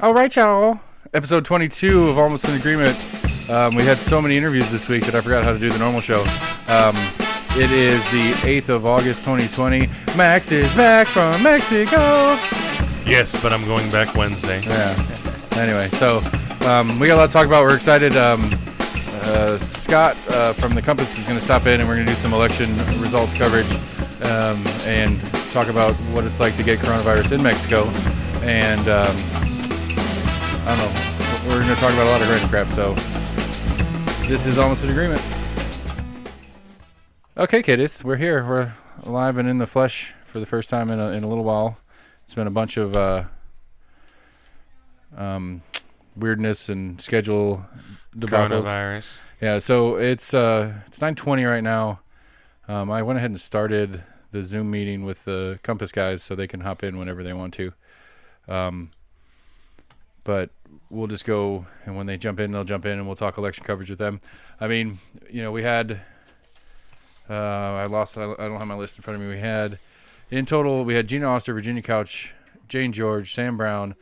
All right, y'all. Episode 22 of Almost in Agreement. We had so many interviews this week that I forgot how to do the normal show. It is the 8th of August, 2020. Max is back from Mexico. Yes, but I'm going back Wednesday. Yeah. Anyway, so we got a lot to talk about. We're excited. Scott from the Compass is going to stop in, and we're going to do some election results coverage and talk about what it's like to get coronavirus in Mexico. And I don't know. We're going to talk about a lot of random crap. So this is Almost in Agreement. Okay, kiddies, we're here. We're alive and in the flesh for the first time in a little while. It's been a bunch of weirdness and schedule debacles. Coronavirus. Yeah, so it's 9:20 right now. I went ahead and started the Zoom meeting with the Compass guys so they can hop in whenever they want to. But we'll just go, and when they jump in, they'll jump in, and we'll talk election coverage with them. I mean, you know, we had I don't have my list in front of me. We had, in total, we had Gina Oster, Virginia Couch, Jane George, Sam Brown,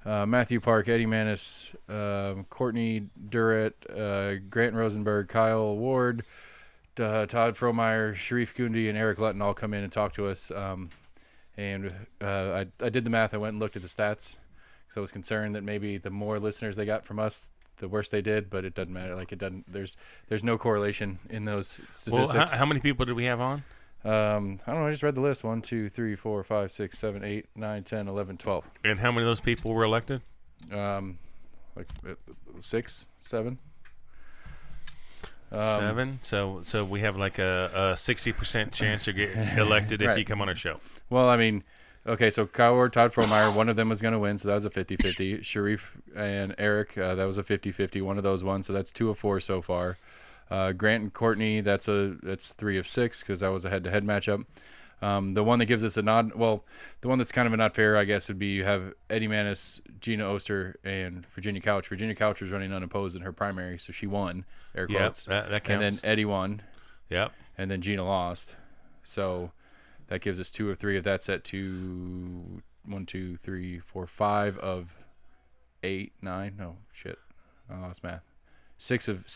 Matthew Park, Eddie Manis, Courtney Durrett, Grant Rosenberg, Kyle Ward, Todd Frohmeyer, Sharif Gundi, and Eric Lutton all come in and talk to us. And I did the math. I went and looked at the stats. So I was concerned that maybe the more listeners they got from us, the worse they did, but it doesn't matter. Like, it doesn't. There's no correlation in those statistics. Well, how many people did we have on? I don't know. I just read the list. 1, 2, 3, 4, 5, 6, 7, 8, 9, 10, 11, 12. And how many of those people were elected? Like 6, 7. 7. So we have like a 60% chance to get elected if Right. you come on our show. Well, I mean, okay, so Kyle Ward, Todd Frohmeyer, one of them was going to win, so that was a 50-50. Sharif and Eric, that was a 50-50. One of those won, so that's 2 of 4 so far. Grant and Courtney, that's 3 of 6 because that was a head-to-head matchup. The one that gives us a nod, well, the one that's kind of a not fair, I guess, would be you have Eddie Manis, Gina Oster, and Virginia Couch. Virginia Couch was running unopposed in her primary, so she won, air quotes. Yep, that counts. And then Eddie won. Yep. And then Gina lost. So that gives us 2 of 3 of that set to 1, 2, 3, 4, 5 of 8, 9. No, shit. I lost math. 6 of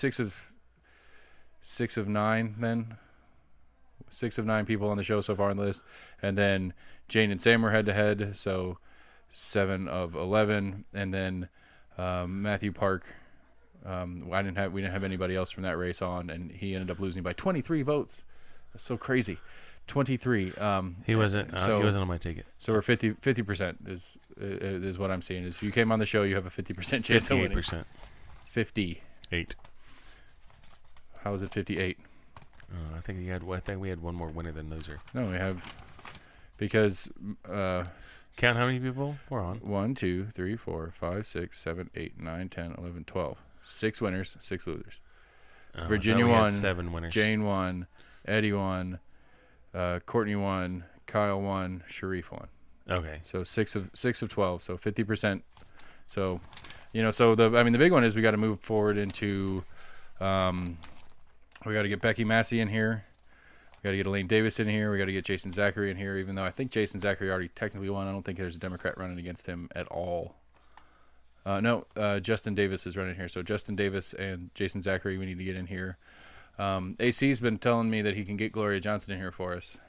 9 then. 6 of 9 people on the show so far on the list. And then Jane and Sam were head to head, so 7 of 11. And then Matthew Park, we didn't have anybody else from that race on, and he ended up losing by 23 votes. That's so crazy. 23. He wasn't on my ticket. So we're 50% is what I'm seeing. Is if you came on the show, you have a 50% chance of winning. 58%. 58. How is it 58? I think we had one more winner than loser. No, we have, because Count how many people we're on. 1, 2, 3, 4, 5, 6, 7, 8, 9, 10, 11, 12. 6 winners, 6 losers. Virginia won. 7 winners. Jane won. Eddie won. Courtney won. Kyle won. Sharif won. Okay. So 6 of 12. So 50%. So, the big one is we got to move forward into. We got to get Becky Massey in here. We got to get Elaine Davis in here. We got to get Jason Zachary in here. Even though I think Jason Zachary already technically won, I don't think there's a Democrat running against him at all. No, Justin Davis is running here. So Justin Davis and Jason Zachary, we need to get in here. AC's been telling me that he can get Gloria Johnson in here for us.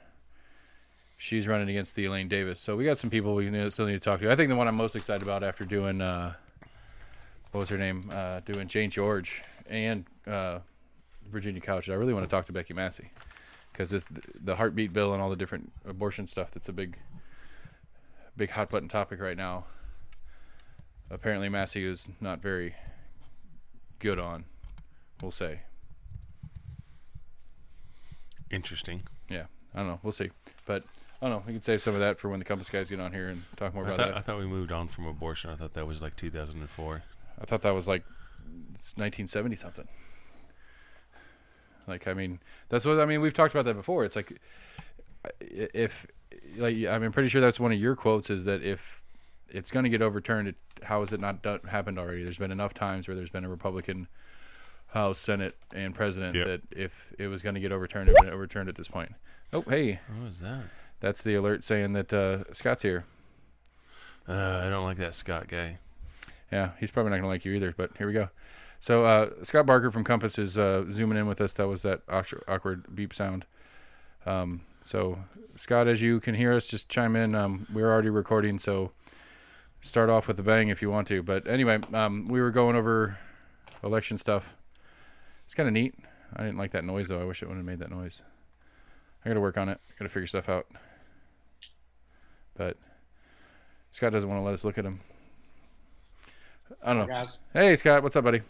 She's running against the Elaine Davis. So we got some people we still need to talk to. I think the one I'm most excited about after doing, what was her name? Doing Jane George and Virginia Couch. I really want to talk to Becky Massey because the heartbeat bill and all the different abortion stuff, that's a big hot button topic right now. Apparently Massey is not very good on, we'll say. Interesting. Yeah, I don't know. We'll see. But I don't know. We can save some of that for when the Compass guys get on here and talk more about that. I thought we moved on from abortion. I thought that was like 2004. I thought that was like 1970 something. Like, we've talked about that before. It's like, I'm pretty sure that's one of your quotes is that if it's going to get overturned, how has it not happened already? There's been enough times where there's been a Republican House, Senate, and President that if it was going to get overturned, it would have been overturned at this point. Oh, hey. What was that? That's the alert saying that Scott's here. I don't like that Scott guy. Yeah, he's probably not gonna like you either. But here we go. So Scott Barker from Compass is zooming in with us. That was that awkward beep sound. So Scott, as you can hear us, just chime in. We're already recording, so start off with a bang if you want to. But anyway, we were going over election stuff. It's kind of neat. I didn't like that noise though. I wish it wouldn't have made that noise. I got to work on it. I got to figure stuff out. But Scott doesn't want to let us look at him. I don't know. Guys. Hey, Scott, what's up, buddy?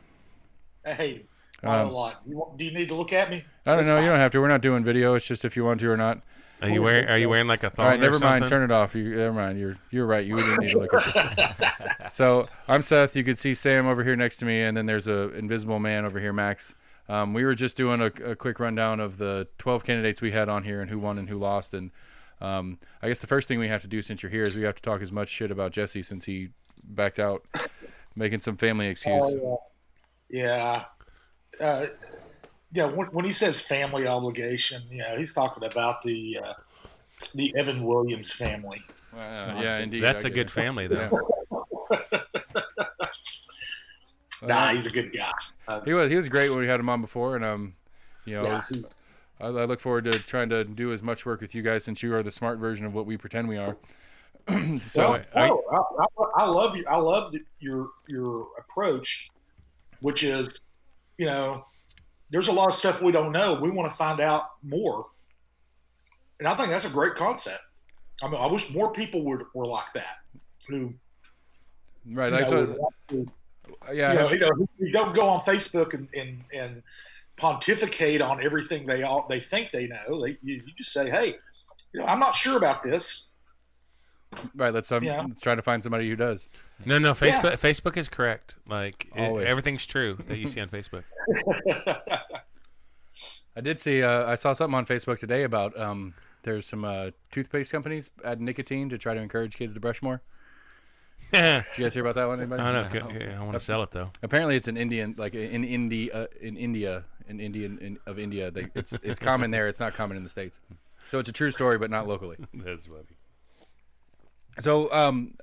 Hey, not a lot. Do you need to look at me? I don't know. You don't have to. We're not doing video. It's just if you want to or not. Are you wearing like a thong? All right, never or mind. something? Turn it off. Never mind. You're right. You wouldn't need to look at it. So I'm Seth. You could see Sam over here next to me, and then there's a invisible man over here, Max. We were just doing a quick rundown of the 12 candidates we had on here and who won and who lost. And I guess the first thing we have to do since you're here is we have to talk as much shit about Jesse since he backed out, making some family excuse. Yeah. When he says family obligation, he's talking about the Evan Williams family. Yeah, indeed. That's a good family, though. Nah, he's a good guy. He was great when we had him on before, and I look forward to trying to do as much work with you guys since you are the smart version of what we pretend we are. I love you. I love your approach, which is, there's a lot of stuff we don't know. We want to find out more, and I think that's a great concept. I mean, I wish more people were like that. Who, right? You don't go on Facebook and pontificate on everything they think they know. You just say, hey, I'm not sure about this. Right. Let's try to find somebody who does. No. Facebook is correct. Like everything's true that you see on Facebook. I did see. I saw something on Facebook today about there's some toothpaste companies add nicotine to try to encourage kids to brush more. Did you guys hear about that one? Anybody? I don't know. I want to sell it though. Apparently, it's an Indian, like in India, of India. It's common there. It's not common in the States. So it's a true story, but not locally. That's funny. So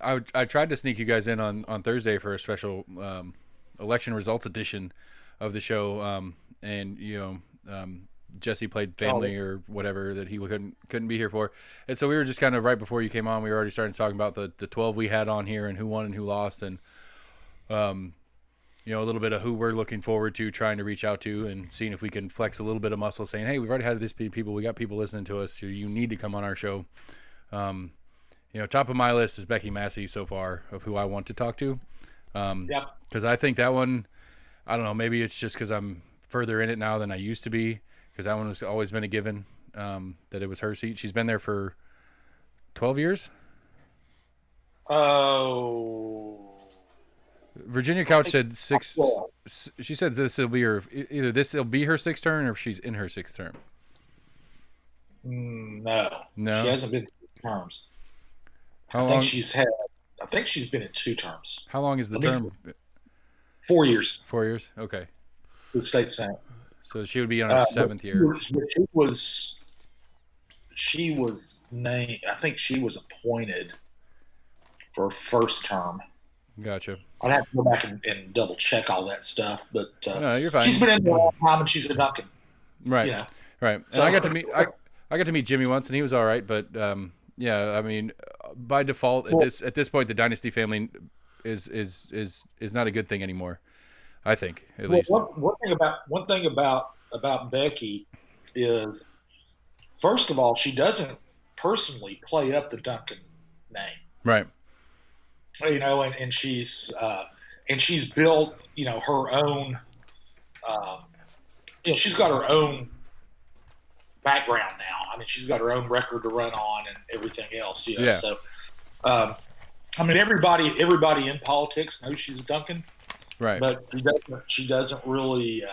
I tried to sneak you guys in on Thursday for a special election results edition of the show, and Jesse played family or whatever that he couldn't be here for, and so we were just kind of right before you came on. We were already starting to talk about the 12 we had on here and who won and who lost, and a little bit of who we're looking forward to trying to reach out to and seeing if we can flex a little bit of muscle, saying, hey, we've already had this many people. We got people listening to us. You need to come on our show. Top of my list is Becky Massey so far of who I want to talk to. Because I think that one, I don't know, maybe it's just because I'm further in it now than I used to be, because that one has always been a given, that it was her seat. She's been there for 12 years. Oh. Virginia Couch said 6. She said this will be her sixth term or she's in her sixth term. No. She hasn't been 6 terms. I think she's been in 2 terms. How long is the term? 4 years. 4 years? Okay. The state senate. So she would be on her 7th year. She was named. I think she was appointed for first term. Gotcha. I'd have to go back and double check all that stuff, but no, you're fine. She's been in there a long time, and she's a Duncan. Right. Right. And so, I got to meet Jimmy once, and he was all right. But I mean, by default, at this point, the dynasty family is not a good thing anymore. I think, at least. One thing about Becky is, first of all, she doesn't personally play up the Duncan name, right? And she's built her own. She's got her own background now. I mean, she's got her own record to run on and everything else. Yeah. So, I mean, everybody in politics knows she's a Duncan. Right. But she doesn't really.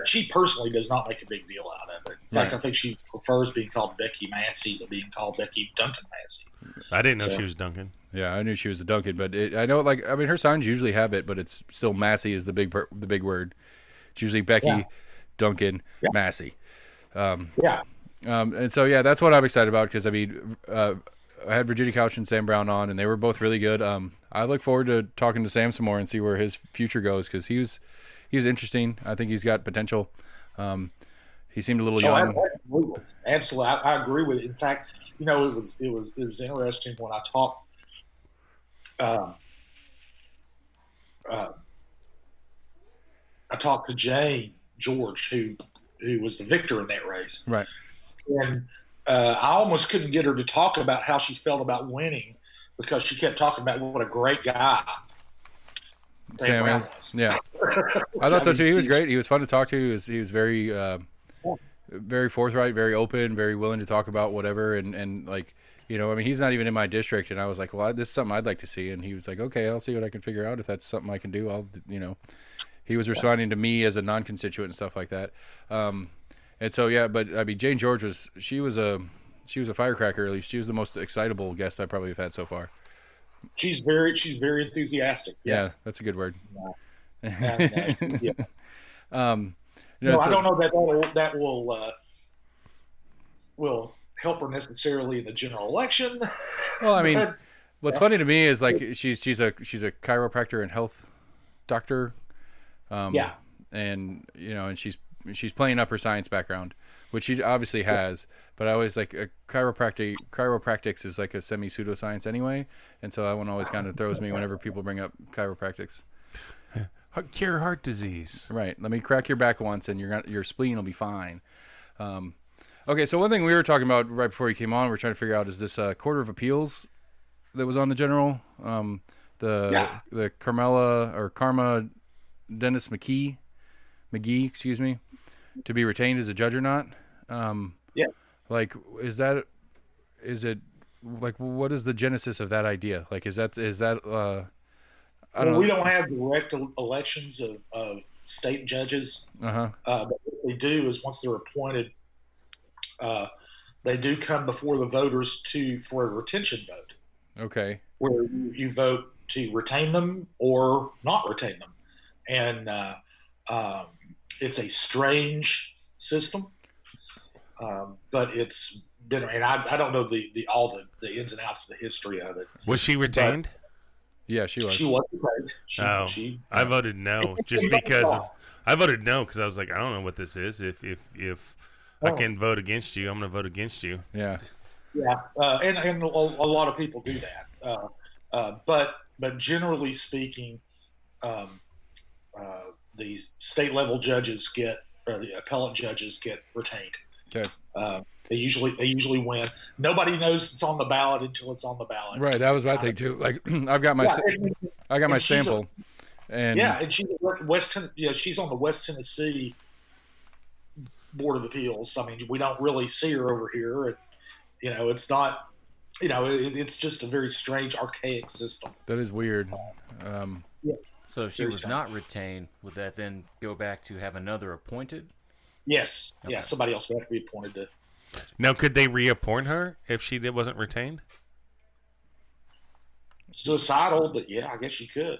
She personally does not make a big deal out of it. In fact, I think she prefers being called Becky Massey to being called Becky Duncan Massey. I didn't know she was Duncan. Yeah, I knew she was a Duncan, but I know, her signs usually have it, but it's still Massey is the big word. It's usually Becky, Duncan, Massey. And so that's what I'm excited about, because I mean, I had Virginia Couch and Sam Brown on, and they were both really good. I look forward to talking to Sam some more and see where his future goes, because he was interesting. I think he's got potential. He seemed a little young. Absolutely. I agree with it. In fact, you know, it was interesting when I talked. I talked to Jane George, who was the victor in that race, Right. and I almost couldn't get her to talk about how she felt about winning, because she kept talking about what a great guy Sam Brown is. was. Yeah. I thought so too. He was great. He was fun to talk to. He was very very forthright, very open, very willing to talk about whatever, and like, you know, I mean, he's not even in my district, and I was like, well, this is something I'd like to see, and he was like, okay, I'll see what I can figure out. If that's something I can do, I'll, you know, he was responding to me as a non-constituent and stuff like that. And so, yeah, but I mean, Jane George she was a firecracker. At least she was the most excitable guest I probably have had so far. She's very enthusiastic. Yes. Yeah, that's a good word. Yeah. You know, I don't know that will help her necessarily in the general election. Well, I mean, but, what's funny to me is like she's a chiropractor and health doctor. Yeah. And you know, and she's playing up her science background, which she obviously has. But I always like chiropractics is like a semi pseudoscience anyway, and so that one always kind of throws me whenever people bring up chiropractics. Cure heart disease. Right. Let me crack your back once, and your spleen will be fine. Okay. So one thing we were talking about right before you came on, we're trying to figure out is this Court of Appeals that was on the general. The Karma Dennis McGee, excuse me, to be retained as a judge or not. Yeah. Like, is it like, what is the genesis of that idea? Like, is that I don't know. We don't have direct elections of state judges. Uh-huh. But what they do is once they're appointed, they do come before the voters for a retention vote. Okay. Where you vote to retain them or not retain them. And it's a strange system, but it's been. And I don't know all the ins and outs of the history of it. Was she retained? Yeah, she was. She was retained. I voted no just because I voted no because I was like, I don't know what this is. If I can vote against you, I'm going to vote against you. Yeah. Yeah, and a lot of people do that. But generally speaking, these state level judges the appellate judges get retained. Okay. They usually win. Nobody knows it's on the ballot until it's on the ballot. Right. That was my thing too. Like, I've got my sample, and she's she's on the West Tennessee Board of Appeals. I mean, we don't really see her over here, and you know, it's not. You know, it's just a very strange, archaic system. That is weird. Yeah. So if she was not retained, would that then go back to have another appointed? Yes. Okay. Yeah. Somebody else would have to be appointed to. Now, could they reappoint her if she wasn't retained? Suicidal, but yeah, I guess you could.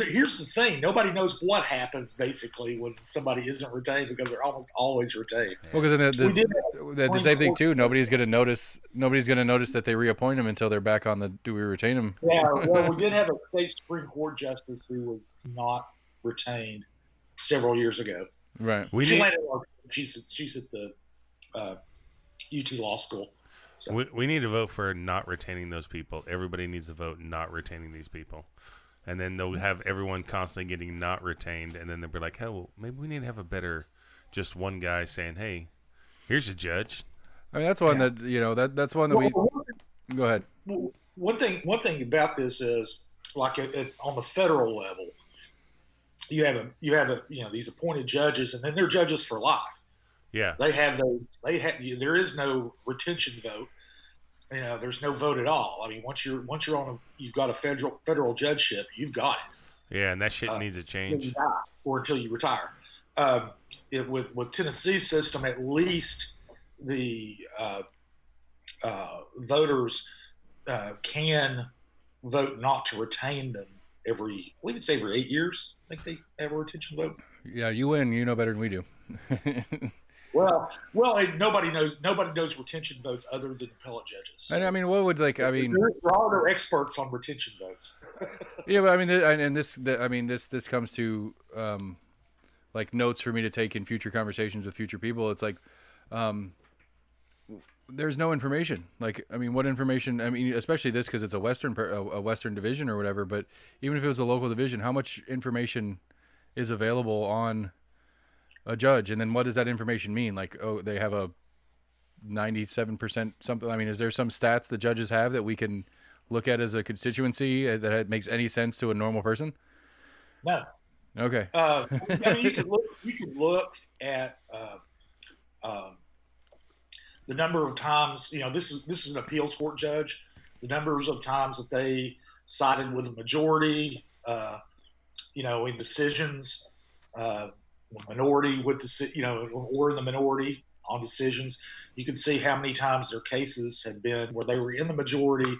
Here's the thing: nobody knows what happens basically when somebody isn't retained, because they're almost always retained. Well, because the same thing too. Nobody's going to notice that they reappoint him until they're back on the do we retain him? Yeah, well, we did have a state Supreme Court justice who was not retained several years ago. Right. She's at the UT Law School. So. We need to vote for not retaining those people. Everybody needs to vote not retaining these people. And then they'll have everyone constantly getting not retained, and then they'll be like, "Oh, well, maybe we need to have a better, just one guy saying, hey, here's a judge." I mean, that's one that that's one that we. Go ahead. One thing about this is, like on the federal level, you have these appointed judges, and then they're judges for life. Yeah, there is no retention vote. You know, there's no vote at all. I mean, once you're you've got a federal judgeship, you've got it. Yeah, and that shit needs to change. Or until you retire. With Tennessee's system, at least the voters can vote not to retain them I believe it's every 8 years. I think they have a retention vote. Yeah, you win. You know better than we do. And nobody knows retention votes other than appellate judges. And I mean, what would like? I mean, there are no experts on retention votes. Yeah, but I mean, this comes to like notes for me to take in future conversations with future people. It's like, there's no information. Like, I mean, what information? I mean, especially this because it's a Western division or whatever. But even if it was a local division, how much information is available on a judge? And then what does that information mean? Like, oh, they have a 97% something. I mean, is there some stats the judges have that we can look at as a constituency that makes any sense to a normal person? No. Okay. I mean, you could look at the number of times, this is an appeals court judge, the numbers of times that they sided with a majority, in decisions, minority with or in the minority on decisions. You can see how many times their cases had been where they were in the majority,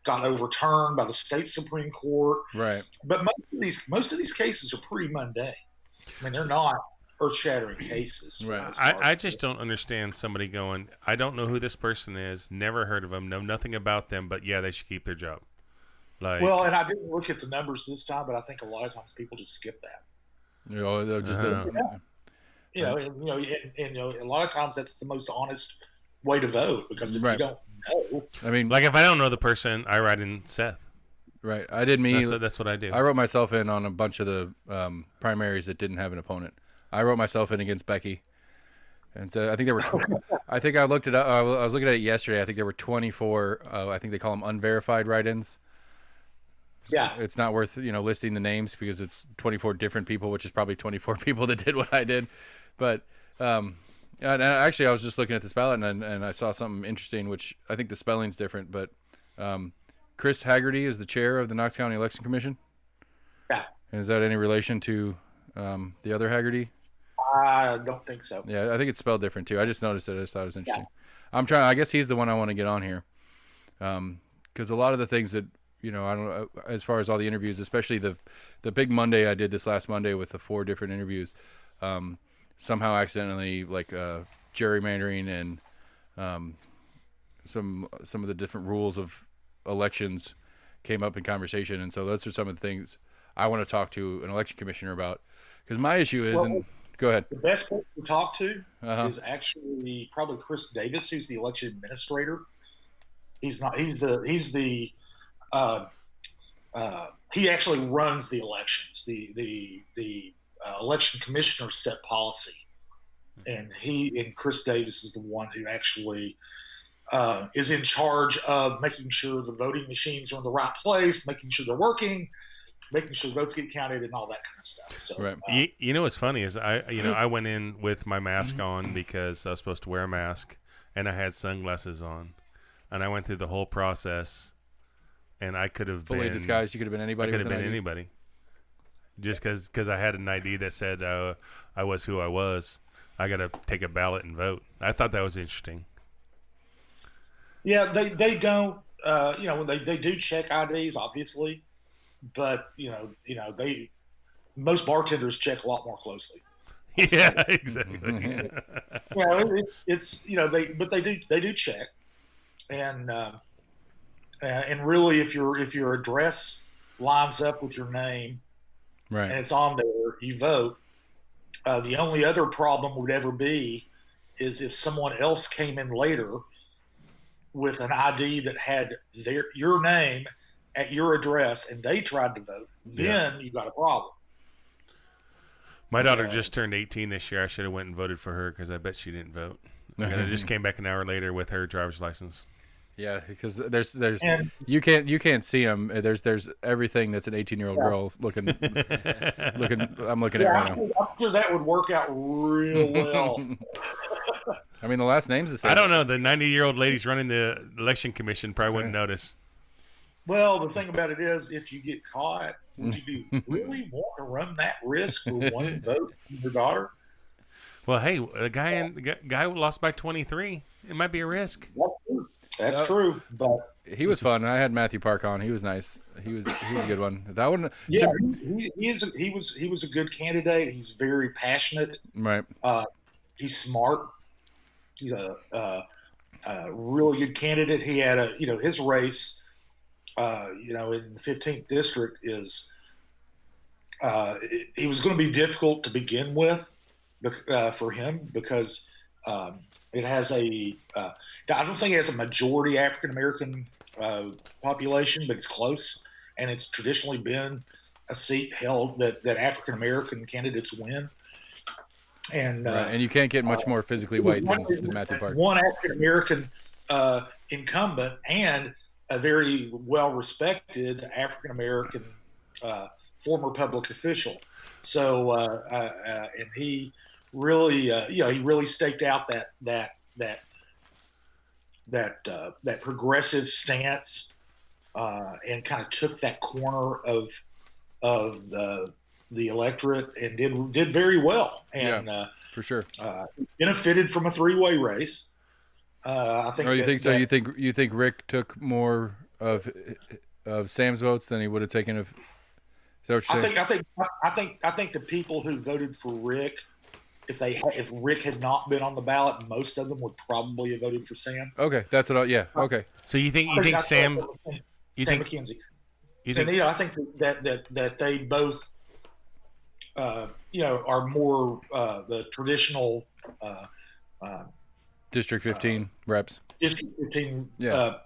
got overturned by the state Supreme Court. Right. But most of these cases are pretty mundane. I mean, they're not earth-shattering cases. Right. I just don't understand somebody going, I don't know who this person is, never heard of them, know nothing about them, but yeah, they should keep their job. Like, well, and I didn't look at the numbers this time, but I think a lot of times people just skip that. They'll just and a lot of times that's the most honest way to vote, because if you don't know, I mean, like if I don't know the person, I write in Seth. Right. I did me. That's what I do. I wrote myself in on a bunch of the primaries that didn't have an opponent. I wrote myself in against Becky, and so I think there were. I think I looked it up. I was looking at it yesterday. I think there were 24. I think they call them unverified write-ins. Yeah, it's not worth listing the names because it's 24 different people, which is probably 24 people that did what I did. But and actually, I was just looking at this ballot and I saw something interesting, which I think the spelling's different. But Chris Haggerty is the chair of the Knox County Election Commission. Yeah. And is that any relation to the other Haggerty? I don't think so. Yeah, I think it's spelled different too. I just noticed it. I just thought it was interesting. Yeah. I guess he's the one I want to get on here, because a lot of the things that I don't know, as far as all the interviews, especially the big Monday I did this last Monday with the 4 different interviews, somehow accidentally gerrymandering and some of the different rules of elections came up in conversation, and so those are some of the things I want to talk to an election commissioner about, because my issue is. Go ahead. The best person to talk to is actually probably Chris Davis, who's the election administrator. He's not. He's the. He actually runs the elections. The election commissioners set policy, and Chris Davis is the one who actually is in charge of making sure the voting machines are in the right place, making sure they're working, making sure votes get counted, and all that kind of stuff. So, right. What's funny is I went in with my mask on because I was supposed to wear a mask, and I had sunglasses on, and I went through the whole process, and I could have fully disguised. You could have been anybody. I could have been anybody, just because I had an ID that said I was who I was. I got to take a ballot and vote. I thought that was interesting. Yeah, they don't. They do check IDs, obviously. But most bartenders check a lot more closely. Yeah, exactly. They do check, and really, if your address lines up with your name, right, and it's on there, you vote. The only other problem would ever be is if someone else came in later with an ID that had your name at your address and they tried to vote, then you got a problem. My daughter just turned 18 this year. I should have went and voted for her because I bet she didn't vote. I just came back an hour later with her driver's license. Yeah, because there's you can't see them. There's everything that's an 18-year-old girl looking. I'm looking at right now. I'm sure that would work out real well. I mean, the last name's the same. I don't know. The 90-year-old ladies running the election commission probably wouldn't notice. Well, the thing about it is, if you get caught, would you really want to run that risk for one vote from your daughter? Well, hey, the guy lost by 23. It might be a risk. That's true, but he was fun. I had Matthew Park on. He was nice. He was a good one. That one. Yeah, he was a good candidate. He's very passionate. Right. He's smart. He's a really good candidate. He had his race, in the 15th district he was going to be difficult to begin with for him because it has I don't think it has a majority African American population, but it's close, and it's traditionally been a seat held that African American candidates win. And and you can't get much more physically white than Matthew Park. One African American incumbent and a very well respected African American former public official. So and he really he really staked out that progressive stance and kind of took that corner of the electorate and did very well, and for sure benefited from a three-way race. I think. Oh, you think so? You think Rick took more of Sam's votes than he would have taken if? Is that what you're saying? I think the people who voted for Rick, if Rick had not been on the ballot, most of them would probably have voted for Sam. Okay, that's what. Okay. So you think Sam? Sam McKenzie. You think, I think that they both, are more the traditional District 15 reps. District 15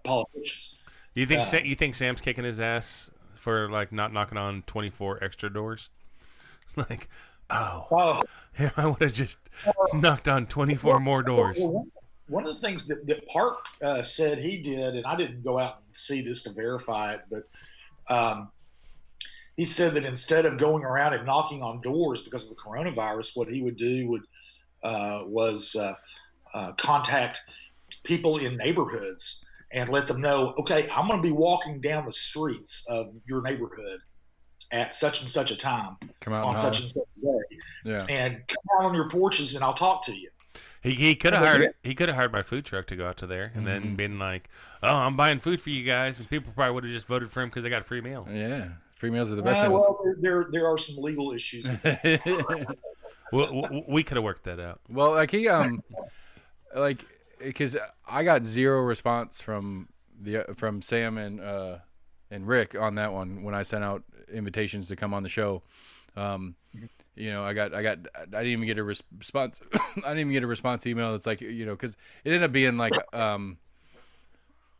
politicians. you think Sam's kicking his ass for like not knocking on 24 extra doors? Like, I would have just knocked on 24 more doors. One of the things that Park said he did, and I didn't go out and see this to verify it, but he said that instead of going around and knocking on doors because of the coronavirus, what he would do was contact people in neighborhoods and let them know, okay, I'm going to be walking down the streets of your neighborhood at such and such a time on such and such a day, and come out on your porches and I'll talk to you. He could have hired my food truck to go out to there and then been like, "Oh, I'm buying food for you guys," and people probably would have just voted for him because they got a free meal. Yeah, free meals are the best meals. Well, there are some legal issues. Well, we could have worked that out. Well, like because I got zero response from Sam and Rick on that one when I sent out invitations to come on the show. I didn't even get a response. I didn't even get a response email. It's like, because it ended up being like,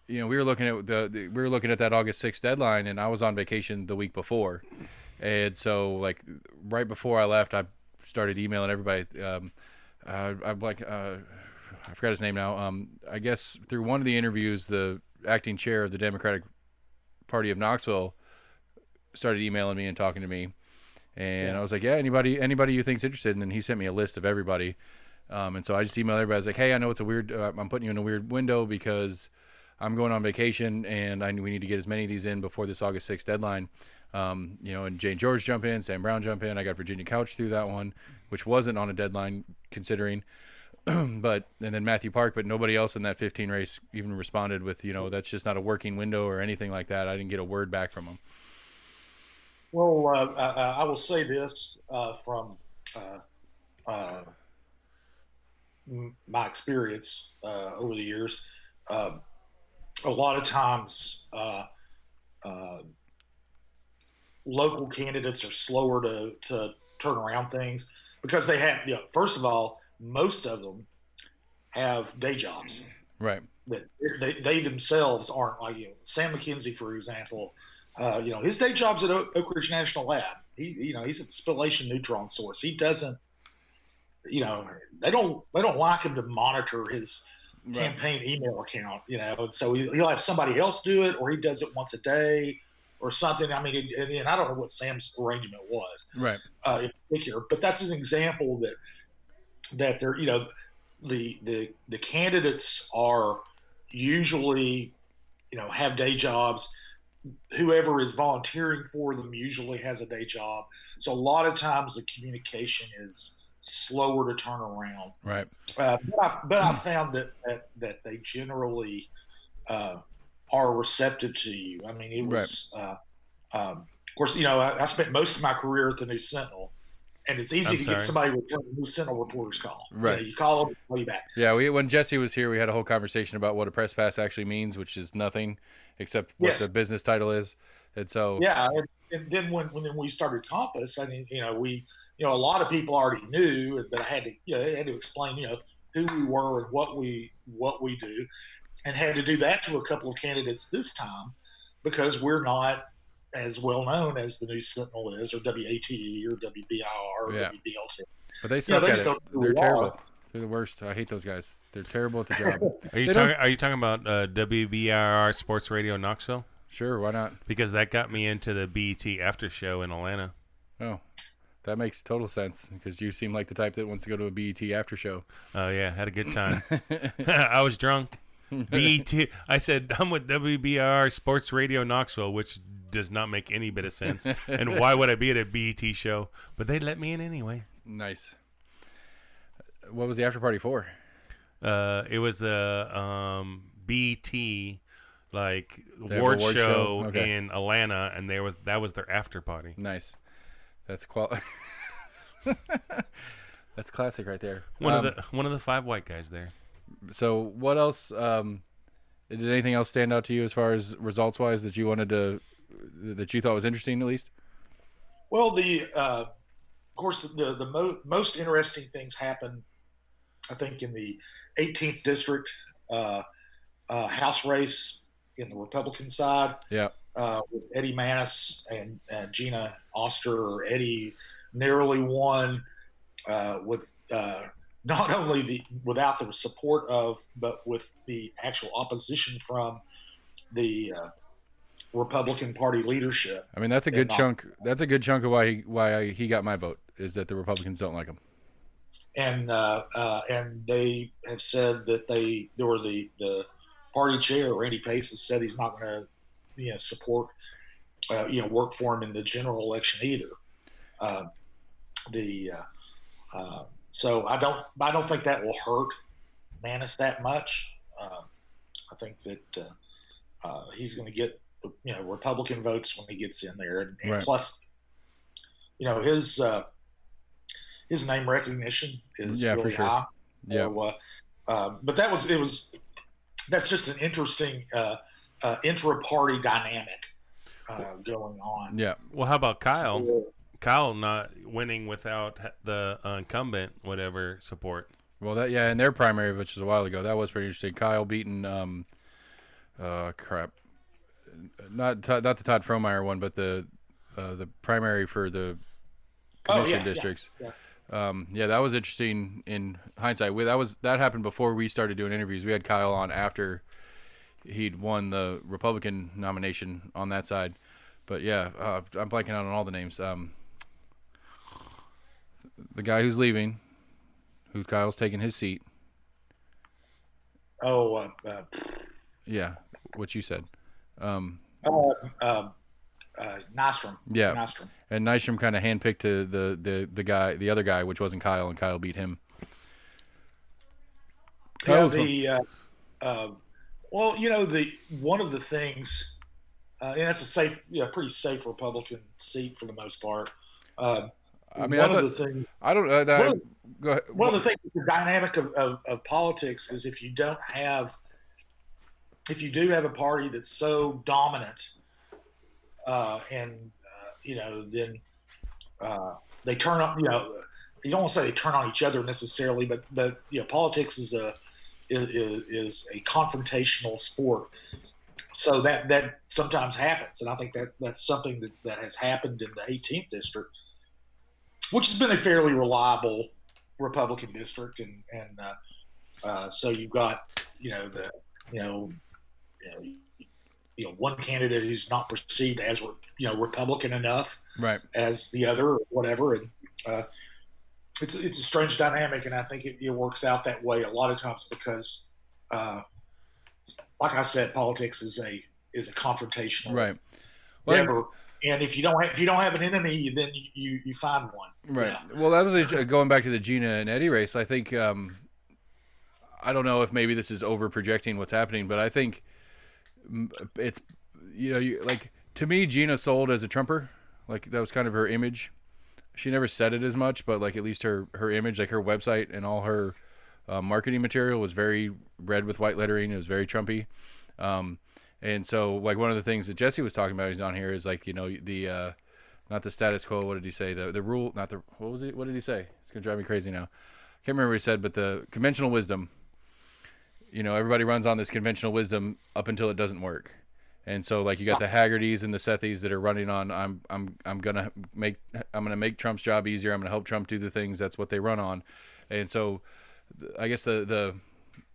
we were looking at that August 6th deadline, and I was on vacation the week before, and so like right before I left, I started emailing everybody. I forgot his name now. I guess through one of the interviews, the acting chair of the Democratic Party of Knoxville started emailing me and talking to me. And I was like, yeah, anybody you think's interested. And then he sent me a list of everybody. And so I just emailed everybody. I was like, hey, I know it's a weird, I'm putting you in a weird window because I'm going on vacation and we need to get as many of these in before this August 6th deadline. And Jane George jump in, Sam Brown jump in. I got Virginia Couch through that one, which wasn't on a deadline considering. And then Matthew Park, but nobody else in that 15 race even responded with, that's just not a working window or anything like that. I didn't get a word back from them. Well, I will say this from my experience over the years. A lot of times, local candidates are slower to turn around things because they have, first of all, most of them have day jobs. Right. That they themselves aren't like, Sam McKenzie, for example. His day job's at Oak Ridge National Lab. He's at the Spallation Neutron Source. He doesn't, they don't like him to monitor his campaign email account, so he'll have somebody else do it, or he does it once a day or something. I mean, and I don't know what Sam's arrangement was, right, in particular, but that's an example that they're, the candidates are usually, have day jobs. Whoever is volunteering for them usually has a day job. So a lot of times the communication is slower to turn around. Right. But I found that they generally are receptive to you. I mean, it was, of course, I spent most of my career at the News Sentinel, and it's easy I'm to sorry. get somebody to return a new Sentinel reporter's call. Right. You call them, call you back. Yeah, when Jesse was here, we had a whole conversation about what a press pass actually means, which is nothing except what Yes. the business title is. And so, Yeah, and then when we started Compass, I mean, a lot of people already knew that I had to explain, who we were and what we do, and had to do that to a couple of candidates this time because we're not as well known as the News Sentinel is, or WATE, or WBIR, or Yeah. WVLT. but they suck they at just it. don't know who They're we terrible. are. They're the worst. I hate those guys. They're terrible at the job. Are you They talking? don't- Are you talking about WBIR Sports Radio Knoxville? Sure, why not? Because that got me into the BET after show in Atlanta. Oh, that makes total sense because you seem like the type that wants to go to a BET after show. Oh yeah, had a good time. I was drunk. BET. I said I'm with WBIR Sports Radio Knoxville, which does not make any bit of sense. And why would I be at a BET show? But they let me in anyway. Nice. What was the after party for? It was the BET like They have award award show show? Okay. in Atlanta, and that was their after party. Nice. That's That's classic right there. One of the 5 white guys there. So what else? Did anything else stand out to you as far as results wise that you thought was interesting at least? Well, of course, the most interesting things happen, I think, in the 18th district House race in the Republican side. Yeah. With Eddie Manis and Gina Oster. Eddie narrowly won with not only without the support of, but with the actual opposition from the Republican Party leadership. I mean, that's a good chunk. That's a good chunk of why he got my vote is that the Republicans don't like him. And they have said that the party chair, Randy Pace, has said he's not going to support work for him in the general election either. So I don't think that will hurt Manis that much. I think that he's going to get Republican votes when he gets in there, and Right. plus, his name recognition is Yeah, really for sure. high. Yeah. But that's just an interesting intra-party dynamic going on. Yeah. Well, how about Kyle? Kyle not winning without the incumbent whatever support. Well, in their primary, which was a while ago, that was pretty interesting. Kyle beating not the Todd Fromeyer one, but the primary for the commission districts. Yeah. That was interesting in hindsight. That happened before we started doing interviews. We had Kyle on after he'd won the Republican nomination on that side. But yeah, I'm blanking out on all the names. The guy who's leaving, who Kyle's taking his seat. Yeah, what you said. Nystrom. Yeah. Nystrom. And Nystrom kind of handpicked the other guy, which wasn't Kyle, and Kyle beat him. One of the things, and that's a pretty safe Republican seat for the most part. I mean, Go ahead. One of the things, the dynamic of politics is if you do have a party that's so dominant, then they turn on. You don't want to say they turn on each other necessarily, but politics is a confrontational sport. So that sometimes happens, and I think that's something that has happened in the 18th district, which has been a fairly reliable Republican district, and so you've got one candidate who's not perceived as Republican enough, right, as the other, or whatever, and it's a strange dynamic, and I think it works out that way a lot of times because, like I said, politics is a confrontational right. endeavor. And if you don't have an enemy, then you find one. Right. Yeah. Well, that was going back to the Gina and Eddie race. I think I don't know if maybe this is over projecting what's happening, but I think it's to me, Gina sold as a Trumper, like that was kind of her image, she never said it as much, but like at least her image, like her website and all her marketing material was very red with white lettering. It was very Trumpy. And so like one of the things that Jesse was talking about, he's on here, is like, the not the status quo. What did he say? The rule, not the, what was it? What did he say? It's gonna drive me crazy now. Can't remember what he said, but the conventional wisdom. Everybody runs on this conventional wisdom up until it doesn't work. And so like you got the Haggertys and the Sethys that are running on I'm gonna make Trump's job easier. I'm gonna help Trump do the things. That's what they run on. And so I guess the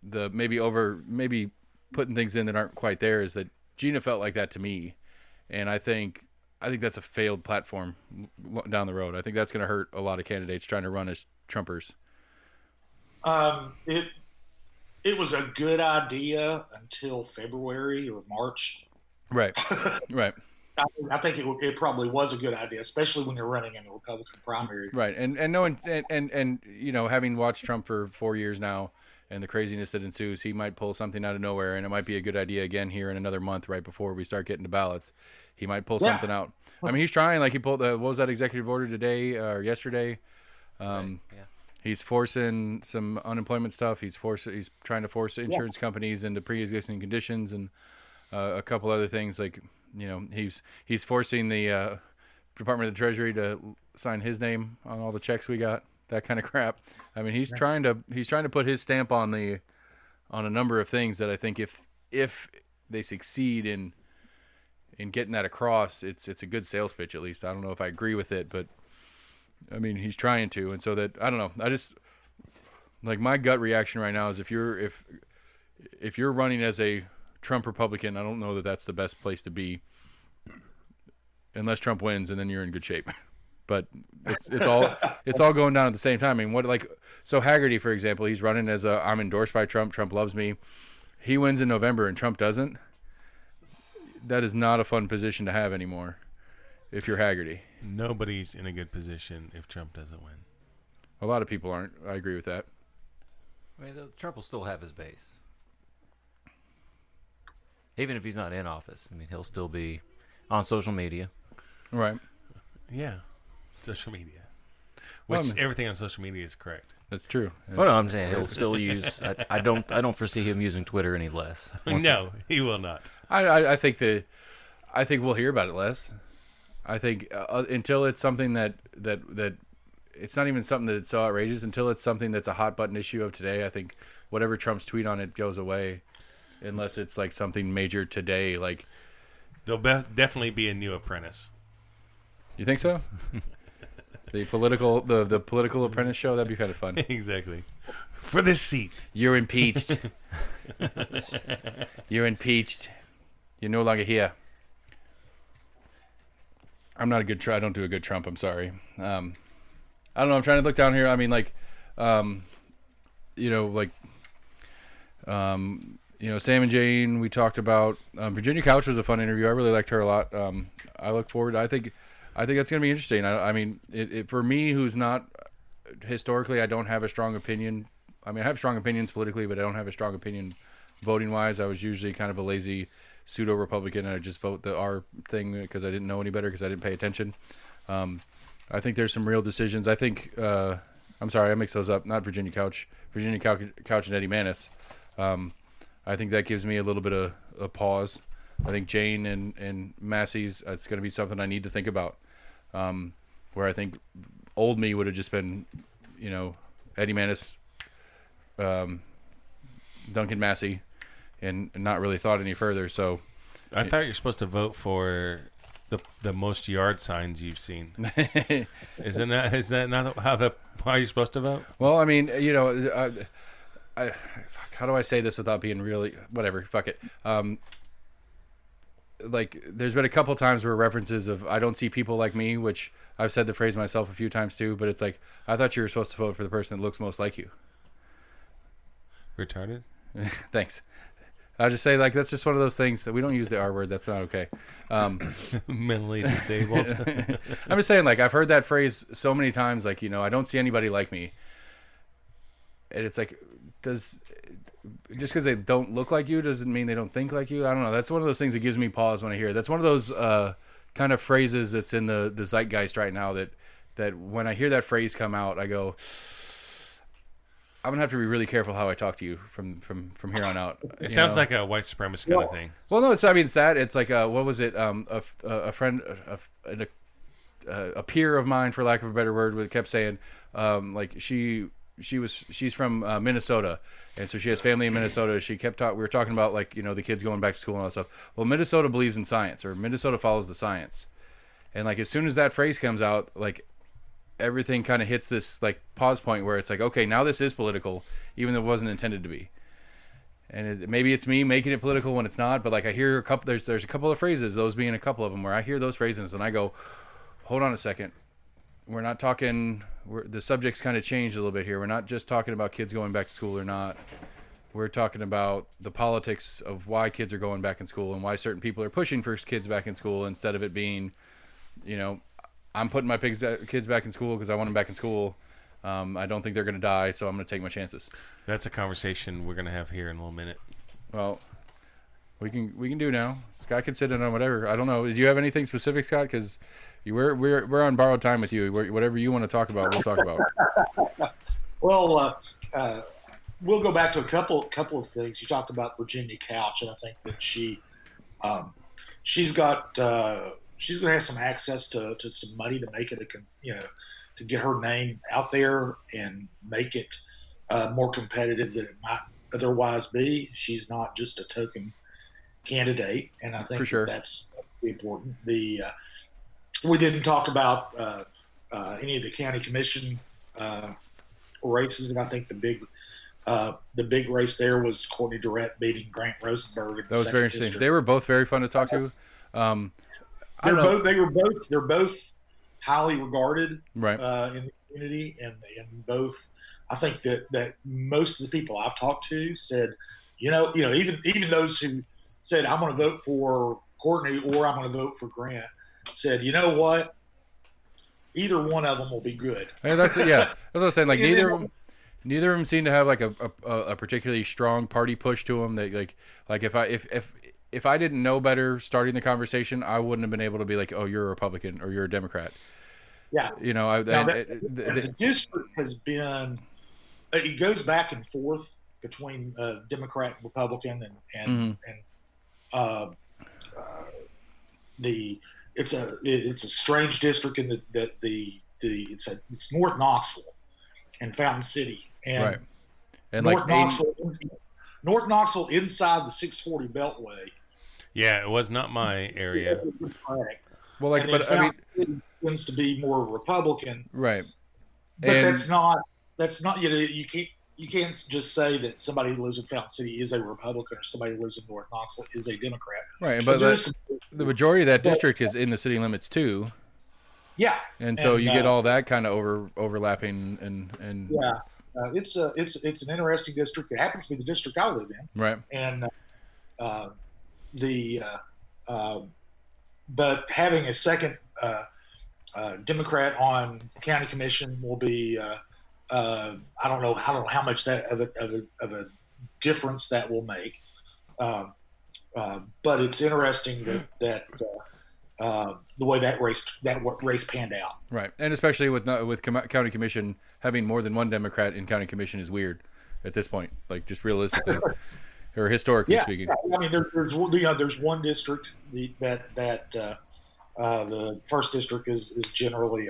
maybe putting things in that aren't quite there is that Gina felt like that to me. And I think that's a failed platform down the road. I think that's going to hurt a lot of candidates trying to run as Trumpers. It was a good idea until February or March. Right. Right. I think it probably was a good idea, especially when you're running in the Republican primary. Right. And knowing and having watched Trump for 4 years now and the craziness that ensues, he might pull something out of nowhere, and it might be a good idea again here in another month, right before we start getting to ballots. He might pull something out. I mean, he's trying. Like he pulled what was that executive order today or yesterday? Yeah. He's forcing some unemployment stuff. He's trying to force insurance companies into pre-existing conditions and a couple other things. Like he's forcing the Department of the Treasury to sign his name on all the checks we got. That kind of crap. I mean, he's trying to put his stamp on a number of things that I think if they succeed in getting that across, it's a good sales pitch at least. I don't know if I agree with it, but I mean, he's trying to. And so that, I don't know. I just like my gut reaction right now is if you're running as a Trump Republican, I don't know that that's the best place to be unless Trump wins, and then you're in good shape. But it's all going down at the same time. I mean, so Haggerty, for example, he's running as I'm endorsed by Trump. Trump loves me. He wins in November and Trump doesn't. That is not a fun position to have anymore. If you're Haggerty, nobody's in a good position if Trump doesn't win. A lot of people aren't. I agree with that. I mean, Trump will still have his base, even if he's not in office. I mean, he'll still be on social media. Right. Yeah. Social media. Which everything on social media is correct. That's true. Well, no, I'm saying he'll still use. I don't foresee him using Twitter any less. No, he will not. I think we'll hear about it less. I think until it's something that it's not even something that's so outrageous. Until it's something that's a hot button issue of today, I think whatever Trump's tweet on it goes away, unless it's like something major today. Like there'll definitely be a new Apprentice. You think so? The political apprentice show, that'd be kind of fun. Exactly. For this seat. You're impeached. You're impeached. You're no longer here. I'm not a good I don't do a good Trump, I'm sorry. I don't know, I'm trying to look down here. I mean, Sam and Jane, we talked about. Virginia Couch was a fun interview. I really liked her a lot. I look forward. I think that's going to be interesting. I mean, for me, who's not historically, I don't have a strong opinion. I mean, I have strong opinions politically, but I don't have a strong opinion voting-wise. I was usually kind of a lazy pseudo-Republican, and I just vote the R thing because I didn't know any better because I didn't pay attention. I think there's some real decisions. I think I'm sorry, I mix those up. Not Virginia Couch. Virginia Couch and Eddie Manis. I think that gives me a little bit of a pause. I think Jane and Massey's, it's going to be something I need to think about. Where I think old me would have just been, Eddie Manis, Duncan Massey, and not really thought any further. So I thought you're supposed to vote for the most yard signs you've seen. Is that not how you're supposed to vote? Well, I mean, how do I say this without being really whatever? Fuck it. Like there's been a couple times where references of I don't see people like me, which I've said the phrase myself a few times too, but it's like I thought you were supposed to vote for the person that looks most like you. Retarded? Thanks. I'll just say like that's just one of those things that we don't use the R word. That's not okay. Mentally disabled. I'm just saying like I've heard that phrase so many times. Like I don't see anybody like me, and it's like just because they don't look like you doesn't mean they don't think like you. I don't know. That's one of those things that gives me pause when I hear it. That's one of those kind of phrases that's in the zeitgeist right now that that when I hear that phrase come out, I go, I'm gonna have to be really careful how I talk to you from here on out. It sounds like a white supremacist kind of thing. Well, no, it's, I mean, it's that. It's like what was it? A friend, a peer of mine, for lack of a better word, kept saying, like she's from Minnesota, and so she has family in Minnesota. She kept we were talking about, like, you know, the kids going back to school and all that stuff. Well, Minnesota believes in science, or Minnesota follows the science, and like as soon as that phrase comes out, like everything kind of hits this like pause point where it's like, okay, now this is political, even though it wasn't intended to be. And maybe it's me making it political when it's not, but like I hear a couple, there's a couple of phrases, those being a couple of them, where I hear those phrases and I go, hold on a second. We're not talking, the subject's kind of changed a little bit here. We're not just talking about kids going back to school or not. We're talking about the politics of why kids are going back in school and why certain people are pushing for kids back in school, instead of it being, you know, I'm putting my kids back in school because I want them back in school. I don't think they're going to die, so I'm going to take my chances. That's a conversation we're going to have here in a little minute. Well, we can do now. Scott can sit in on whatever. I don't know. Do you have anything specific, Scott? Because we're on borrowed time with you. Whatever you want to talk about, we'll talk about. Well, we'll go back to a couple of things. You talked about Virginia Couch, and I think that she's going to have some access to some money to make it to get her name out there and make it more competitive than it might otherwise be. She's not just a token candidate, and I think for sure that's important. We didn't talk about any of the county commission races, and I think the big race there was Courtney Durrett beating Grant Rosenberg. That was very interesting. District. They were both very fun to talk to. They're both highly regarded, right, in the community, and both. I think that most of the people I've talked to said, even those who said I'm going to vote for Courtney or I'm going to vote for Grant, said, you know what, either one of them will be good. And that's it. Yeah, that's what I was saying. Like neither of them seem to have like a particularly strong party push to them. That like if I didn't know better starting the conversation, I wouldn't have been able to be like, oh, you're a Republican or you're a Democrat. Yeah. The district has been, it goes back and forth between Democrat, Republican, and it's a strange district in that it's North Knoxville and Fountain City, and right, and North Knoxville inside the 640 Beltway. Yeah, it was not my area. Well, like, but I mean, it tends to be more Republican, right? But that's not you can't just say that somebody who lives in Fountain City is a Republican or somebody who lives in North Knoxville is a Democrat, right? But the majority of that district is in the city limits too. Yeah, and so you get all that kind of overlapping and yeah, it's an interesting district. It happens to be the district I live in, right? And but having a second Democrat on county commission will be I don't know how much that of a difference that will make, but it's interesting that the way that race panned out. Right, and especially with county commission having more than one Democrat in county commission is weird at this point, like just realistically or historically speaking. I mean, there's one district that the first district is generally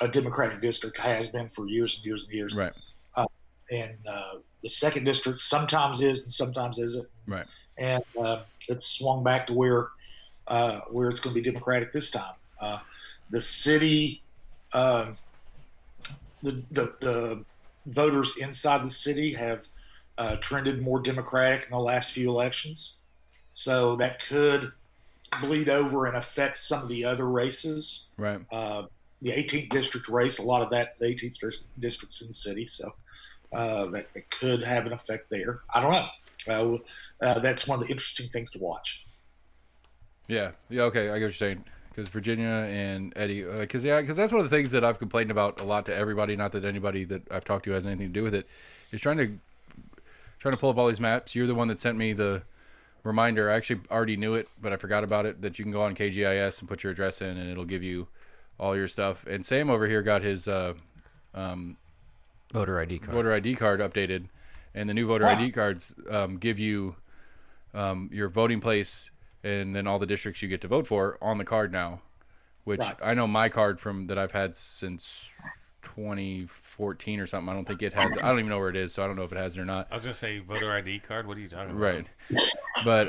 a Democratic district, has been for years and years and years. Right. And the second district sometimes is and sometimes isn't. Right. And it's swung back to where it's going to be Democratic this time. The city, the voters inside the city have trended more Democratic in the last few elections. So that could bleed over and affect some of the other races. Right. The 18th district race, a lot of that, the 18th district's in the city, so that could have an effect there. I don't know. That's one of the interesting things to watch. Yeah. Okay, I get what you're saying. Because Virginia and Eddie, because that's one of the things that I've complained about a lot to everybody. Not that anybody that I've talked to has anything to do with it. Is trying to pull up all these maps. You're the one that sent me the reminder. I actually already knew it, but I forgot about it. That you can go on KGIS and put your address in, and it'll give you all your stuff. And Sam over here got his Voter ID card. voter ID card updated, and the new voter ID cards give you your voting place and then all the districts you get to vote for on the card now. Which Right. I know my card from that I've had since 2014 or something. I don't think it has. I don't even know where it is, so I don't know if it has it or not. I was gonna say voter ID card. What are you talking about? Right. But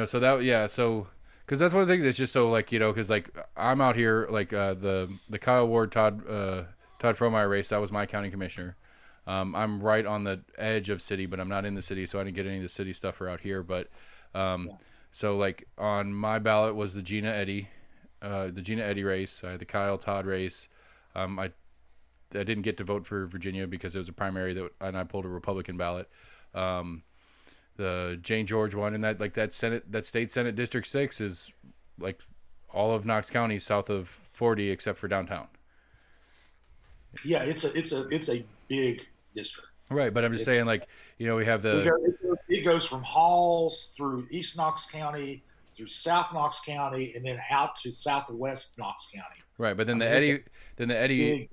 so that so because that's one of the things. It's just so like because like I'm out here like the Kyle Ward Todd Fromeyer race. That was my county commissioner. I'm right on the edge of city, but I'm not in the city, so I didn't get any of the city stuff for out here. But so like on my ballot was the Gina Eddy race. I had the Kyle Todd race. I didn't get to vote for Virginia because it was a primary and I pulled a Republican ballot. The Jane George one, and that state Senate District 6 is like all of Knox County south of 40 except for downtown. Yeah, it's a big district. Right, but I'm just saying like we have It goes from Halls through East Knox County, through South Knox County, and then out to southwest Knox County. right, but then the Eddy,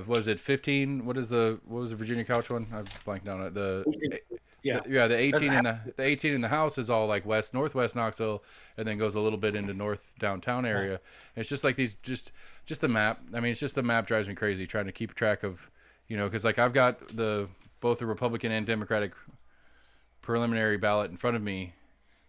was it 15? What was the Virginia Couch one? I just blanked on it. The 18 the 18 in the House is all like northwest Knoxville, and then goes a little bit into north downtown area. And it's just like these just the map. I mean, it's just the map drives me crazy trying to keep track of because like I've got both the Republican and Democratic preliminary ballot in front of me,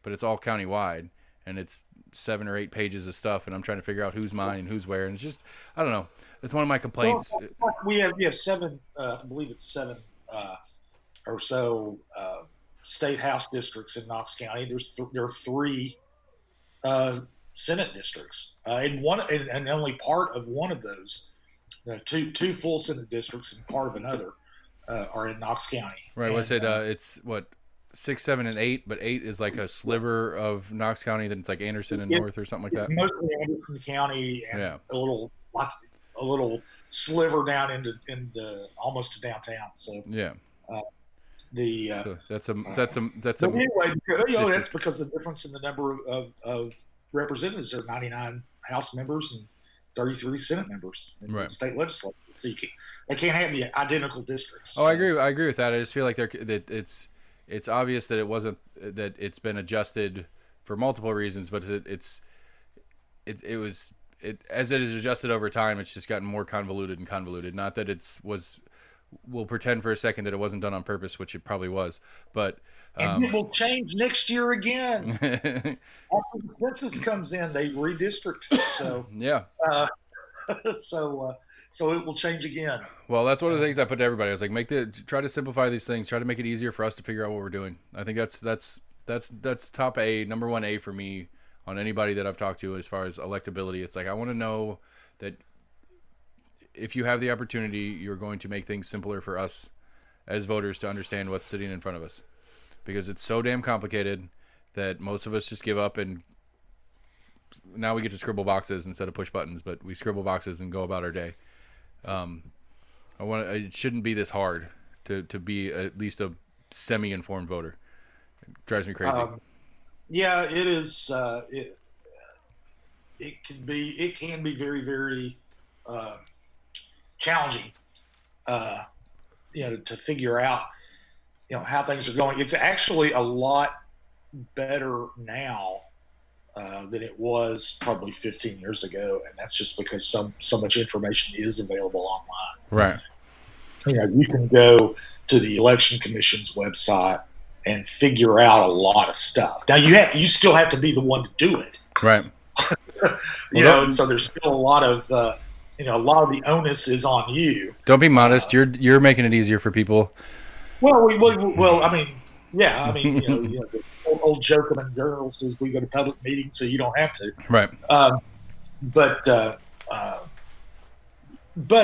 but it's all countywide, and it's 7 or 8 pages of stuff, and I'm trying to figure out who's mine and who's where, and it's just I don't know. It's one of my complaints. Well, we have 7. I believe it's 7 or so state house districts in Knox County. There are 3 Senate districts, and only part of one of those, two full Senate districts and part of another, are in Knox County. Right. What's it? It's what 6, 7, and 8, but 8 is like a sliver of Knox County. Then it's like Anderson and North or something like that. It's mostly Anderson County and Yeah. a little sliver down into almost to downtown. So Yeah. so that's a but anyway, that's because the difference in the number of representatives are 99 House members and 33 Senate members in the state legislature. So they can't have the identical districts. Oh, I agree with that. I just feel like it's obvious that it's been adjusted for multiple reasons, but as it is adjusted over time, it's just gotten more convoluted. Not that we'll pretend for a second that it wasn't done on purpose, which it probably was, but and it will change next year again. After the census comes in, they redistrict. So yeah. So it will change again. Well, that's one of the things I put to everybody. I was like, try to simplify these things. Try to make it easier for us to figure out what we're doing. I think that's top number 1A for me on anybody that I've talked to as far as electability. It's like I want to know that if you have the opportunity, you're going to make things simpler for us as voters to understand what's sitting in front of us, because it's so damn complicated that most of us just give up, and now we get to scribble boxes instead of push buttons, but we scribble boxes and go about our day. It shouldn't be this hard to be at least a semi-informed voter. It drives me crazy. Yeah, it is. It can be very, very challenging. To figure out, how things are going. It's actually a lot better now than it was probably 15 years ago, and that's just because so much information is available online. Right. You can go to the Election Commission's website and figure out a lot of stuff. Now you still have to be the one to do it. Right. And so there's still a lot of a lot of the onus is on you. Don't be modest. You're making it easier for people. Well, I mean, the old joke among journalists is we go to public meetings so you don't have to. Right. But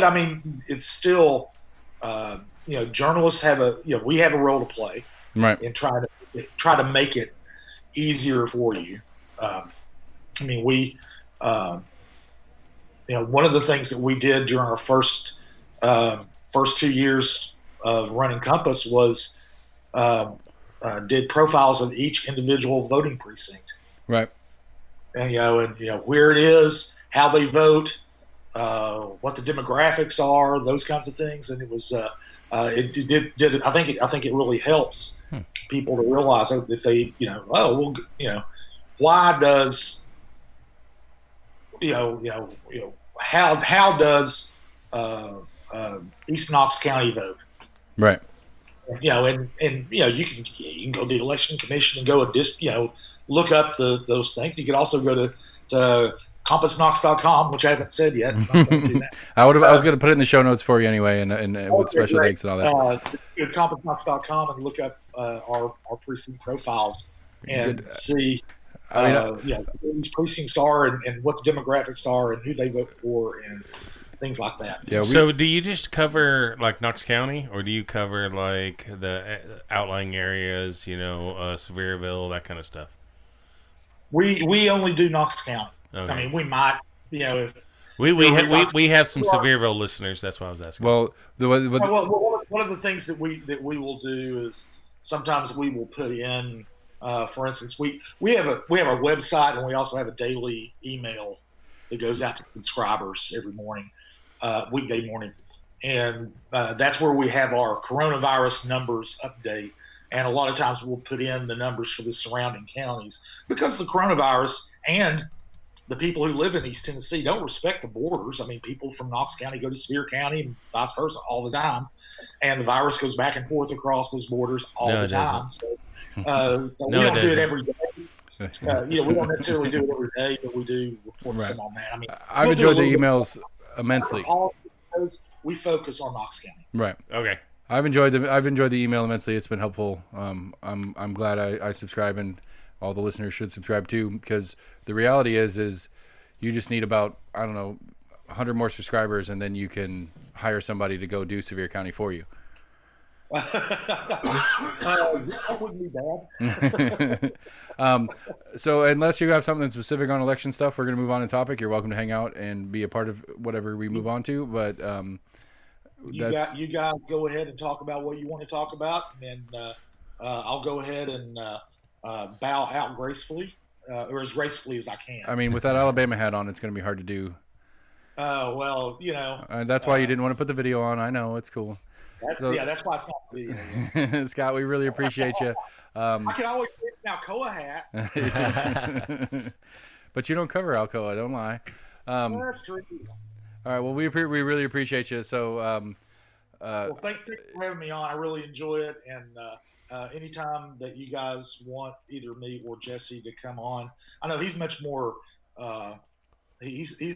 I mean, it's still, journalists we have a role to play. Right. In try to make it easier for you. One of the things that we did during our first 2 years of running Compass was did profiles of each individual voting precinct. Right. And where it is, how they vote, what the demographics are, those kinds of things, and it was it did I think it really helps people to realize that they why does how does East Knox County vote? Right. And you can go to the election commission and go and look up those things. You could also go to CompassKnox.com, which I haven't said yet. I'm not going to do that. I was going to put it in the show notes for you anyway, and with special thanks and all that. Go to CompassKnox.com and look up our precinct profiles and see who these precincts are and what the demographics are and who they vote for and things like that. Yeah. So do you just cover like Knox County, or do you cover like the outlying areas, Sevierville, that kind of stuff? We only do Knox County. Okay. I mean, we might, if we have some Sevierville listeners. That's why I was asking. Well, one of the things that we will do is sometimes we will put in, for instance, we have a website and we also have a daily email that goes out to subscribers every morning, weekday morning, and that's where we have our coronavirus numbers update. And a lot of times we'll put in the numbers for the surrounding counties because the coronavirus and the people who live in East Tennessee don't respect the borders. I mean, people from Knox County go to Sevier County and vice versa all the time. And the virus goes back and forth across those borders all the time. So we don't do it every day. We don't necessarily do it every day, but we do report some on that. I mean, I've enjoyed the emails immensely. We focus on Knox County. Right. Okay. I've enjoyed the email immensely. It's been helpful. I'm glad I subscribe, and all the listeners should subscribe too, because the reality is you just need about 100 more subscribers, and then you can hire somebody to go do Sevier County for you. That wouldn't be bad. So unless you have something specific on election stuff, we're going to move on to topic. You're welcome to hang out and be a part of whatever we move on to. But you guys go ahead and talk about what you want to talk about, and I'll go ahead and bow out gracefully, or as gracefully as I can. I mean, with that Alabama hat on, it's going to be hard to do. Well, that's why you didn't want to put the video on. I know, it's cool. That's why it's not video. Scott, we really appreciate you. I can always get an Alcoa hat. But you don't cover Alcoa, don't lie. That's true. All right, well, we really appreciate you. So, well, thanks for having me on. I really enjoy it, and anytime that you guys want either me or Jesse to come on, I know he's much more. He's a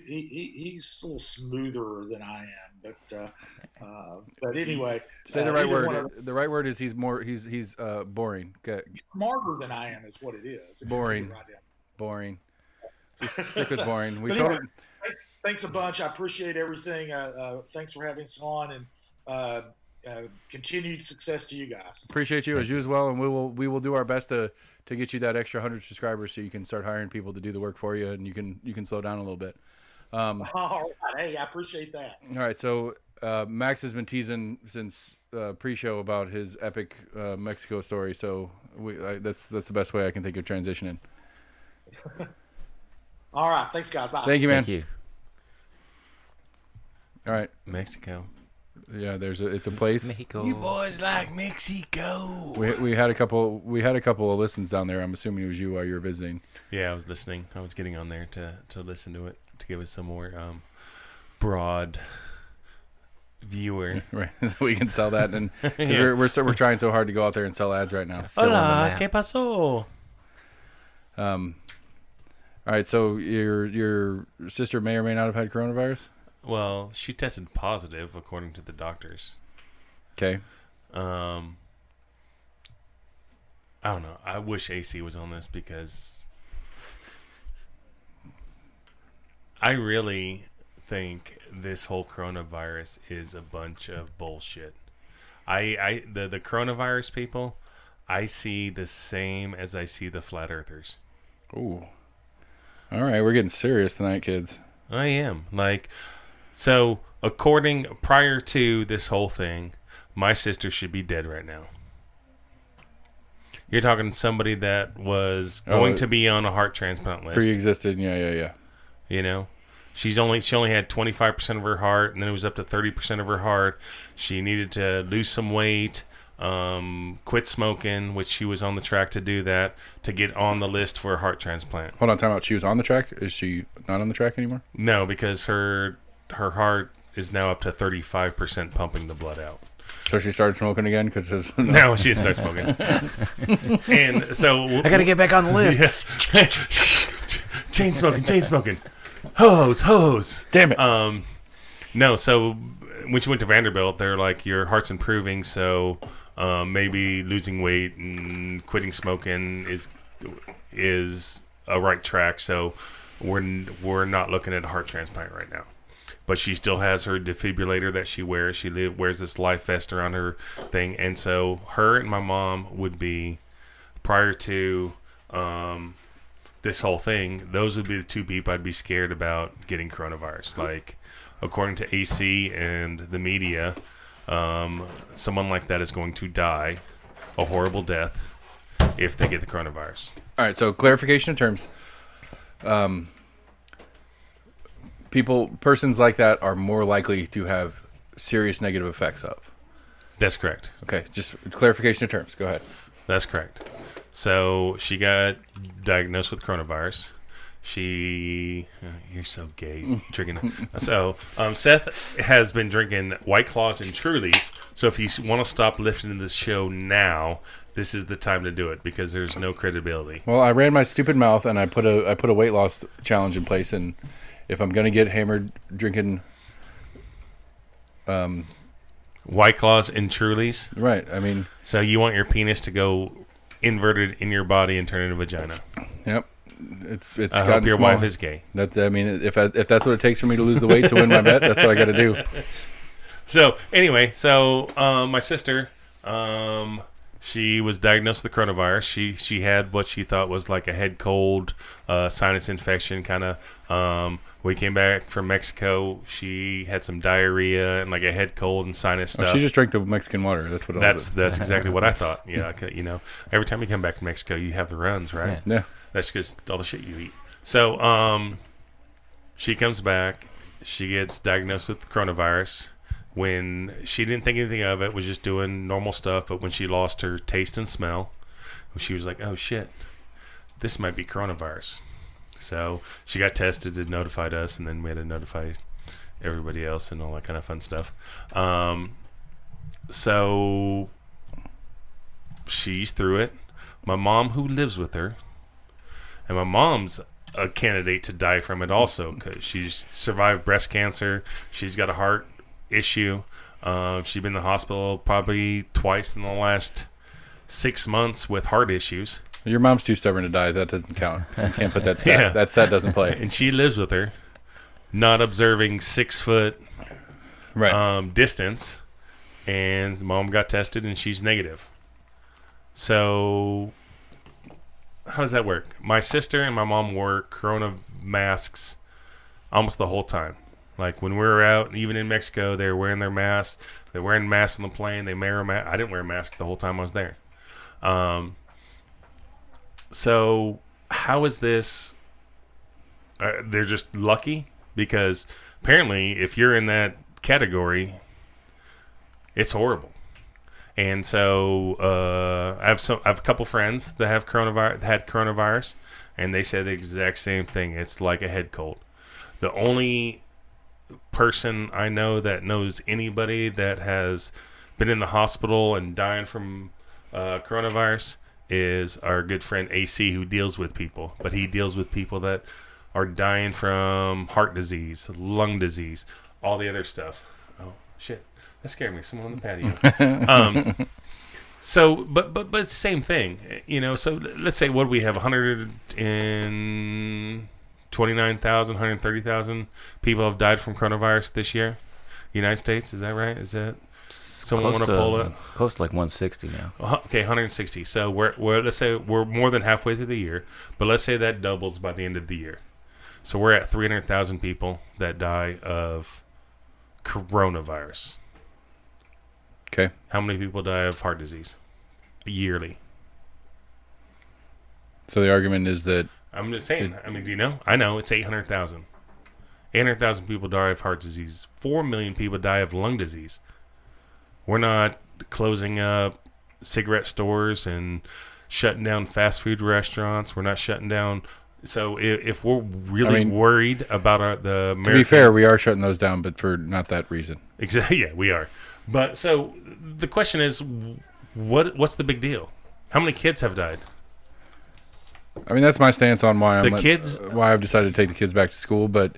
little smoother than I am, but anyway. Say the right word. The right word is he's boring. He's smarter than I am, is what it is. Boring. Boring. Just stick with boring. Thanks a bunch. I appreciate everything. Thanks for having us on, and continued success to you guys. Appreciate you as well, and we will do our best to get you that extra 100 subscribers so you can start hiring people to do the work for you, and you can slow down a little bit. All right. Hey, I appreciate that. All right. So Max has been teasing since pre-show about his epic Mexico story. So that's the best way I can think of transitioning. All right. Thanks, guys. Bye. Thank you, man. Thank you. All right. Mexico. Yeah, it's a place. Mexico. You boys like Mexico. We had a couple of listens down there. I'm assuming it was you while you were visiting. Yeah, I was listening. I was getting on there to listen to it, to give us some more broad viewer. Right, so we can sell that, and Yeah. we're trying so hard to go out there and sell ads right now. Hola, ¿qué pasó? All right, so your sister may or may not have had coronavirus. Well, she tested positive according to the doctors. Okay. I don't know. I wish AC was on this because I really think this whole coronavirus is a bunch of bullshit. The coronavirus people, I see the same as I see the flat earthers. Ooh. All right, we're getting serious tonight, kids. I am. So prior to this whole thing, my sister should be dead right now. You're talking somebody that was going to be on a heart transplant list. Pre-existed, yeah. You know, She only had 25% of her heart, and then it was up to 30% of her heart. She needed to lose some weight, quit smoking, which she was on the track to do that, to get on the list for a heart transplant. Hold on, time out. She was on the track. Is she not on the track anymore? No, because her heart is now up to 35% pumping the blood out. So she started smoking again because Now she starts smoking. And so I gotta get back on the list. Yeah. Chain smoking. Hose. Damn it. No, so when she went to Vanderbilt, they're like, your heart's improving, so maybe losing weight and quitting smoking is a right track. So we're not looking at a heart transplant right now. But she still has her defibrillator that she wears. She wears this life vest around her thing, and so her and my mom would be, prior to this whole thing, those would be the two people I'd be scared about getting coronavirus. Like, according to AC and the media, someone like that is going to die a horrible death if they get the coronavirus. All right, so clarification of terms. Persons like that are more likely to have serious negative effects of. That's correct. Okay, just clarification of terms. Go ahead. That's correct. So she got diagnosed with coronavirus. You're so gay drinking. So Seth has been drinking White Claws and Trulies. So if you want to stop listening to this show now, this is the time to do it, because there's no credibility. Well, I ran my stupid mouth and I put a weight loss challenge in place, and if I'm gonna get hammered drinking, White Claws and Trulies. right? I mean, So you want your penis to go inverted in your body and turn into a vagina. yep. It's I gotten hope your small. wife is gay. If that's what it takes for me to lose the weight to win my bet, that's what I got to do. So anyway, my sister, she was diagnosed with the coronavirus. She had what she thought was like a head cold, sinus infection kind of. We came back from Mexico. She had some diarrhea and like a head cold and sinus stuff. She just drank the Mexican water. That's what. That's exactly what I thought. Yeah, every time you come back to Mexico, you have the runs, right? Yeah. That's because all the shit you eat. So, she comes back. She gets diagnosed with coronavirus. When she didn't think anything of it, was just doing normal stuff. But when she lost her taste and smell, she was like, "Oh shit, this might be coronavirus." So she got tested and notified us, and then we had to notify everybody else and all that kind of fun stuff. So she's through it. My mom, who lives with her, and my mom's a candidate to die from it also, because she's survived breast cancer. She's got a heart issue. She's been in the hospital probably twice in the last 6 months with heart issues. Your mom's too stubborn to die. That doesn't count. You can't put that stat. Yeah. That stat doesn't play. And she lives with her, not observing 6 foot Right. distance. And mom got tested and she's negative. So how does that work? My sister and my mom wore corona masks almost the whole time. Like when we were out, even in Mexico, they were wearing their masks. They're wearing masks on the plane. They wear a mask. I didn't wear a mask the whole time I was there. So how is this? They're just lucky, because apparently if you're in that category, it's horrible. And so I have a couple friends that have had coronavirus, and they said the exact same thing. It's like a head cold. The only person I know that knows anybody that has been in the hospital and dying from coronavirus is our good friend AC, who deals with people. But he deals with people that are dying from heart disease, lung disease, all the other stuff. Oh, shit. That scared me. Someone on the patio. So, but it's the same thing, So let's say, what do we have? 129,000, 130,000 people have died from coronavirus this year, United States. Is that right? Is that someone want to pull it? Close to like 160 now. Okay, 160. So we're let's say we're more than halfway through the year, but let's say that doubles by the end of the year. So we're at 300,000 people that die of coronavirus. Okay. How many people die of heart disease yearly? So the argument is that I'm just saying. I mean, do you know? I know it's 800,000. 800,000 people die of heart disease. 4 million people die of lung disease. We're not closing up cigarette stores and shutting down fast food restaurants. We're not shutting down. So if we're really worried about the American... To be fair, we are shutting those down, but for not that reason. Exactly. Yeah, we are. But so the question is, what's the big deal? How many kids have died? I mean, that's my stance on why why I've decided to take the kids back to school. But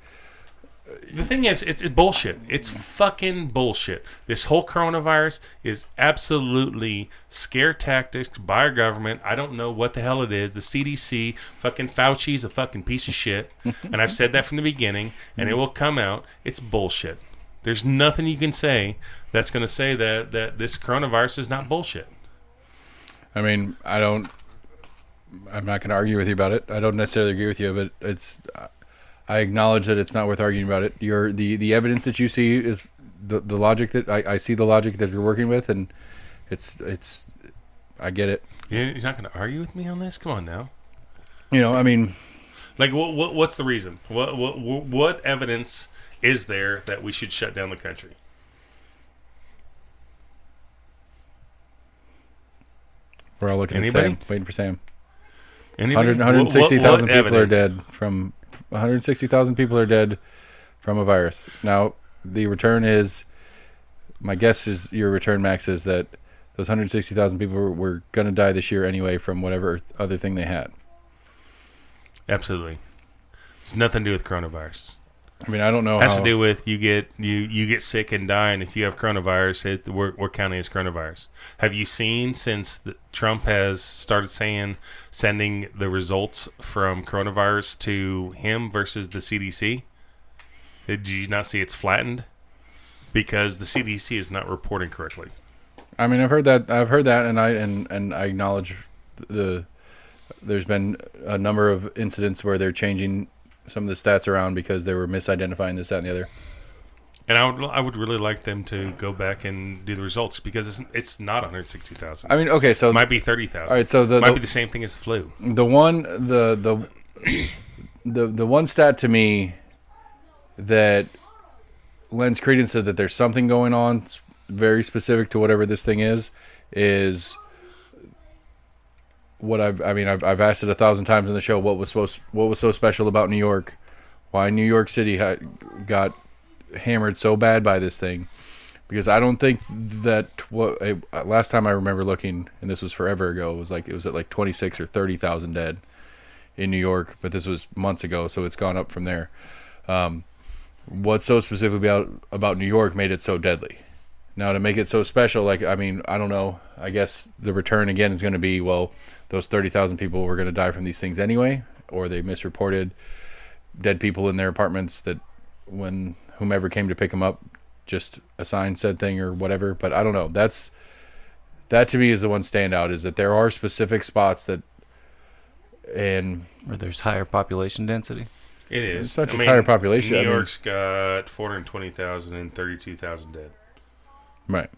the thing is, it's bullshit. It's fucking bullshit. This whole coronavirus is absolutely scare tactics by our government. I don't know what the hell it is. The CDC, fucking Fauci's a fucking piece of shit. And I've said that from the beginning, and it will come out. It's bullshit. There's nothing you can say that's going to say that this coronavirus is not bullshit. I mean, I'm not going to argue with you about it. I don't necessarily agree with you, but I acknowledge that it's not worth arguing about it. The evidence that you see is the logic that I see the logic that you're working with, and it's I get it. You're not going to argue with me on this? Come on now. I mean, like what's the reason? What evidence is there that we should shut down the country? We're all looking Anybody? at Sam, waiting for Sam. Anybody? 160,000 people are evidence? dead from 160,000 people are dead from a virus. Now, the return is, my guess is your return, Max, is that those 160,000 people were going to die this year anyway from whatever other thing they had. Absolutely. It's nothing to do with coronavirus. I mean, I don't know. It has to do with you get sick and die, and if you have coronavirus, we're counting as coronavirus. Have you seen since Trump has started sending the results from coronavirus to him versus the CDC? Did you not see it's flattened? Because the CDC is not reporting correctly. I mean, I've heard that, and I acknowledge there's been a number of incidents where they're changing some of the stats around because they were misidentifying this, that, and the other. And I would really like them to go back and do the results because it's not 160,000. I mean, okay, so it might be 30,000. All right, so it might be the same thing as the flu. The one stat to me that lends credence to that there's something going on very specific to whatever this thing is what I've asked it 1,000 times in the show. What was so special about New York? Why New York City got hammered so bad by this thing? Because I don't think that last time I remember looking, and this was forever ago, it was at like 26 or 30,000 dead in New York, but this was months ago, so it's gone up from there. What's so specific about New York made it so deadly? Now, to make it so special, I don't know. I guess the return again is going to be, well, those 30,000 people were going to die from these things anyway, or they misreported dead people in their apartments that when whomever came to pick them up just assigned said thing or whatever. But I don't know. That to me is the one standout, is that there are specific spots that, and where there's higher population density. It is. It's not just higher population. New York's got 420,000 and 32,000 dead. Right.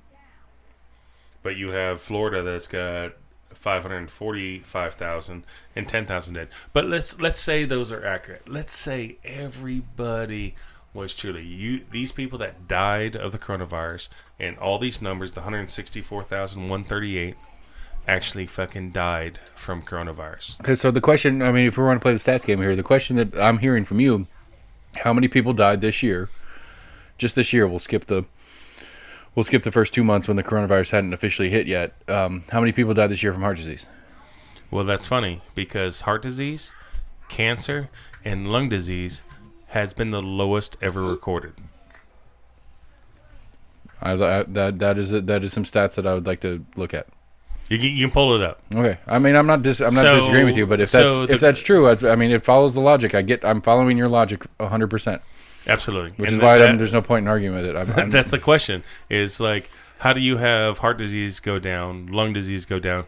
But you have Florida that's got 545,000 and 10,000 dead. But let's say those are accurate. Let's say everybody was truly these people that died of the coronavirus and all these numbers, the 164,138 actually fucking died from coronavirus. Okay, so the question, if we want to play the stats game here, the question that I'm hearing from you, how many people died this year? Just this year, we'll skip the first 2 months when the coronavirus hadn't officially hit yet. How many people died this year from heart disease? Well, that's funny because heart disease, cancer, and lung disease has been the lowest ever recorded. That is some stats that I would like to look at. You can pull it up. Okay. I'm not disagreeing with you, but if that's true, it follows the logic. I'm following your logic 100%. Absolutely. Which is why there's no point in arguing with it. That's the question. Is like, how do you have heart disease go down, lung disease go down?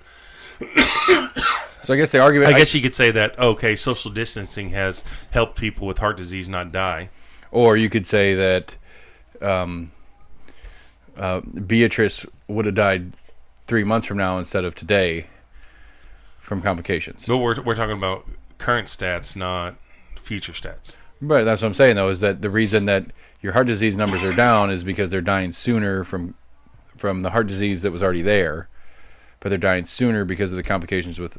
So I guess the argument... I guess you could say that, okay, social distancing has helped people with heart disease not die. Or you could say that Beatrice would have died 3 months from now instead of today from complications. But we're talking about current stats, not future stats. Right, that's what I'm saying though, is that the reason that your heart disease numbers are down is because they're dying sooner from the heart disease that was already there, but they're dying sooner because of the complications with,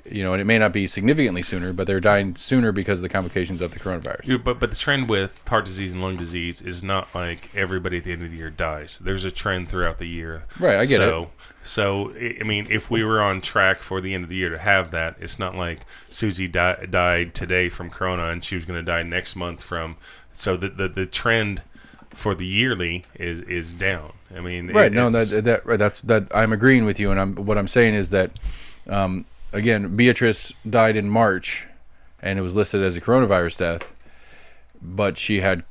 and it may not be significantly sooner, but they're dying sooner because of the complications of the coronavirus. Yeah, but the trend with heart disease and lung disease is not like everybody at the end of the year dies. There's a trend throughout the year. Right, I get it. So, I mean, if we were on track for the end of the year to have that, it's not like Susie died today from corona and she was going to die next month from. So the trend for the yearly is down. I mean, right? That's I'm agreeing with you, and what I'm saying is that, again, Beatrice died in March, and it was listed as a coronavirus death, but she had,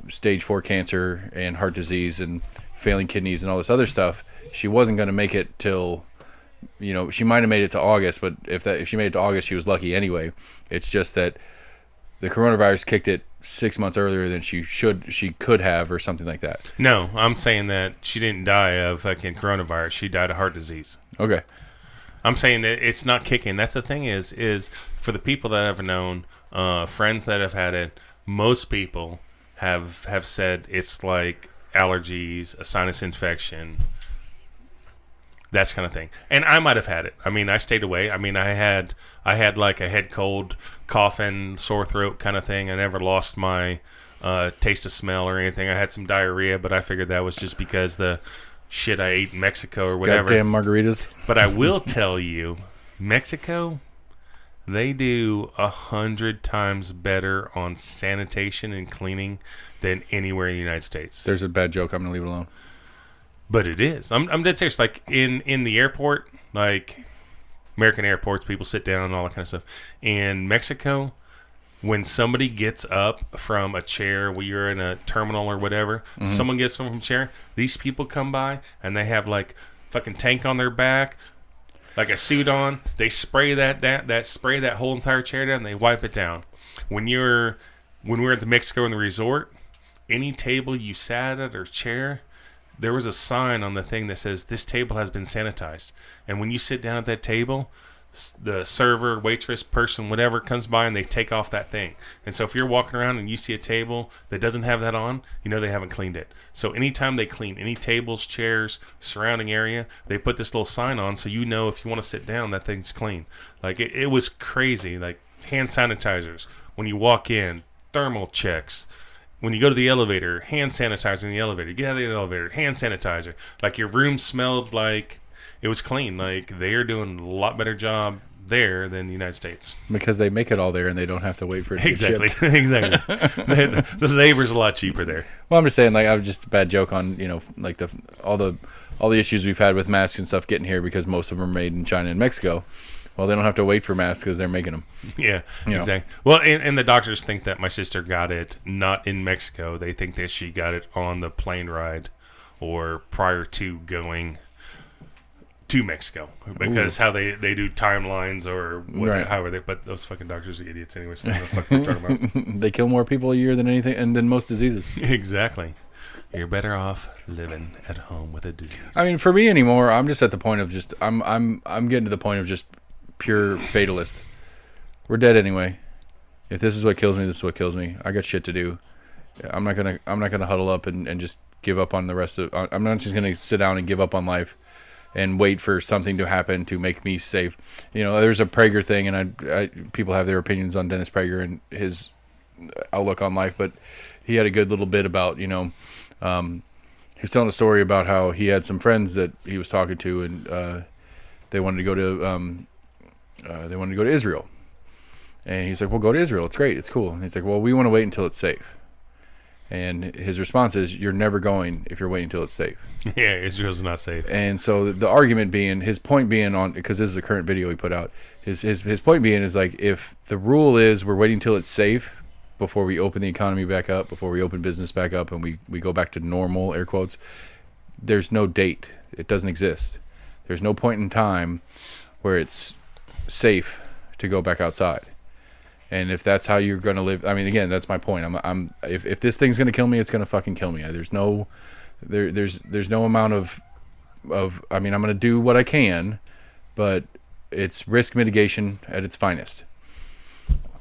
stage 4 cancer and heart disease and failing kidneys and all this other stuff. She wasn't going to make it till, she might have made it to August, but if she made it to August, she was lucky anyway. It's just that the coronavirus kicked it 6 months earlier than she could have, or something like that. No, I'm saying that she didn't die of fucking coronavirus. She died of heart disease. Okay. I'm saying that it's not kicking. That's the thing is for the people that I've known, friends that have had it, most people have said it's like allergies, a sinus infection, that kind of thing. And I might have had it. I mean, I stayed away. I mean, I had like a head cold, coughing, sore throat kind of thing. I never lost my taste of smell or anything. I had some diarrhea, but I figured that was just because the shit I ate in Mexico or whatever. Goddamn margaritas. But I will tell you, Mexico, they do 100 times better on sanitation and cleaning than anywhere in the United States. There's a bad joke. I'm gonna leave it alone. But it is. I'm dead serious. Like in the airport, like American airports, people sit down and all that kind of stuff. In Mexico, when somebody gets up from a chair, when you're in a terminal or whatever, someone gets up from a chair, these people come by and they have like fucking tank on their back, like a suit on. They spray that whole entire chair down. And they wipe it down. When we're at the Mexico in the resort, any table you sat at or chair, there was a sign on the thing that says, this table has been sanitized. And when you sit down at that table, the server, waitress, person, whatever comes by and they take off that thing. And so if you're walking around and you see a table that doesn't have that on, they haven't cleaned it. So anytime they clean any tables, chairs, surrounding area, they put this little sign on so if you want to sit down, that thing's clean. Like it was crazy. Like hand sanitizers. When you walk in, thermal checks. When you go to the elevator, hand sanitizer in the elevator. Get out of the elevator, hand sanitizer. Like your room smelled like it was clean. Like they are doing a lot better job there than the United States. Because they make it all there and they don't have to wait for it to exactly. get shipped. Exactly. The labor's a lot cheaper there. Well, I'm just saying, like, I was just a bad joke on, like all the issues we've had with masks and stuff getting here because most of them are made in China and Mexico. Well, they don't have to wait for masks because they're making them. Yeah, exactly. Well, and the doctors think that my sister got it not in Mexico. They think that she got it on the plane ride or prior to going to Mexico because how they do timelines or whatever, Right. however they. But those fucking doctors are idiots anyway. So they don't know what the fuck they're talking about. They kill more people a year than anything and than most diseases. Exactly. You're better off living at home with a disease. I mean, for me anymore, I'm just at the point of just I'm getting to the point of just pure fatalist. We're dead anyway. If this is what kills me, this is what kills me. I got shit to do. I'm not gonna huddle up and just give up on the rest of. I'm not just gonna sit down and give up on life, and wait for something to happen to make me safe. There's a Prager thing, and I people have their opinions on Dennis Prager and his outlook on life, but he had a good little bit about he was telling a story about how he had some friends that he was talking to, and they wanted to go to Israel. And he's like, well, go to Israel. It's great. It's cool. And he's like, well, we want to wait until it's safe. And his response is, you're never going if you're waiting until it's safe. Yeah, Israel's not safe. And so the argument being, his point being on, because this is a current video he put out, his point being is like, if the rule is we're waiting until it's safe before we open the economy back up, before we open business back up, and we go back to normal, air quotes, there's no date. It doesn't exist. There's no point in time where it's safe to go back outside. And if that's how you're going to live, I mean, again, that's my point. If this thing's going to kill me, it's going to fucking kill me. There's no amount of, I mean, I'm going to do what I can, but it's risk mitigation at its finest.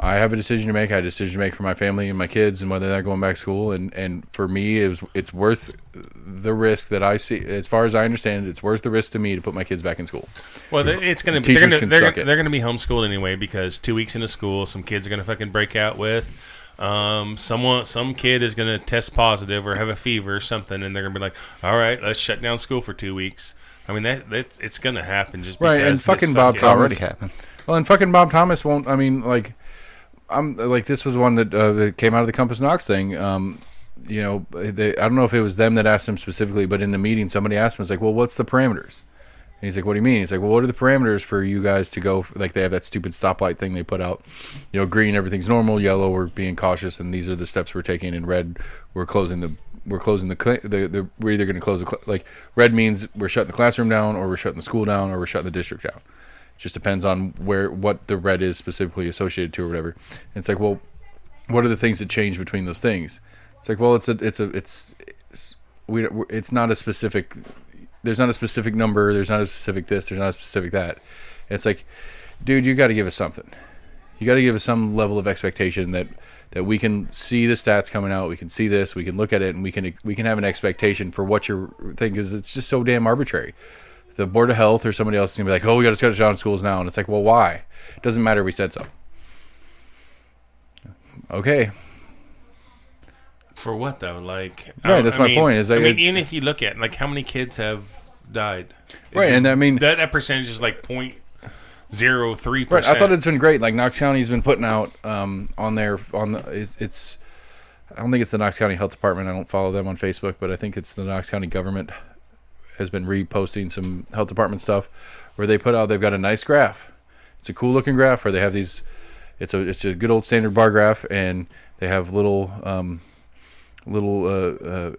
I have a decision to make. I have a decision to make for my family and my kids, and whether they're going back to school. And for me, it's worth the risk that I see. As far as I understand it, it's worth the risk to me to put my kids back in school. Well, it's going to be Teachers can suck it. they're going to be homeschooled anyway, because 2 weeks into school, some kids are going to fucking break out with some kid is going to test positive or have a fever or something, and they're going to be like, all right, let's shut down school for 2 weeks. I mean, that's it's going to happen just because. Right, and fucking Bob Thomas already happened. Well, and fucking Bob Thomas won't. I mean, like, I'm like, this was one that came out of the Compass Knox thing. You know, I don't know if it was them that asked him specifically, but in the meeting, somebody asked him, "It's like, well, what's the parameters?" And he's like, "What do you mean?" He's like, "Well, what are the parameters for you guys to go? Like, they have that stupid stoplight thing they put out. You know, green, everything's normal. Yellow, we're being cautious, and these are the steps we're taking. And red, we're closing the we're either going to close like red means we're shutting the classroom down, or we're shutting the school down, or we're shutting the district down. Just depends on what the red is specifically associated to or whatever." And it's like, well, what are the things that change between those things? It's like, well, it's not a specific. There's not a specific number. There's not a specific this. There's not a specific that. And it's like, dude, you got to give us something. You got to give us some level of expectation that we can see the stats coming out. We can see this. We can look at it, and we can have an expectation for what your thing is. It's just so damn arbitrary. The Board of Health or somebody else is going to be like, oh, we got to shut down schools now. And it's like, well, why? It doesn't matter. We said so. Okay. For what, though? Like, right, that's my point. Is like, even if you look at, like, how many kids have died? Right, and I mean... That percentage is like 0.03%. Right, I thought it's been great. Like, Knox County's been putting out I don't think it's the Knox County Health Department. I don't follow them on Facebook, but I think it's the Knox County government has been reposting some health department stuff where they've got a nice graph. It's a cool looking graph where they have these, it's a good old standard bar graph, and they have little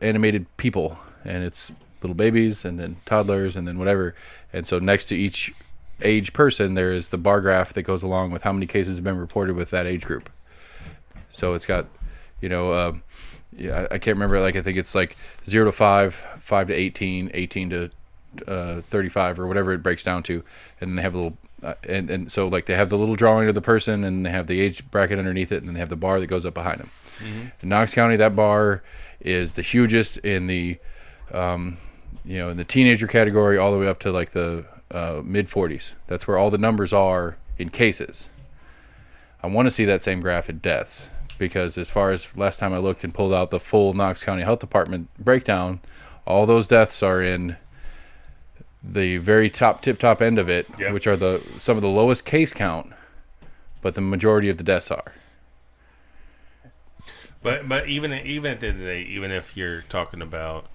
animated people, and it's little babies and then toddlers and then whatever. And so next to each age person, there is the bar graph that goes along with how many cases have been reported with that age group. So it's got, I can't remember. Like, I think it's like 0 to 5, 5 to 18, 18 to 35, or whatever it breaks down to. And then they have a little, and so like they have the little drawing of the person, and they have the age bracket underneath it, and then they have the bar that goes up behind them. Mm-hmm. In Knox County, that bar is the hugest in the, in the teenager category, all the way up to like the mid 40s. That's where all the numbers are in cases. I want to see that same graph in deaths. Because as far as last time I looked and pulled out the full Knox County Health Department breakdown, all those deaths are in the very top end of it, yep, which are some of the lowest case count, but the majority of the deaths are. But even at the end of the day, even if you're talking about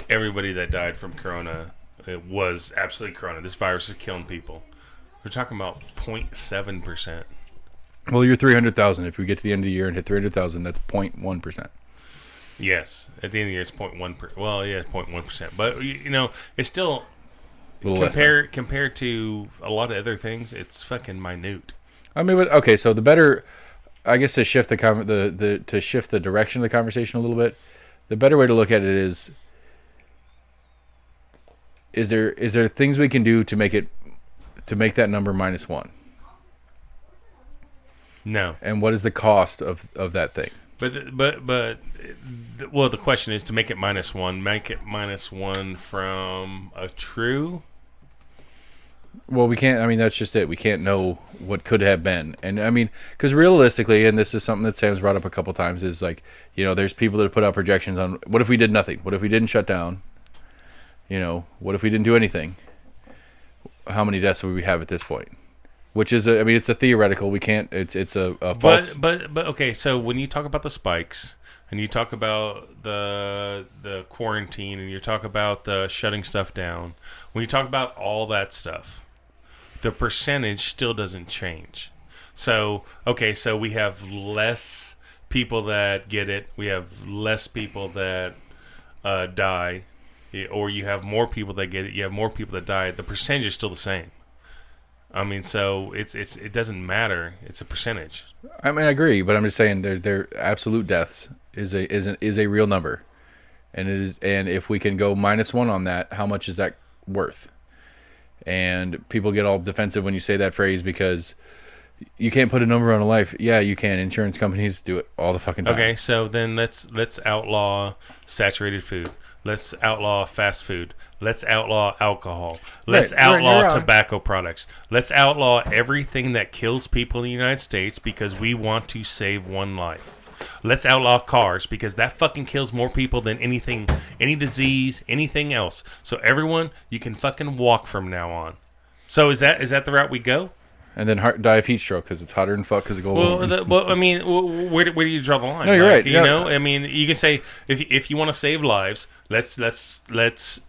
everybody that died from corona, it was absolutely corona. This virus is killing people. We're talking about 0.7%. Well, you're 300,000. If we get to the end of the year and hit 300,000, that's 0.1%. Yes, at the end of the year, it's 0.1%. Well, yeah, 0.1%. But it's still compared to a lot of other things. It's fucking minute. I mean, but okay. So the better, I guess, to shift to shift the direction of the conversation a little bit, the better way to look at it is there things we can do to make that number -1? No. And what is the cost of that thing? Well, the question is to make it -1. Make it -1 from a true. Well, we can't. I mean, that's just it. We can't know what could have been. And I mean, because realistically, and this is something that Sam's brought up a couple times, is like, there's people that put out projections on what if we did nothing? What if we didn't shut down? What if we didn't do anything? How many deaths would we have at this point? Which is, it's a theoretical. We can't. It's a false. But okay. So when you talk about the spikes, and you talk about the quarantine, and you talk about the shutting stuff down, when you talk about all that stuff, the percentage still doesn't change. So okay, so we have less people that get it. We have less people that die, or you have more people that get it. You have more people that die. The percentage is still the same. I mean, so it doesn't matter. It's a percentage. I mean, I agree, but I'm just saying their absolute deaths is a real number, and it is. And if we can go -1 on that, how much is that worth? And people get all defensive when you say that phrase because, You can't put a number on a life. Yeah, you can. Insurance companies do it all the fucking time. Okay, so then let's outlaw saturated food. Let's outlaw fast food. Let's outlaw alcohol. Let's Right, outlaw you're tobacco products. Let's outlaw everything that kills people in the United States because we want to save one life. Let's outlaw cars because that fucking kills more people than anything, any disease, anything else. So everyone, you can fucking walk from now on. So is that the route we go? And then die of heat stroke because it's hotter than fuck because of global. Well, I mean, where do you draw the line? No, you're right. You Yeah. know, I mean, you can say if you want to save lives, let's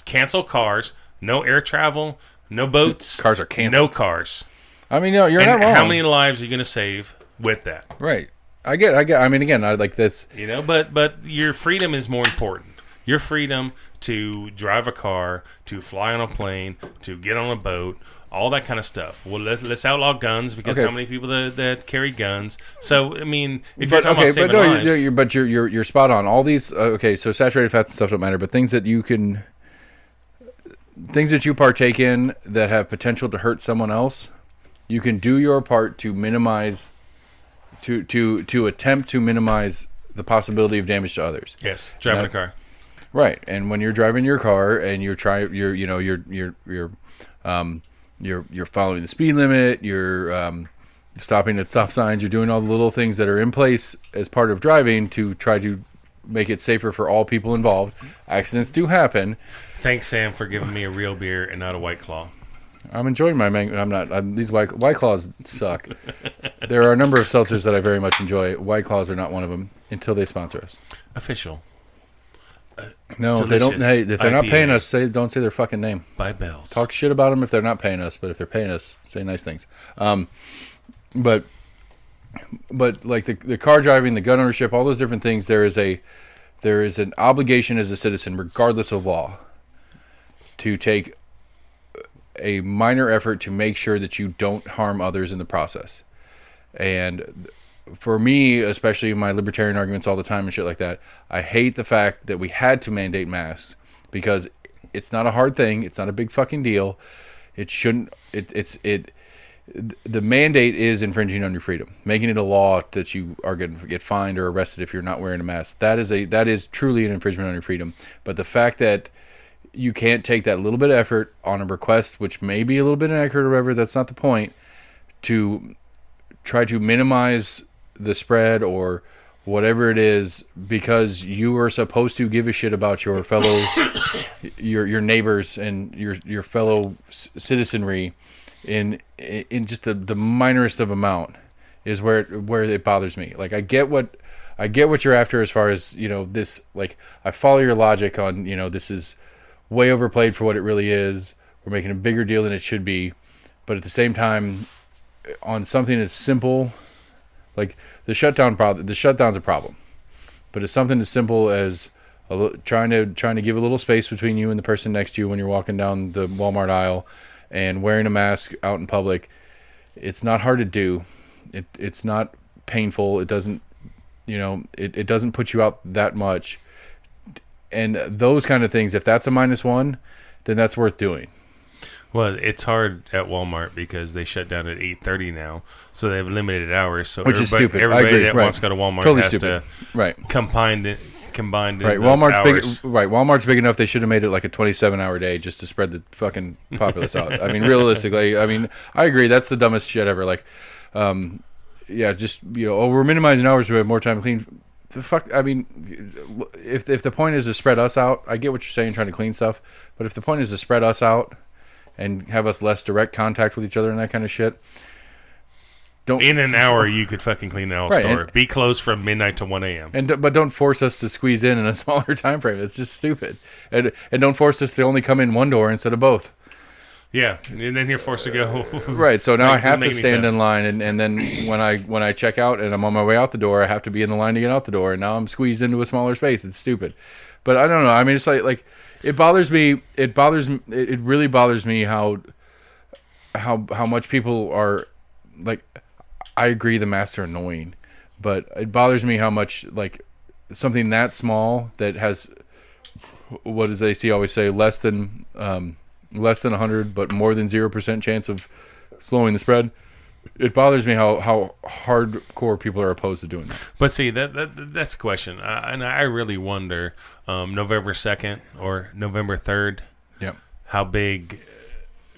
cancel cars, no air travel, no boats, Cars are canceled. no cars. I mean, no, you're And not wrong. how many lives are you going to save with that? Right. I get. I mean, again, I like this. You know, but your freedom is more important. Your freedom to drive a car, to fly on a plane, to get on a boat, all that kind of stuff. Well, let's outlaw guns because Okay. how many people that carry guns? So I mean, if you're talking about saving but no, lives, you're spot on. All these okay, so saturated fats and stuff don't matter, but things that you partake in that have potential to hurt someone else, you can do your part to minimize, to attempt to minimize the possibility of damage to others. yes, driving Now- a car. Right, and when you're driving your car and you're following the speed limit, you're stopping at stop signs, you're doing all the little things that are in place as part of driving to try to make it safer for all people involved. Accidents do happen. Thanks, Sam, for giving me a real beer and not a White Claw. I'm enjoying my mango. These White Claws suck. There are a number of seltzers that I very much enjoy. White Claws are not one of them until they sponsor us. Official No, they don't. Delicious Hey, if they're not paying IPA. us, don't say their fucking name. by Bells. Talk shit about them if they're not paying us, but if they're paying us, say nice things. But like the car driving, the gun ownership, all those different things, there is an obligation as a citizen, regardless of law, to take a minor effort to make sure that you don't harm others in the process. And for me, especially in my libertarian arguments all the time and shit like that, I hate the fact that we had to mandate masks because it's not a hard thing. It's not a big fucking deal. It shouldn't. The mandate is infringing on your freedom, making it a law that you are going to get fined or arrested if you're not wearing a mask. That is truly an infringement on your freedom. But the fact that you can't take that little bit of effort on a request, which may be a little bit inaccurate or whatever, that's not the point, to try to minimize the spread or whatever it is because you are supposed to give a shit about your fellow your neighbors and your fellow citizenry in just the minorest of amount is where it bothers me. Like I get what you're after as far as, this, like, I follow your logic on, this is way overplayed for what it really is. We're making a bigger deal than it should be. But at the same time, on something as simple, like the shutdown's a problem. But it's something as simple as trying to give a little space between you and the person next to you when you're walking down the Walmart aisle and wearing a mask out in public. It's not hard to do. It's not painful. It doesn't, it doesn't put you out that much. And those kind of things, if that's a -1, then that's worth doing. Well, it's hard at Walmart because they shut down at 8:30 now, so they have limited hours. So Which is stupid. I Everybody agree. that Right. wants to go to Walmart Totally has stupid. to Right. combined in Right. those Walmart's hours. big. Right. Walmart's big enough. They should have made it like a 27-hour day just to spread the fucking populace out. I mean, realistically, I agree. That's the dumbest shit ever. Like, yeah, just we're minimizing hours. We have more time to clean. The fuck. I mean, if the point is to spread us out, I get what you're saying, trying to clean stuff. But if the point is to spread us out and have us less direct contact with each other and that kind of shit, don't. In an hour, you could fucking clean the whole Right, store. and- Be closed from midnight to 1 a.m. But don't force us to squeeze in a smaller time frame. It's just stupid. And don't force us to only come in one door instead of both. Yeah, and then you're forced to go. Right. So now I Doesn't have make to any stand sense. in line, and then when I check out and I'm on my way out the door, I have to be in the line to get out the door, and now I'm squeezed into a smaller space. It's stupid. But I don't know. I mean, it's like it bothers me. It really bothers me how much people are like. I agree the masks are annoying, but it bothers me how much like something that small that has, what does AC always say, less than 100 but more than 0% chance of slowing the spread it bothers me how hardcore people are opposed to doing that. But see, that's the question, and I really wonder, November 2nd or November 3rd, Yep. how big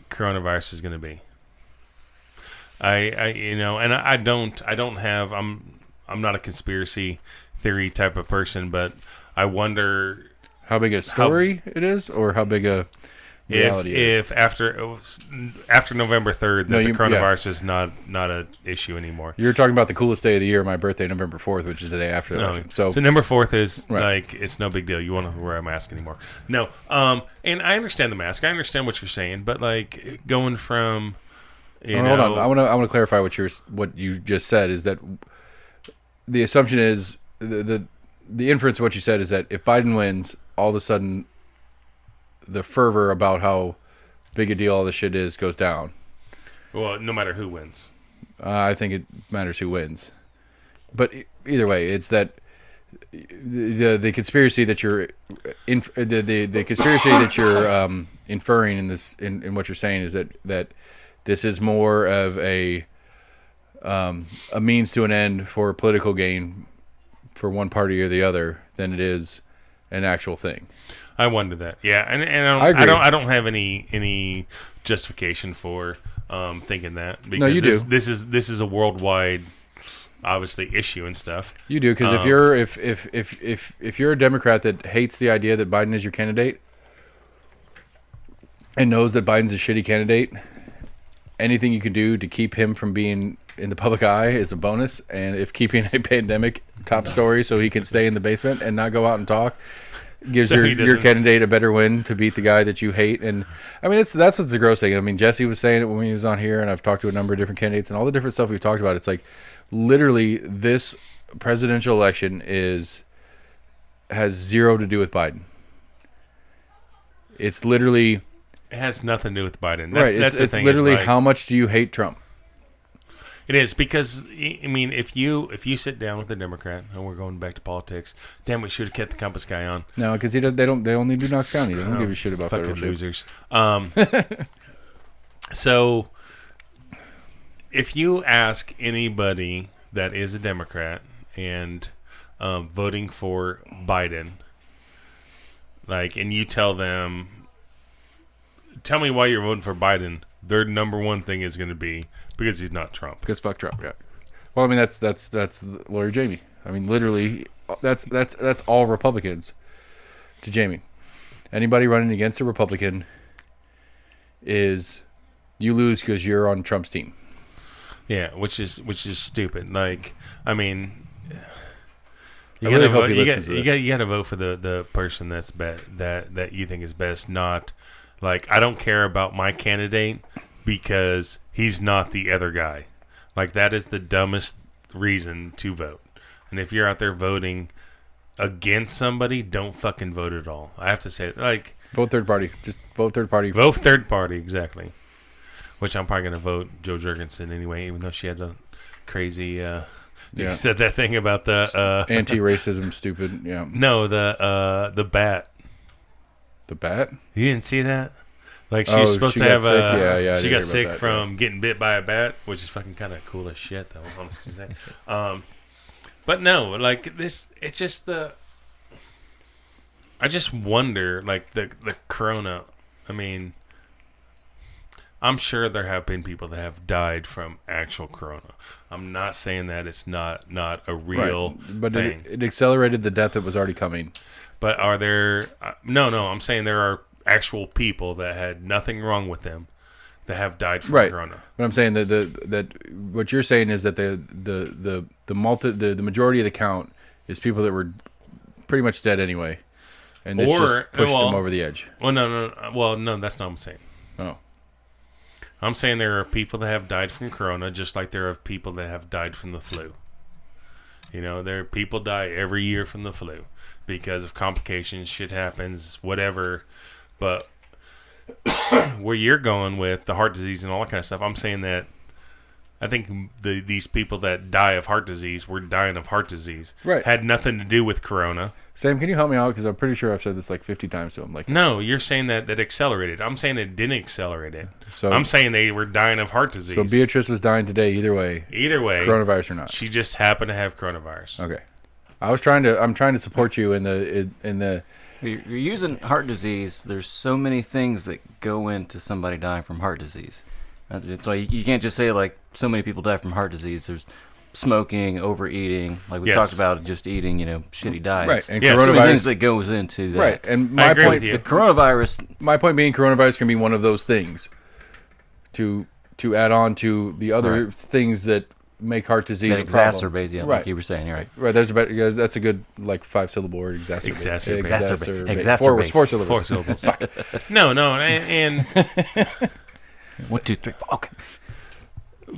coronavirus is going to be. I don't have. I'm not a conspiracy theory type of person, but I wonder How big a story it is, or how big a reality it is. if after November 3rd that the coronavirus is not an issue anymore. You're talking about the coolest day of the year, my birthday, November 4th, which is the day after the election. So November 4th is Right. like, it's no big deal. You won't have to wear a mask anymore. No, and I understand the mask. I understand what you're saying, but like going from, hold on, I want to clarify what you just said is that the assumption is the inference of what you said is that if Biden wins, all of a sudden the fervor about how big a deal all this shit is goes down. Well, no matter who wins. I think it matters who wins, but either way, it's that the conspiracy that you're the conspiracy that you're inferring in this in what you're saying is that this is more of a means to an end for political gain for one party or the other than it is an actual thing. I wonder that. Yeah, and I agree. I don't have any justification for thinking that, because No, you do. This is a worldwide, obviously, issue and stuff. You do, because if you're a Democrat that hates the idea that Biden is your candidate and knows that Biden's a shitty candidate, anything you can do to keep him from being in the public eye is a bonus. And if keeping a pandemic top story so he can stay in the basement and not go out and talk gives So he your doesn't- candidate a better win to beat the guy that you hate. And I mean, that's what's the gross thing. I mean, Jesse was saying it when he was on here, and I've talked to a number of different candidates, and all the different stuff we've talked about. It's like literally this presidential election has zero to do with Biden. It's literally It has nothing to do with Biden. right. That's the It's thing, literally is like, how much do you hate Trump? it is, because I mean, if you sit down with a Democrat, and we're going back to politics, damn, we should have kept the Compass guy on. No, because they only do Knox County. They don't give a shit about Fucking federal shit. losers. So, if you ask anybody that is a Democrat and voting for Biden, like, and you tell them, tell me why you're voting for Biden, their number one thing is going to be because he's not Trump. Because fuck Trump. Yeah. Well, I mean that's lawyer Jamie. I mean, literally, that's all Republicans to Jamie. Anybody running against a Republican is you lose because you're on Trump's team. Yeah, which is stupid. Like, I mean, I really hope he listens to this. you got to vote for the person that's that you think is best. Not like, I don't care about my candidate because he's not the other guy. Like, that is the dumbest reason to vote. And if you're out there voting against somebody, don't fucking vote at all. I have to say, like, Vote third party. Just vote third party. vote third party, exactly. Which I'm probably gonna vote Jo Jorgensen anyway, even though she had a crazy. You said that thing about the Anti-racism, stupid. Yeah. no, the bat. The bat. You didn't see that? Like, she's Oh, supposed she to got have sick? Yeah, I she did hear got about sick that, from getting bit by a bat, which is fucking kind of cool as shit, though. Honestly say. But no, like this, it's just I just wonder, like the corona. I mean, I'm sure there have been people that have died from actual corona. I'm not saying that it's not a real Right. But thing. it accelerated the death that was already coming. But are there? No. I'm saying there are actual people that had nothing wrong with them that have died from Right. corona. But I'm saying that what you're saying is that the majority of the count is people that were pretty much dead anyway, and this just pushed them over the edge. Well, no. Well, no, that's not what I'm saying. Oh, I'm saying there are people that have died from corona, just like there are people that have died from the flu. You know, there are people die every year from the flu because of complications. Shit happens, whatever. But where you're going with the heart disease and all that kind of stuff, I'm saying that I think these people that die of heart disease were dying of heart disease. Right. Had nothing to do with corona. Sam, can you help me out? Because I'm pretty sure I've said this like 50 times to him. Like, No, you're saying that accelerated. I'm saying it didn't accelerate it. so I'm saying they were dying of heart disease. so Beatrice was dying today either way, Either way, coronavirus or not. she just happened to have coronavirus. Okay. I'm trying to support you in the You're using heart disease. There's so many things that go into somebody dying from heart disease. It's like you can't just say like so many people die from heart disease. There's smoking, overeating, like we Yes. talked about, just eating, shitty diets. right and Yeah, so So many things coronavirus. that goes into that. Right. And I my agree point with you. The coronavirus, my point being coronavirus can be one of those things to add on to the other things that make heart disease that a problem. exacerbates, yeah, Right. like you were saying, you're right. Right, that's a good like 5-syllable word. Exacerbate. Exacerbate. Four syllables. 4 syllables. No, and 1, 2, 3, 4. Okay.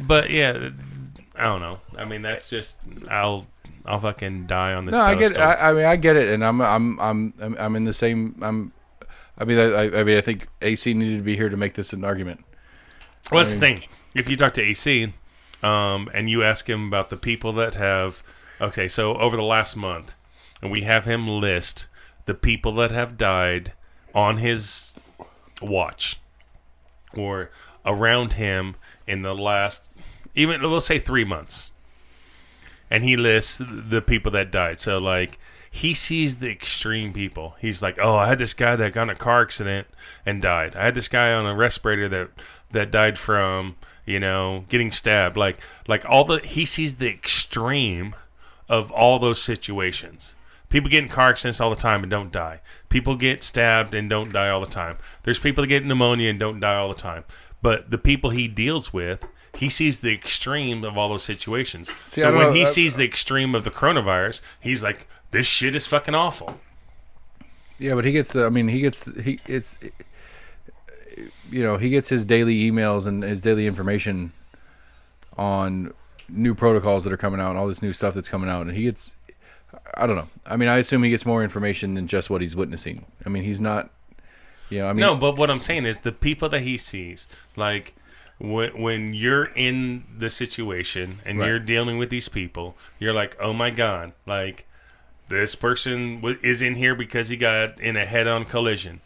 but yeah, I don't know. I mean, that's just I'll fucking die on this. No, I get. pedestal. I mean, I get it, and I'm in the same. I think AC needed to be here to make this an argument. What's the thing? If you talk to AC, and you ask him about the people that have, okay, so over the last month, and we have him list the people that have died on his watch or around him in the last, even we'll say 3 months, and he lists the people that died. So like he sees the extreme people. He's like, oh, I had this guy that got in a car accident and died. I had this guy on a respirator that died from, getting stabbed. Like he sees the extreme of all those situations. People get in car accidents all the time and don't die. People get stabbed and don't die all the time. There's people that get pneumonia and don't die all the time. But the people he deals with, he sees the extreme of all those situations. See, so I don't when know, he sees the extreme of the coronavirus, he's like, this shit is fucking awful. Yeah, but he gets his daily emails and his daily information on new protocols that are coming out and all this new stuff that's coming out, and he gets. I don't know. I mean, I assume he gets more information than just what he's witnessing. I mean, he's not. No, but what I'm saying is the people that he sees, like when you're in the situation and Right. you're dealing with these people, you're like, oh my god, like this person is in here because he got in a head-on collision.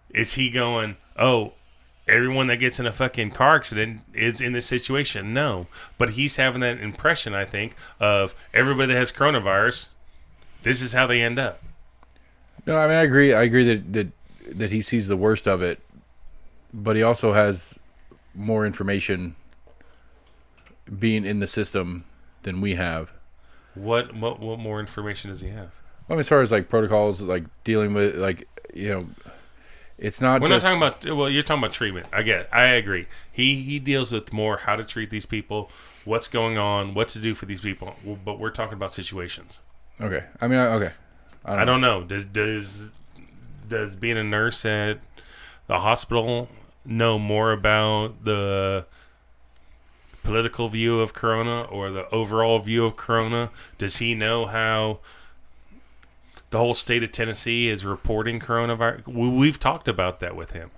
Is he going, oh, everyone that gets in a fucking car accident is in this situation? No, but he's having that impression, I think, of everybody that has coronavirus. This is how they end up. No, I mean, I agree. I agree that he sees the worst of it, but he also has more information being in the system than we have. What more information does he have? I mean, as far as like protocols, like dealing with, like, it's not. We're just, not talking about. Well, you're talking about treatment. I agree. He deals with more how to treat these people, what's going on, what to do for these people. But we're talking about situations. Okay. I mean, okay. I don't know. Does being a nurse at the hospital know more about the political view of Corona or the overall view of Corona? Does he know how the whole state of Tennessee is reporting coronavirus? We've talked about that with him.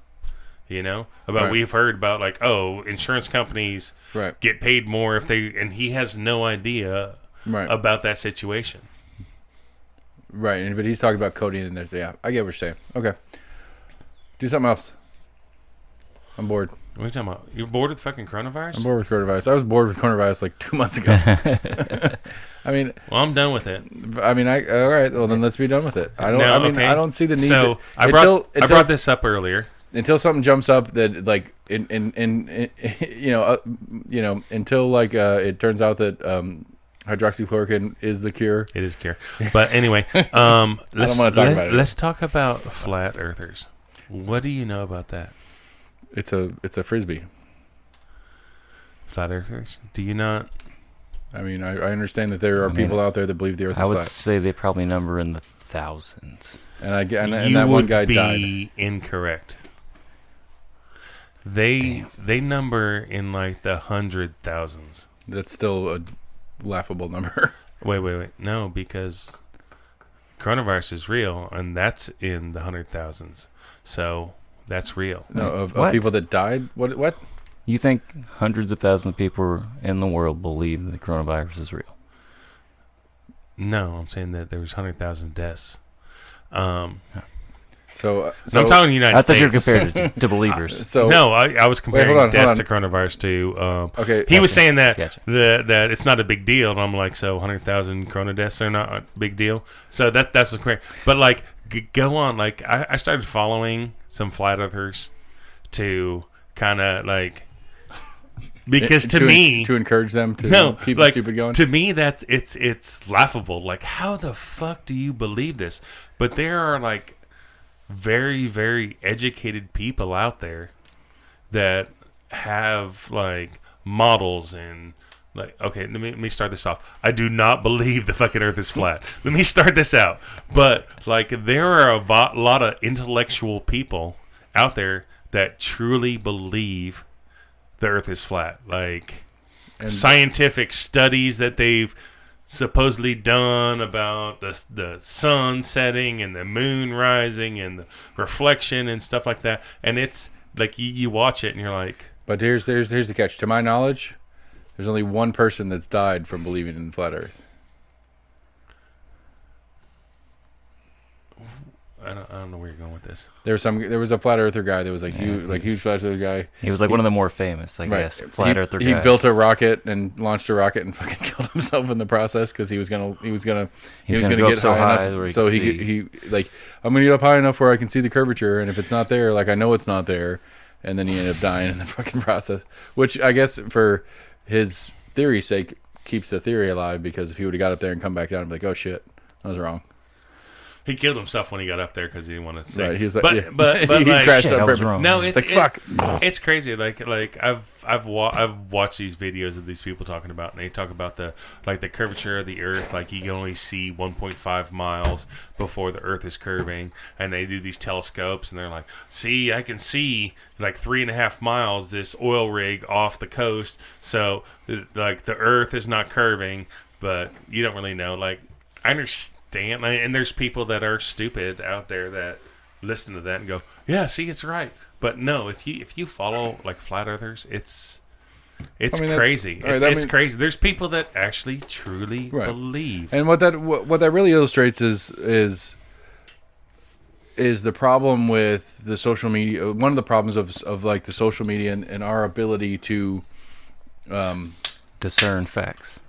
Right. We've heard about like, oh, insurance companies Right. get paid more if they, and he has no idea Right. about that situation. Right. But he's talking about coding, and there's I get what you're saying. Okay. Do something else. I'm bored. What are you talking about? You're bored with fucking coronavirus? I'm bored with coronavirus. I was bored with coronavirus like 2 months ago. I mean, Well, I'm done with it. all right. Well, then let's be done with it. I don't. No, I mean, okay. I don't see the need. So I until brought this up earlier. until something jumps up that like until like it turns out that hydroxychloroquine is the cure. It is cure. But anyway, let's wanna talk about it. let's talk about flat earthers. What do you know about that? It's a frisbee. Flat earthers? Do you not? I mean, I understand that there are people out there that believe the Earth is I would flat, say they probably number in the thousands. and You that one would guy be died. incorrect. They number in like the 100,000s. That's still a laughable number. Wait. No, because coronavirus is real, and that's in the 100,000s. So that's real. No, of What? people that died. What? You think hundreds of thousands of people in the world believe the coronavirus is real? No, I'm saying that there was 100,000 deaths. So I'm talking United I States. thought you were compared it to believers. so No, I was comparing hold on. deaths to coronavirus to. Okay, he was saying that Gotcha. that it's not a big deal, and I'm like, so 100,000 corona deaths are not a big deal. So that's the correct. But like, go on. Like, I started following some flat earthers to kind of like. Because to me, to encourage them to keep the stupid going. To me, that's it's laughable. Like, how the fuck do you believe this? But there are like very, very educated people out there that have like models and like, okay, let me start this off. I do not believe the fucking earth is flat. Let me start this out. But like, there are a lot of intellectual people out there that truly believe the earth is flat. Like, and scientific studies that they've supposedly done about the sun setting and the moon rising and the reflection and stuff like that. And it's like, you watch it and you're like, but here's the catch. To my knowledge, there's only one person that's died from believing in flat earth. I don't know where you're going with this. There was a flat earther guy that was like huge flat earther guy. He was like one of the more famous, I guess, flat earther guys. He built a rocket and launched a rocket and fucking killed himself in the process because he was gonna get so high enough so he like, I'm gonna get up high enough where I can see the curvature, and if it's not there, like, I know it's not there, and then he ended up dying in the fucking process. Which I guess for his theory's sake keeps the theory alive, because if he would have got up there and come back down and be like, oh shit, I was wrong. He killed himself when he got up there because he didn't want to sing. Right, he was like, but he like, crashed shit, on I was purpose. wrong. no, it's like, fuck. It's crazy. Like I've watched these videos of these people talking about, and they talk about the curvature of the Earth. Like, you can only see 1.5 miles before the Earth is curving, and they do these telescopes, and they're like, see, I can see like 3.5 miles this oil rig off the coast. So like, the Earth is not curving, but you don't really know. Like, I understand. And there's people that are stupid out there that listen to that and go, yeah, see, it's right. But no, if you follow like flat earthers, it's crazy. It's crazy. There's people that actually truly believe. And what that really illustrates is the problem with the social media. One of the problems of like the social media and our ability to discern facts.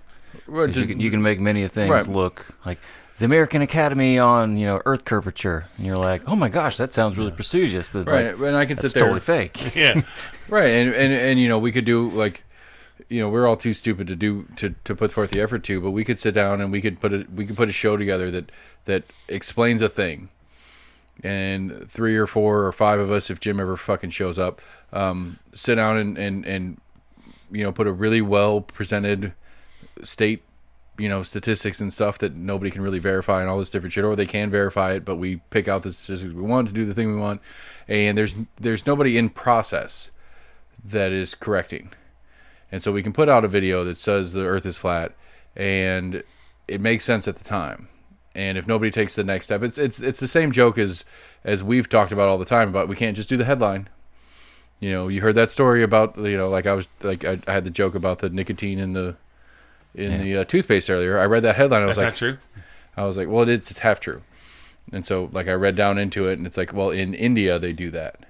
Right, You can make many things look like the American Academy on, Earth curvature, and you're like, oh my gosh, that sounds really prestigious, but right, and I can sit there totally fake. Yeah, right, and we could do like, we're all too stupid to put forth the effort to, but we could sit down and we could put a show together that explains a thing, and 3 or 4 or 5 of us, if Jim ever fucking shows up, sit down and put a really well presented state statistics and stuff that nobody can really verify and all this different shit, or they can verify it, but we pick out the statistics we want to do the thing we want, and there's nobody in process that is correcting, and so we can put out a video that says the Earth is flat, and it makes sense at the time, and if nobody takes the next step, it's the same joke as we've talked about all the time about we can't just do the headline. You heard that story about I had the joke about the nicotine in the toothpaste earlier. I read that headline. That's not true. I was like, well, it's half true. And so like I read down into it, and it's like, well, in India they do that.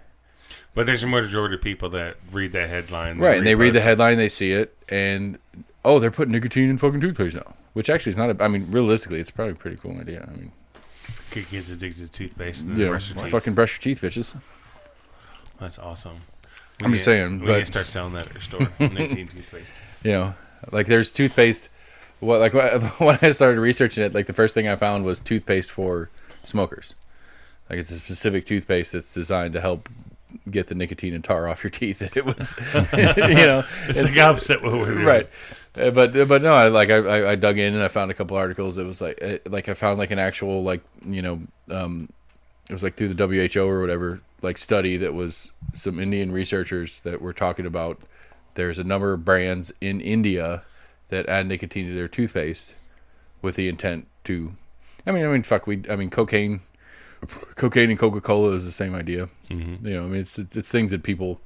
But there's a majority of people that read that headline. Right, and they read the headline, they see it, and they're putting nicotine in fucking toothpaste now. Which actually is not realistically, it's probably a pretty cool idea. Kids addicted to toothpaste and then brush your teeth. Fucking brush your teeth, bitches. That's awesome. I'm just saying. We need to start selling that at our store. Nicotine toothpaste. Like there's toothpaste. When I started researching it, like the first thing I found was toothpaste for smokers. Like it's a specific toothpaste that's designed to help get the nicotine and tar off your teeth. It was, it's the opposite what we're doing. Right. But no, I dug in and I found a couple articles. It was like I found like an actual it was like through the WHO or whatever, like study that was some Indian researchers that were talking about. There's a number of brands in India that add nicotine to their toothpaste with the intent to, cocaine and Coca-Cola is the same idea. Mm-hmm. It's things that people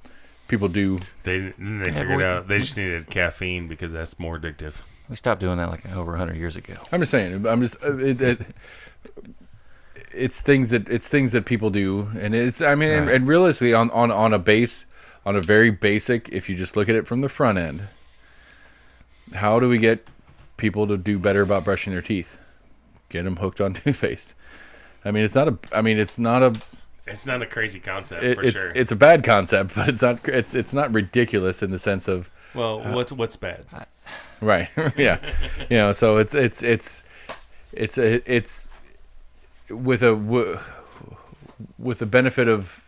people do. They figured out they just needed caffeine because that's more addictive. We stopped doing that like over 100 years ago. I'm just saying. It's things that people do, and and realistically, on a very basic, if you just look at it from the front end, how do we get people to do better about brushing their teeth? Get them hooked on toothpaste. It's not a crazy concept for sure. It's a bad concept, but it's not ridiculous in the sense of, well, what's bad? Right. Yeah. So it's with the benefit of,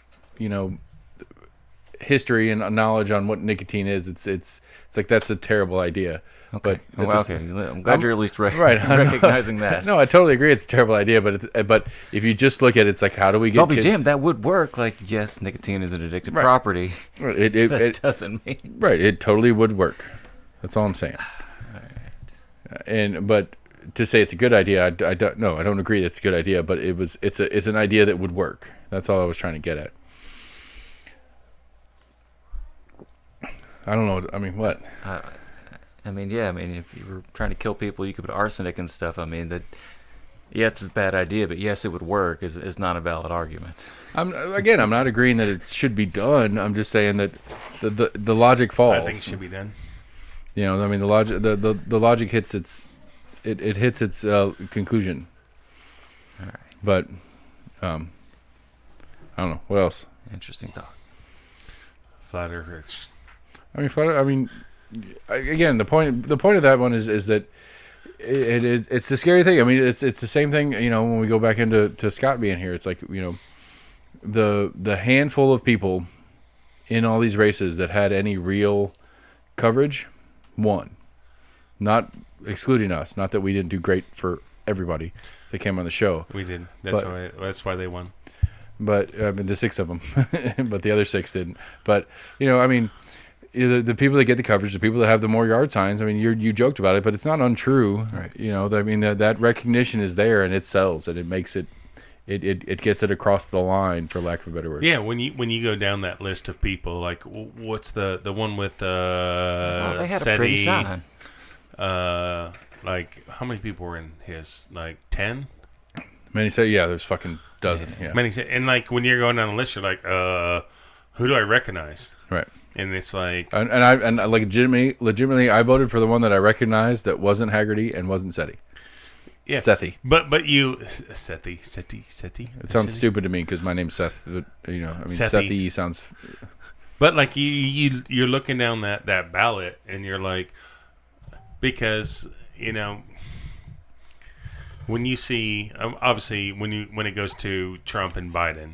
history and knowledge on what nicotine is. It's like that's a terrible idea. Okay. But okay. I'm glad you're at least recognizing that. No, I totally agree. It's a terrible idea, but if you just look at it, it's like, how do we get? I'll be damned. That would work. Like, yes, nicotine is an addictive property. It doesn't mean right. It totally would work. That's all I'm saying. All right. But to say it's a good idea, I don't. No, I don't agree. That's a good idea. But it's an idea that would work. That's all I was trying to get at. I don't know. I mean, what? If you were trying to kill people, you could put arsenic and stuff. It's a bad idea, but yes, it would work. Is not a valid argument. I'm not agreeing that it should be done. I'm just saying that the logic falls. I think it should be done. The logic hits its conclusion. All right. But I don't know what else. Interesting thought. Flat Earth. Again, the point of that one is that it's the scary thing. It's the same thing. When we go back into Scott being here, it's like the handful of people in all these races that had any real coverage won, not excluding us. Not that we didn't do great for everybody that came on the show. We did. That's why they won. But the 6 of them, but the other 6 didn't. But the people that get the coverage, the people that have the more yard signs. You joked about it, but it's not untrue. Right. That recognition is there, and it sells, and it makes it gets it across the line, for lack of a better word. Yeah, when you go down that list of people, like what's the one with they had SETI, a pretty sign. Like how many people were in his? Like 10? Many say, yeah, there's fucking dozen. Yeah. Many say, and like when you're going down the list, you're like, who do I recognize? Right. And it's like, and I legitimately, I voted for the one that I recognized that wasn't Haggerty and wasn't SETI. Yeah, Sethi. But you Sethi. It sounds stupid to me because my name's Seth. But, Sethi sounds. But like you're looking down that ballot and you're like, because when you see obviously when it goes to Trump and Biden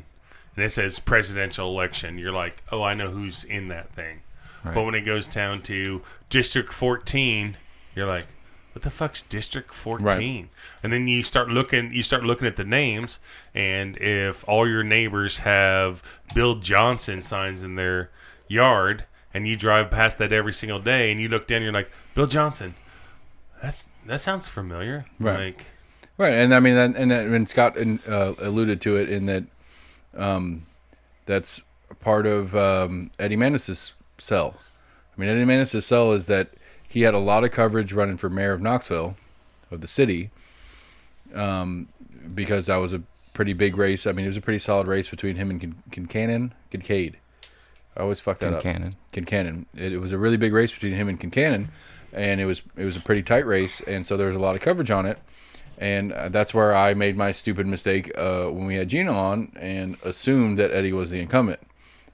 and it says presidential election, you're like, oh, I know who's in that thing. Right. But when it goes down to District 14, you're like, what the fuck's District 14? Right. And then you start looking at the names, and if all your neighbors have Bill Johnson signs in their yard, and you drive past that every single day, and you look down, you're like, Bill Johnson, that sounds familiar. Right. Like, right. And Scott alluded to it in that that's part of Eddie Manis's sell. Eddie Manis's sell is that he had a lot of coverage running for mayor of Knoxville, of the city, because that was a pretty big race. It was a pretty solid race between him and Kincaid. I always fuck that up. Kincannon. It was a really big race between him and Kincannon, and it was a pretty tight race, and so there was a lot of coverage on it. And that's where I made my stupid mistake when we had Gina on and assumed that Eddie was the incumbent.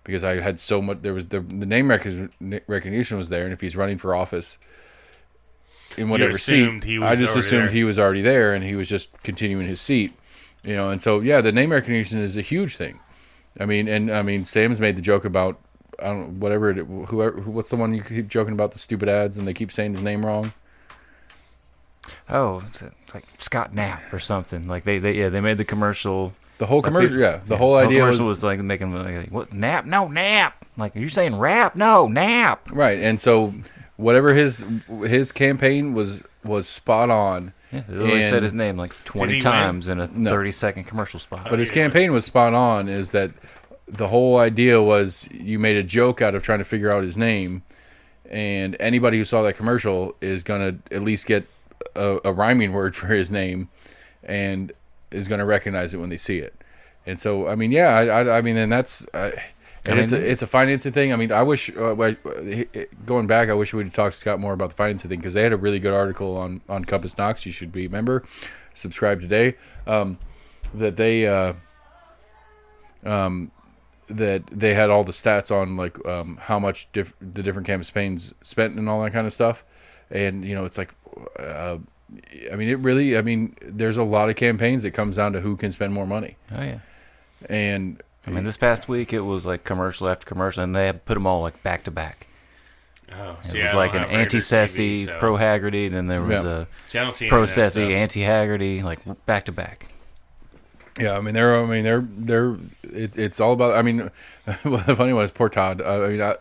Because I had so much, there was the name recognition was there, and if he's running for office in whatever seat, I just assumed he was already there, and he was just continuing his seat, And so, yeah, the name recognition is a huge thing. Sam's made the joke about what's the one you keep joking about, the stupid ads, and they keep saying his name wrong. Oh, it's like Scott Knapp or something. Like they made the commercial. The whole commercial, the whole idea was like making like, what, Nap? No, Nap. Like, are you saying rap? No, Nap. Right, and so whatever his campaign was spot on. Yeah, they literally said his name like 20 times in a 30-second commercial spot. But his campaign was spot on. Is that the whole idea was you made a joke out of trying to figure out his name, and anybody who saw that commercial is gonna at least get a rhyming word for his name, and is gonna recognize it when they see it. And so, I mean, yeah, I mean, and that's. And it's a financing thing. I mean, I wish going back, I wish we'd talk to Scott more about the financing thing, because they had a really good article on Compass Knox. You should be a member, subscribe today. That they that they had all the stats on like how much the different campaigns spent and all that kind of stuff. And it's like, I mean, it really. I mean, there's a lot of campaigns that comes down to who can spend more money. Oh yeah. And I mean, this past week it was like commercial after commercial, and they had put them all like back to back. Oh, It was like an anti-Sethi, pro-Haggerty, then there was a pro-Sethi, anti-Haggerty, like back to back. Yeah, I mean, it's all about. I mean, well, the funny one is poor Todd. I mean,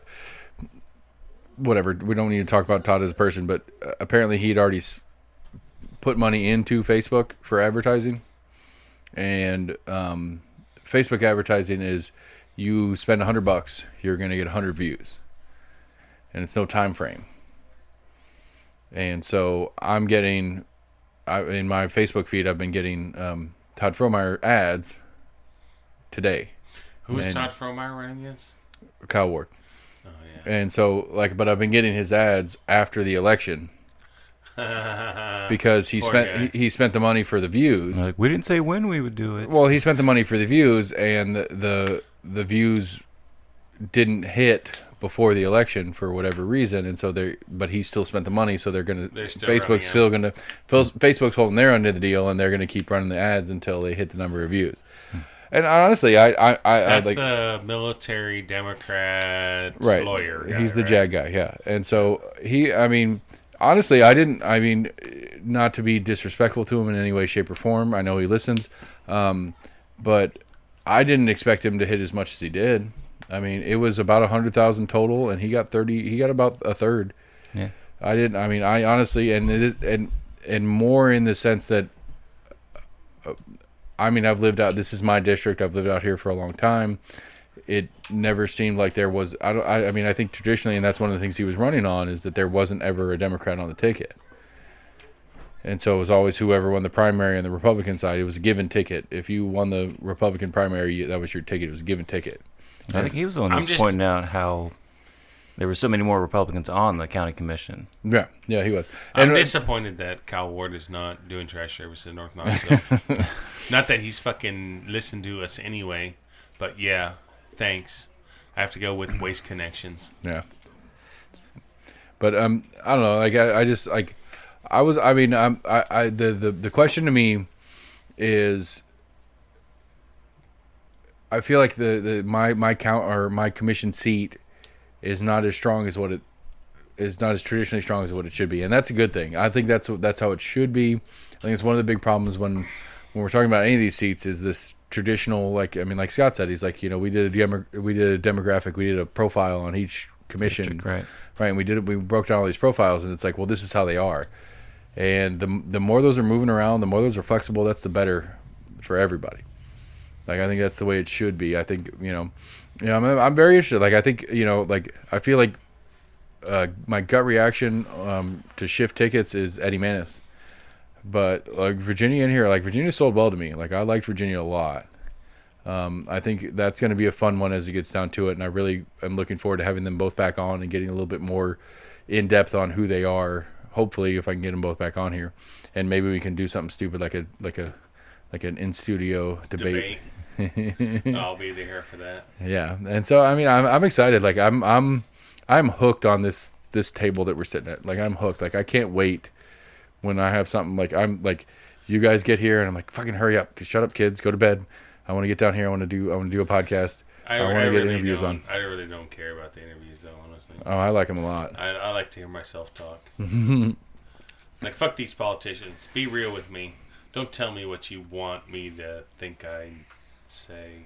whatever. We don't need to talk about Todd as a person, but apparently he'd already put money into Facebook for advertising, and Facebook advertising is you spend $100, you're going to get 100 views, and it's no time frame. And so I'm getting, in my Facebook feed, I've been getting Todd Frohmeyer ads today. Who is Todd Frohmeyer running against? Kyle Ward. Oh yeah. And so but I've been getting his ads after the election. Because he spent the money for the views. Like, we didn't say when we would do it. Well, he spent the money for the views, and the views didn't hit before the election for whatever reason, and so but he still spent the money, so Facebook's holding their end of the deal, and they're gonna keep running the ads until they hit the number of views. And honestly, that's like the military Democrat lawyer. He's the JAG guy, yeah. And so honestly, not to be disrespectful to him in any way, shape, or form. I know he listens, but I didn't expect him to hit as much as he did. I mean, it was about 100,000 total, and he got 30. He got about a third. Yeah, I didn't. I mean, I honestly, and more in the sense that, I mean, I've lived out. This is my district. I've lived out here for a long time. It never seemed like there was. I mean, I think traditionally, and that's one of the things he was running on, is that there wasn't ever a Democrat on the ticket. And so it was always whoever won the primary on the Republican side. It was a given ticket. If you won the Republican primary, that was your ticket. It was a given ticket. I think he was the one that was pointing out how there were so many more Republicans on the county commission. Yeah, he was. I'm disappointed that Kyle Ward is not doing trash service in North Knoxville. Not that he's fucking listened to us anyway, but yeah, thanks. I have to go with Waste Connections. Yeah. But I don't know. Like the question to me is, I feel like my count or my commission seat is not as strong as what it is, not as traditionally strong as what it should be, and that's a good thing. I think that's how it should be. I think it's one of the big problems when we're talking about any of these seats is this traditional, like Scott said, he's like, we did a demographic, we did a profile on each commission, district, right, and we broke down all these profiles, and it's like, well, this is how they are, and the more those are moving around, the more those are flexible, that's the better for everybody. Like, I think that's the way it should be. I think, I'm very interested. Like, I think, I feel like my gut reaction to shift tickets is Eddie Manis. But, like, Virginia in here, like, Virginia sold well to me. Like, I liked Virginia a lot. I think that's going to be a fun one as it gets down to it. And I really am looking forward to having them both back on and getting a little bit more in depth on who they are. Hopefully, if I can get them both back on here. And maybe we can do something stupid like an in-studio debate. I'll be there for that. Yeah, and so I'm excited. Like I'm hooked on this table that we're sitting at. Like I'm hooked. Like I can't wait when I have something. Like I'm like, you guys get here and I'm like, fucking hurry up, shut up, kids, go to bed. I want to get down here. I want to do a podcast. I want to get interviews on. I really don't care about the interviews though, honestly. Oh, I like them a lot. I like to hear myself talk. Like, fuck these politicians. Be real with me. Don't tell me what you want me to think I say.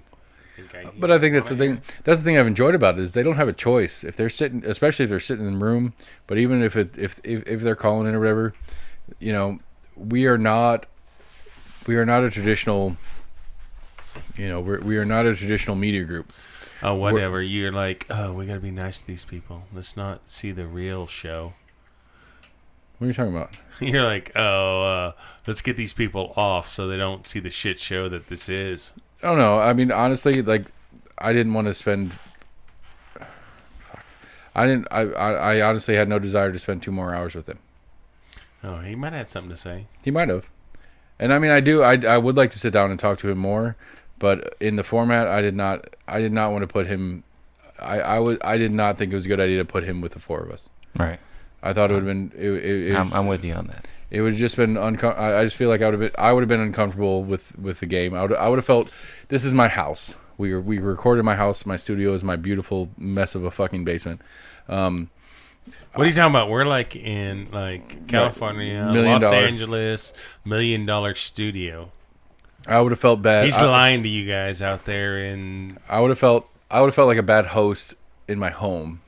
But I think that's the thing. That's the thing I've enjoyed about it is they don't have a choice. If they're sitting, especially if they're sitting in the room. But even if they're calling in or whatever, we are not a traditional You know, we are not a traditional media group. Oh, whatever. You're like, oh, we got to be nice to these people. Let's not see the real show. What are you talking about? You're like, oh, let's get these people off so they don't see the shit show that this is. I don't know. I mean, honestly, like, I didn't want to spend. Fuck. I honestly had no desire to spend 2 more hours with him. Oh, he might have had something to say. He might have. And I mean, I would like to sit down and talk to him more, but in the format, I did not want to put him. I did not think it was a good idea to put him with the 4 of us. Right. I thought it would have been. I'm with you on that. It would have just been I just feel like I would have been uncomfortable with the game. I would have felt this is my house. We recorded in my house. My studio is my beautiful mess of a fucking basement. What are you talking about? We're like in like California, $1 million. Los Angeles, $1 million studio. I would have felt bad. He's lying to you guys out there, and I would have felt like a bad host in my home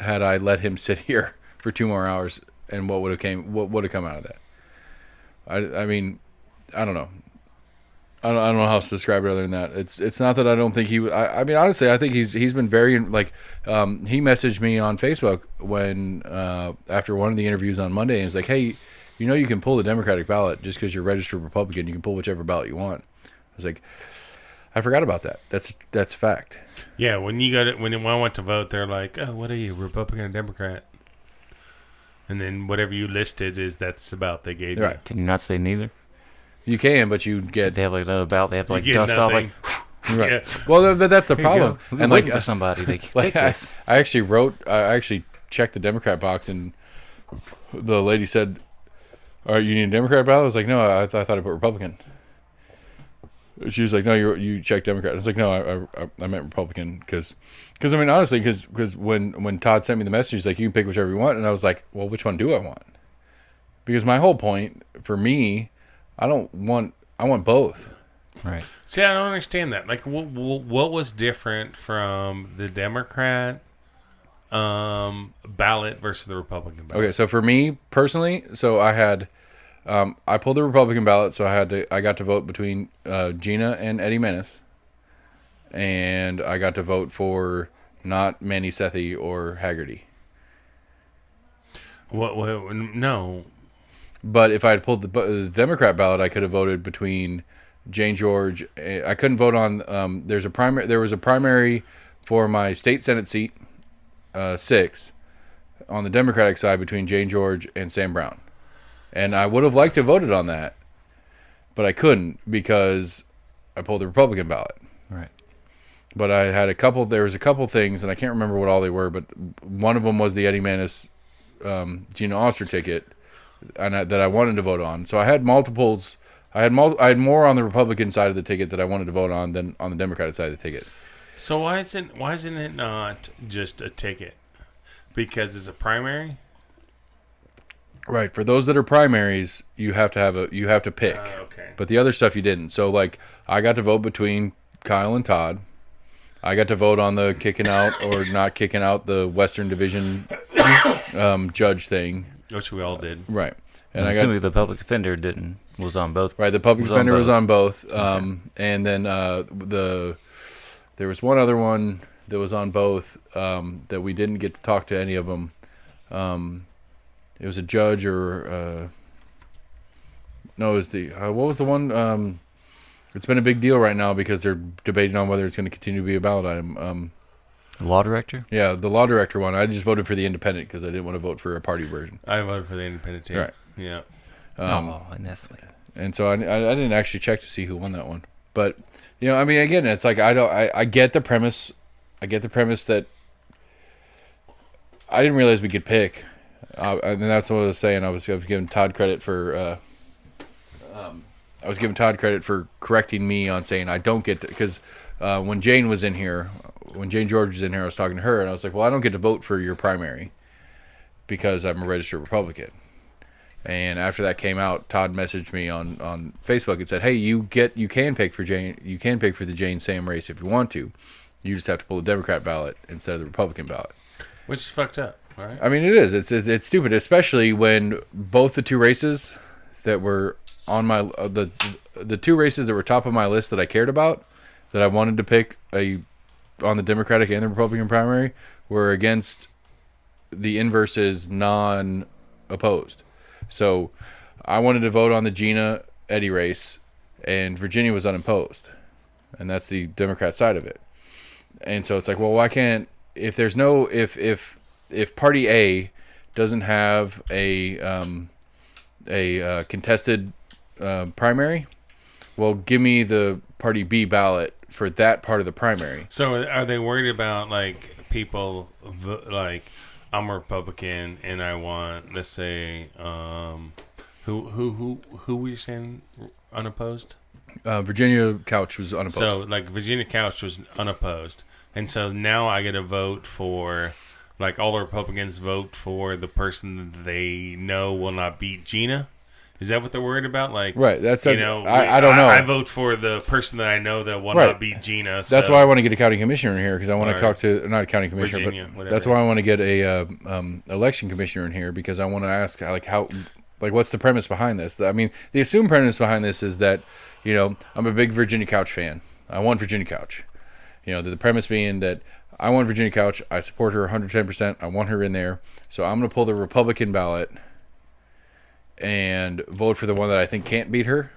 had I let him sit here for 2 more hours. And what would have come out of that? I mean, I don't know. I don't know how else to describe it other than that. It's not that I don't think he. I mean, honestly, I think he's been very like. He messaged me on Facebook when after one of the interviews on Monday, and he's like, "Hey, you can pull the Democratic ballot just because you're registered Republican. You can pull whichever ballot you want." I was like, I forgot about that. That's fact. Yeah, when I went to vote, they're like, "Oh, what are you, Republican or Democrat?" And then whatever you listed that's about they gave Right. you. Can you not say neither? You can, but you get. They have like another ballot. They have to like You get dust off like. nothing. Right. Yeah. Well, but that's the Here you problem. go. We've been And waiting like for somebody. They like take this. I actually checked the Democrat box, and the lady said, "All right, you need a Democrat ballot?" I was like, "No, I thought I put Republican." She was like, "No, you checked Democrat." I was like, "No, I meant Republican because I mean honestly because when Todd sent me the message, he's like, you can pick whichever you want, and I was like, well, which one do I want? Because my whole point for me, I want both." Right. See, I don't understand that. Like, what was different from the Democrat ballot versus the Republican ballot? Okay, so for me personally, so I had. I pulled the Republican ballot, so I got to vote between Gina and Eddie Menace, and I got to vote for not Manny Sethi or Haggerty. What? No. But if I had pulled the Democrat ballot, I could have voted between Jane George. I couldn't vote on. There was a primary for my state Senate seat, 6, on the Democratic side between Jane George and Sam Brown. And I would have liked to have voted on that, but I couldn't because I pulled the Republican ballot. Right. But I had there was a couple things, and I can't remember what all they were, but one of them was the Eddie Menace, Gina Oster ticket, and that I wanted to vote on. So I had multiples. I had more on the Republican side of the ticket that I wanted to vote on than on the Democratic side of the ticket. So why isn't it not just a ticket? Because it's a primary? Right. For those that are primaries, you have to pick. Okay. But the other stuff you didn't. So like I got to vote between Kyle and Todd. I got to vote on the kicking out or not kicking out the Western Division judge thing. Which we all did. Right. And I assuming the public defender was on both. Right, the public defender was on both. Okay. And then there was one other one that was on both that we didn't get to talk to any of them. It was a judge or no, it was what was the one? It's been a big deal right now because they're debating on whether it's going to continue to be a ballot item. Law director? Yeah, the law director one. I just voted for the independent because I didn't want to vote for a party version. I voted for the independent team. Right. Yeah. And that's way. And so I didn't actually check to see who won that one. But I mean, again, it's like I get the premise. I get the premise that I didn't realize we could pick. And that's what I was saying. I was giving Todd credit for. I was giving Todd credit for correcting me on saying I don't get to, because when Jane George was in here, I was talking to her and I was like, well, I don't get to vote for your primary because I'm a registered Republican. And after that came out, Todd messaged me on Facebook and said, hey, you can pick for the Jane Sam race if you want to. You just have to pull the Democrat ballot instead of the Republican ballot. Which is fucked up, right? I mean, it is. It's stupid, especially when both the two races that were on my the two races that were top of my list that I cared about, that I wanted to pick on the Democratic and the Republican primary were against the inverse is non-opposed. So I wanted to vote on the Gina Eddy race, and Virginia was unopposed, and that's the Democrat side of it. And so it's like, well, why can't if Party A doesn't have a contested primary, well, give me the Party B ballot for that part of the primary. So are they worried about like people like I'm a Republican and I want, let's say, who were you saying unopposed? Virginia Couch was unopposed. So like Virginia Couch was unopposed, and so now I get to vote for, like all the Republicans vote for the person that they know will not beat Gina. Is that what they're worried about? Like, right. That's I don't know. I vote for the person that I know that will not beat Gina. So. That's why I want to get a county commissioner in here, because I want to talk to not a county commissioner, Virginia, but whatever. that's why I want to get a election commissioner in here, because I want to ask what's the premise behind this? I mean, the assumed premise behind this is that, I'm a big Virginia Couch fan. I want Virginia Couch. The premise being that I want Virginia Couch. I support her 110%. I want her in there. So I'm going to pull the Republican ballot and vote for the one that I think can't beat her,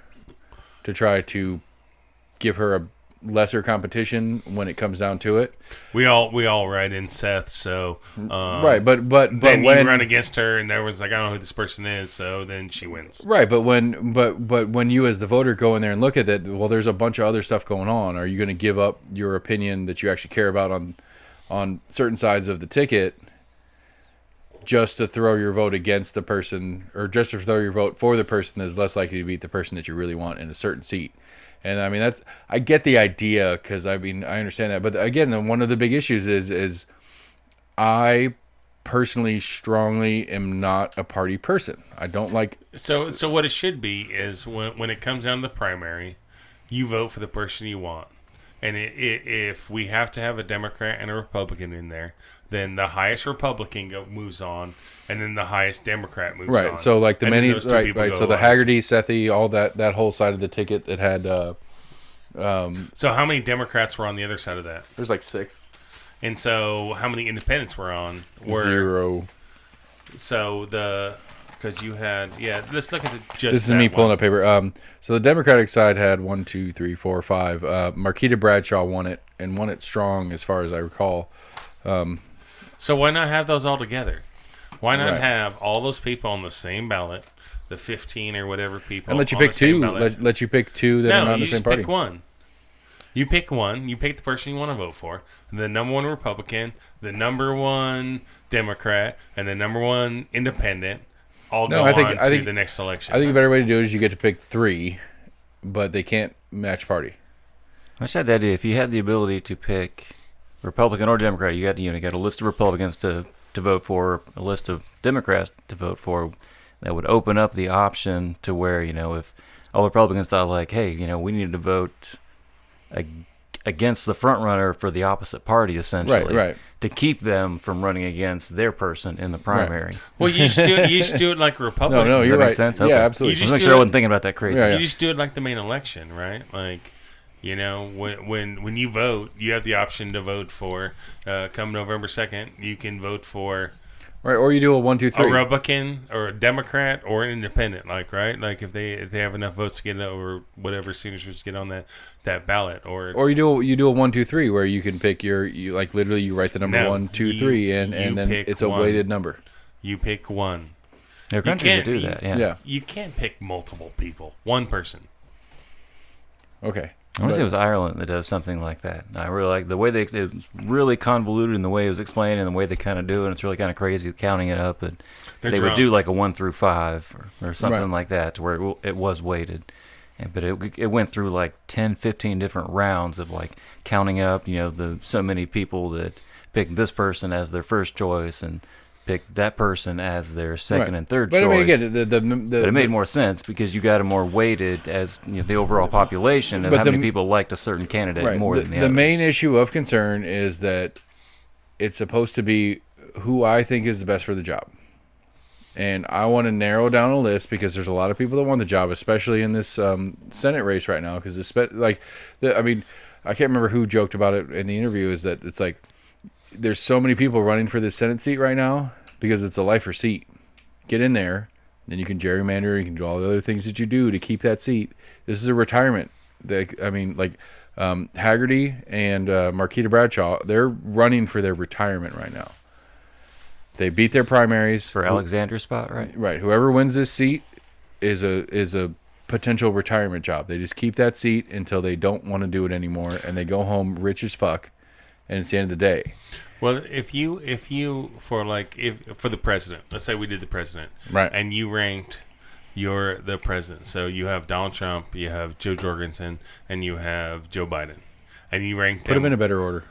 to try to give her a lesser competition when it comes down to it. We all write in Seth, so right, but then when you run against her, and there was like, I don't know who this person is, so then she wins. Right, but when you as the voter go in there and look at it, well, there's a bunch of other stuff going on. Are you going to give up your opinion that you actually care about on certain sides of the ticket, just to throw your vote against the person, or just to throw your vote for the person that's less likely to beat the person that you really want in a certain seat? And I mean, I get the idea, because I understand that. But again, one of the big issues is I personally strongly am not a party person. I don't like. So what it should be is when it comes down to the primary, you vote for the person you want. And if we have to have a Democrat and a Republican in there, then the highest Republican moves on, and then the highest Democrat moves on. Right. So like the many, right. So the last. Haggerty, Sethi, all that whole side of the ticket that had. So how many Democrats were on the other side of that? There's like 6. And so how many independents were on? 0. So because you had, let's look at this is me pulling up paper. So the Democratic side had 1, 2, 3, 4, 5. Marquita Bradshaw won it, and won it strong, as far as I recall. So why not have those all together? Why not Right. have all those people on the same ballot, the 15 or whatever people, And let you on pick the same 2. ballot? Let you pick 2 that are not in the same party. Pick one. You pick one. You pick the person you want to vote for. The number 1 Republican, the number 1 Democrat, and the number 1 Independent. All go on to the next election. I think the better way to do it is you get to pick 3, but they can't match party. I just had the idea, if you had the ability to pick Republican or Democrat, you got a list of Republicans to vote for, a list of Democrats to vote for. That would open up the option to where, if all Republicans thought like, hey, we need to vote against the front runner for the opposite party, essentially, right, to keep them from running against their person in the primary. Right. Well, you just do it like a Republican. No, Does you're that right. make sense? Yeah, Okay. absolutely. You just Just make do sure I it- wasn't thinking about that crazy. Yeah, You just do it like the main election, right? Like, when you vote, you have the option to vote for. Come November 2nd, you can vote for Right, or you do a 1, 2, 3. a Republican or a Democrat or an Independent. Like, right? Like if they have enough votes to get over whatever signatures to get on that ballot, or you do a 1, 2, 3 where you can pick you literally you write the number No, 1, 2, you- 3 and you then pick it's a one. weighted number. you pick one. There are countries that can't- do that, yeah. Yeah. You can't pick multiple people. One person. Okay. I want to say it was Ireland that does something like that. I really like the way it was really convoluted in the way it was explained and the way they kind of do it. And it's really kind of crazy counting it up. And They're they drunk. would do like a 1 through 5 or something Right. like that, to where it was weighted. But it went through like 10, 15 different rounds of like counting up, the so many people that picked this person as their first choice and picked that person as their second Right. and third But choice. I mean, again, But it made more sense because you got it more weighted as the overall population of But how the- many people liked a certain candidate right. more than the The others. main issue of concern is that it's supposed to be who I think is the best for the job. And I want to narrow down a list because there's a lot of people that want the job, especially in this Senate race right now. Because I can't remember who joked about it in the interview, is that it's like there's so many people running for this Senate seat right now because it's a lifer seat. Get in there, then you can gerrymander, you can do all the other things that you do to keep that seat. This is a retirement. Haggerty and Marquita Bradshaw, they're running for their retirement right now. They beat their primaries For Alexander's spot, right? Right. Whoever wins this seat is a potential retirement job. They just keep that seat until they don't want to do it anymore, and they go home rich as fuck. And it's the end of the day. Well, if you for the president, let's say we did the president, Right. and you ranked the president. So you have Donald Trump, you have Joe Jorgensen, and you have Joe Biden, and you rank Put them in a better order.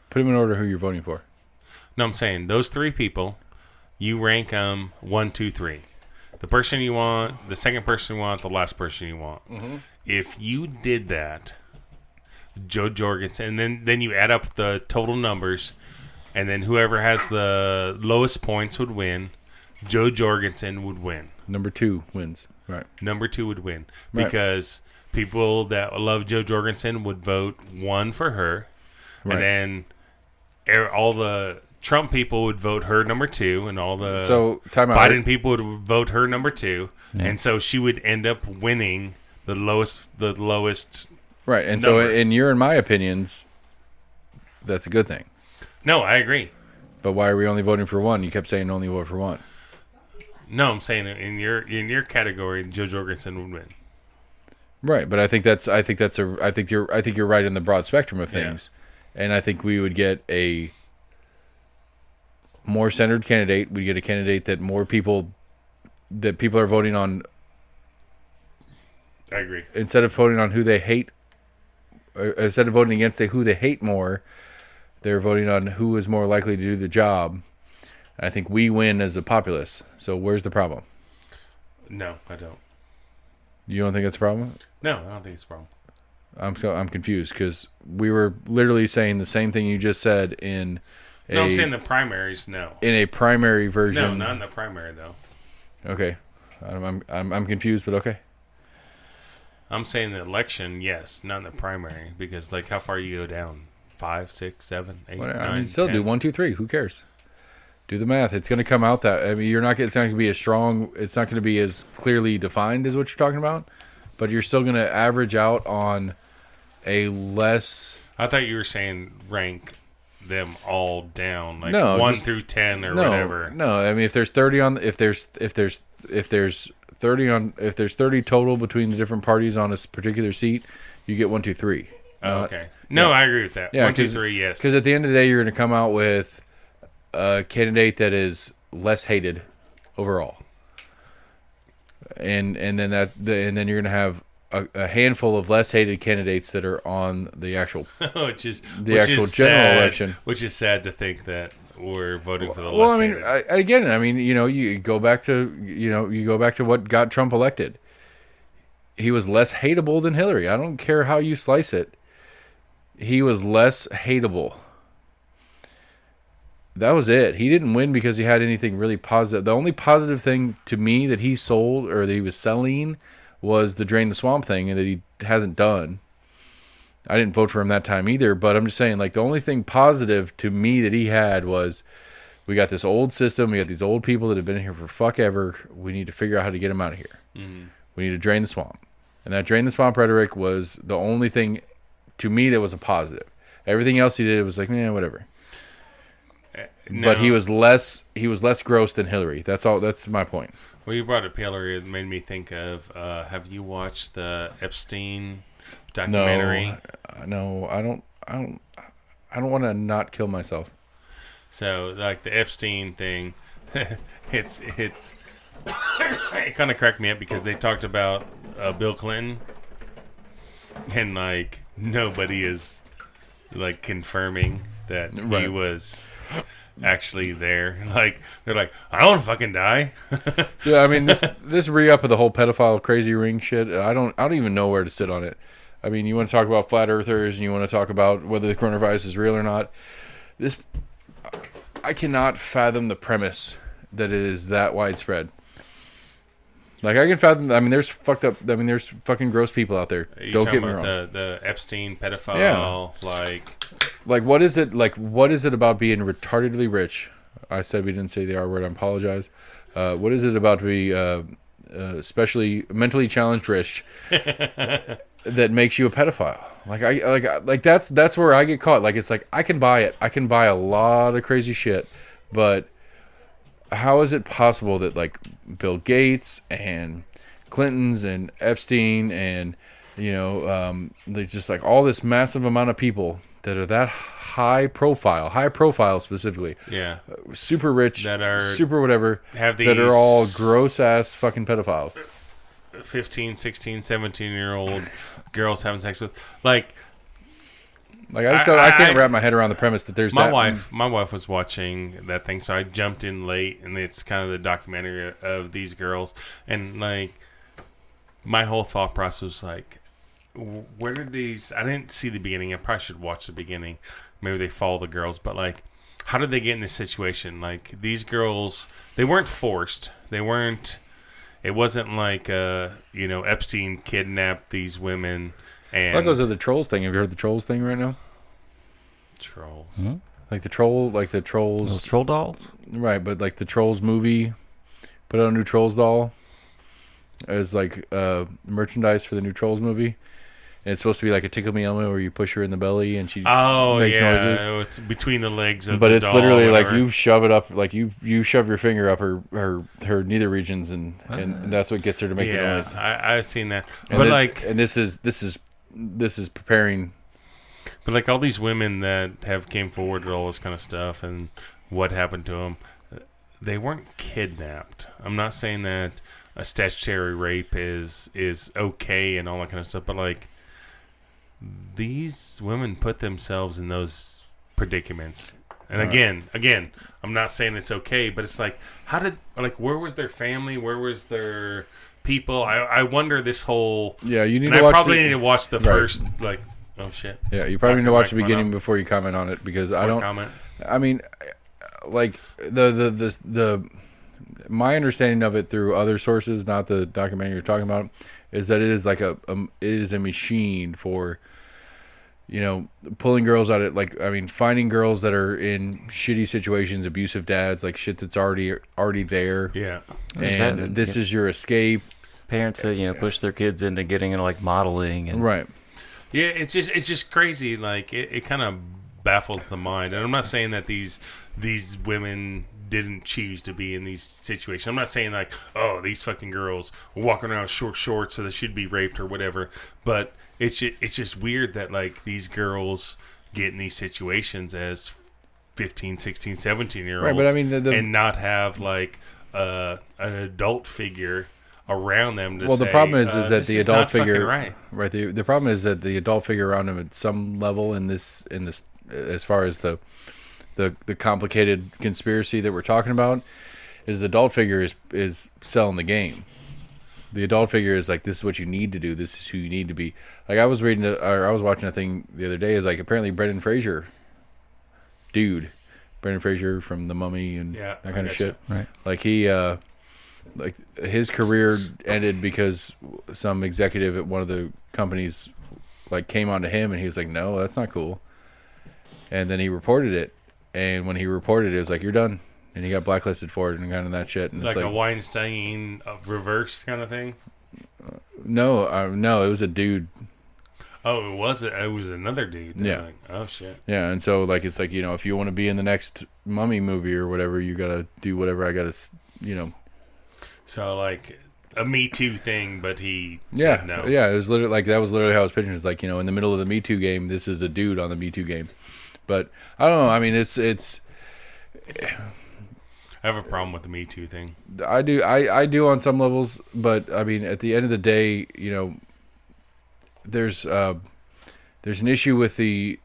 Put them in order who you're voting for. No, I'm saying those three people, you rank them 1, 2, 3. The person you want, the second person you want, the last person you want. Mm-hmm. If you did that, Joe Jorgensen, and then you add up the total numbers, and then whoever has the lowest points would win. Joe Jorgensen would win. Number 2 wins. Right. Number 2 would win Right. because people that love Joe Jorgensen would vote 1 for her, Right. and then all the Trump people would vote her number 2, and all the So, time out. Biden people would vote her number 2, and so she would end up winning the lowest. Right. And number. so, in your and my opinions, that's a good thing. No, I agree. But why are we only voting for one? You kept saying only vote for one. No, I'm saying in your category, Joe Jorgensen would win. Right, but I think you're right in the broad spectrum of things. And I think we would get a more centered candidate. We get a candidate that people are voting on. I agree. Instead of voting on who they hate, instead of voting against who they hate more, they're voting on who is more likely to do the job. I think we win as a populace. So where's the problem? No, I don't. You don't think that's a problem? No, I don't think it's a problem. I'm confused because we were literally saying the same thing you just said in No, I'm saying the primaries. No, in a primary no, version. not in the primary though. Okay, I'm confused, but okay. I'm saying the election, yes, not in the primary, because how far you go down, 5, 6, 7, 8, Whatever. 9, I mean, still 10. do 1, 2, 3. Who cares? Do the math. It's going to come out that you're not. It's not going to be as strong. It's not going to be as clearly defined as what you're talking about. But you're still going to average out on a less. I thought you were saying rank them all down, No, 1 just- through 10 or No, whatever. no. I mean, if there's 30 on, if there's 30 on, if there's 30 total between the different parties on a particular seat, you get 1, 2, 3. Oh, okay. No, yeah. I agree with that. Yeah, 1, 2, 3, yes. Because at the end of the day, you're going to come out with a candidate that is less hated overall, and then you're going to have a handful of less hated candidates that are on the actual which is general sad, election. Which is sad to think that we're voting for the Well, less I mean, hated. you go back to what got Trump elected. He was less hateable than Hillary. I don't care how you slice it. He was less hateable. That was it. He didn't win because he had anything really positive. The only positive thing to me that he sold or that he was selling was the Drain the Swamp thing, and that he hasn't done. I didn't vote for him that time either, but I'm just saying, the only thing positive to me that he had was, we got this old system, we got these old people that have been here for fuck ever, we need to figure out how to get them out of here. Mm-hmm. We need to drain the swamp. And that Drain the Swamp rhetoric was the only thing, to me, that was a positive. Everything else he did was whatever. But he was less gross than Hillary. That's all. That's my point. Well, you brought up Hillary. It made me think of, have you watched the Epstein documentary? No, I don't want to not kill myself. So, the Epstein thing, it kind of cracked me up because they talked about Bill Clinton, and nobody is confirming that he Right. was actually there. They're like, I don't want to fucking die. Yeah, I mean this re-up of the whole pedophile crazy ring shit. I don't even know where to sit on it. I mean, you want to talk about flat earthers and you want to talk about whether the coronavirus is real or not. I cannot fathom the premise that it is that widespread. Like I can fathom. I mean, there's fucked up. I mean, there's fucking gross people out there. You Don't talking get me wrong. about the Epstein pedophile? Yeah. Like, what is it? Like, what is it about being retardedly rich? I said we didn't say the R word. I apologize. What is it about to be especially mentally challenged rich that makes you a pedophile? Like that's where I get caught. Like, it's like I can buy it. I can buy a lot of crazy shit, but how is it possible that like Bill Gates and Clintons and Epstein and there's just like all this massive amount of people that are that high profile specifically, Yeah. super rich, That are- super whatever, have that are all these- gross ass fucking pedophiles. 15, 16, 17-year-old girls having sex with, like, Like I can't wrap my head around the premise that there's my that. wife was watching that thing, so I jumped in late, and it's kind of the documentary of these girls, and like my whole thought process was like, where did these? I didn't see the beginning. I probably should watch the beginning. Maybe they follow the girls, but like, how did they get in this situation? Like, these girls, they weren't forced. They weren't. It wasn't like Epstein kidnapped these women. And That goes to the trolls thing. Have you heard the trolls thing right now? trolls. Like the trolls, Those troll dolls. right? But like the trolls movie, put out a new trolls doll as like merchandise for the new trolls movie. And it's supposed to be like a Tickle Me Elmo where you push her in the belly and she Oh makes yeah, noises. it's between the legs of But the it's doll, literally like whatever. you shove it up, like you shove your finger up her nether regions, and that's what gets her to make the Yeah, noise. I've seen that. And But then- like, and this is preparing. but like all these women that have came forward with all this kind of stuff and what happened to them, they weren't kidnapped. I'm not saying that a statutory rape is okay and all that kind of stuff, but like, these women put themselves in those predicaments. And again, I'm not saying it's okay, but it's like, where was their family? Where was their people? I wonder this whole. Yeah, you need And to I watch. probably need to watch the Right. first, like, oh shit. Yeah, you probably need to watch the Microphone beginning up. before you comment on it because I Or don't. comment. I mean, like the my understanding of it through other sources, not the documentary you're talking about, is that it is like it is a machine for, pulling girls out of, like, I mean, finding girls that are in shitty situations, abusive dads, like shit that's already there, Yeah. and Exactly. this is your escape, Parents that push their kids into getting into like modeling and right? Yeah, it's just crazy. Like, it kind of baffles the mind. And I'm not saying that these women didn't choose to be in these situations. I'm not saying like, oh, these fucking girls were walking around with short shorts, so they should be raped or whatever. But it's just weird that like these girls get in these situations as 15, 16, 17-year-olds, Right, but I mean, and not have like an adult figure around them to Well, say, the problem is that this the is adult not fucking figure, right. right? The problem is that the adult figure around him at some level in this, as far as the complicated conspiracy that we're talking about, is the adult figure is selling the game. The adult figure is like, this is what you need to do. This is who you need to be. Like, I was watching a thing the other day. Is like, apparently Brendan Fraser, Brendan Fraser from The Mummy and Yeah, that I kind of gotcha. shit. Right. Like he, like his career ended because some executive at one of the companies like came onto him and he was like, no, that's not cool. And then he reported it. And when he reported it, it was like, you're done. And he got blacklisted for it and kind of that shit. And Like it's a like, Weinstein reverse kind of thing. no, it was a dude. Oh, it was another dude. They're Yeah. Like, oh shit. Yeah. And so like, it's like, if you want to be in the next Mummy movie or whatever, you got to do whatever I got to, So like a Me Too thing, but he Yeah, said no. yeah. It was literally like, that was literally how it was pitching. It's like, in the middle of the Me Too game, this is a dude on the Me Too game. But I don't know. I mean, it's I have a problem with the Me Too thing. I do on some levels, but I mean, at the end of the day, there's an issue with the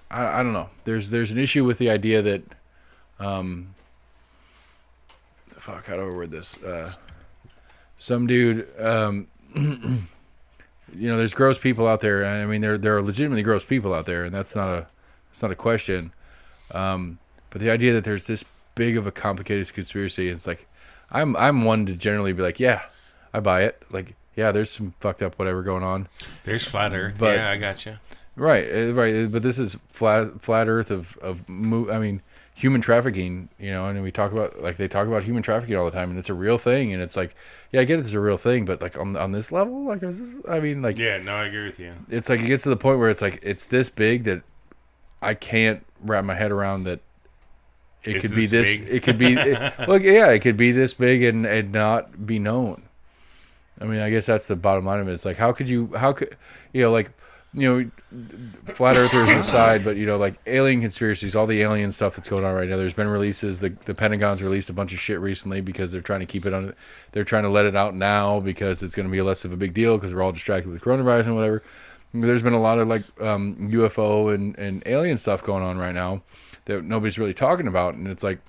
I don't know. There's an issue with the idea that fuck, how do I word this? Some dude there's gross people out there. I mean, there are legitimately gross people out there, and that's not a question. But the idea that there's this big of a complicated conspiracy, it's like, I'm one to generally be like, yeah, I buy it. Like, yeah, there's some fucked up whatever going on. There's flat Earth. But- Yeah, I got you. Right, right. But this is flat Earth I mean, human trafficking. You know, and we talk about they talk about human trafficking all the time, and it's a real thing. And it's like, yeah, I get it's a real thing, but like on this level, like, I mean, like, Yeah, no, I agree with you. it's like it gets to the point where it's like it's this big that I can't wrap my head around that. It It's could be this this. big? It could be. It could be this big and not be known. I mean, I guess that's the bottom line of it. It's like, how could flat earthers aside, but like alien conspiracies, all the alien stuff that's going on right now. There's been releases. The Pentagon's released a bunch of shit recently because they're trying to keep it on. They're trying to let it out now because it's going to be less of a big deal because we're all distracted with coronavirus and whatever. There's been a lot of UFO and alien stuff going on right now that nobody's really talking about, and it's like,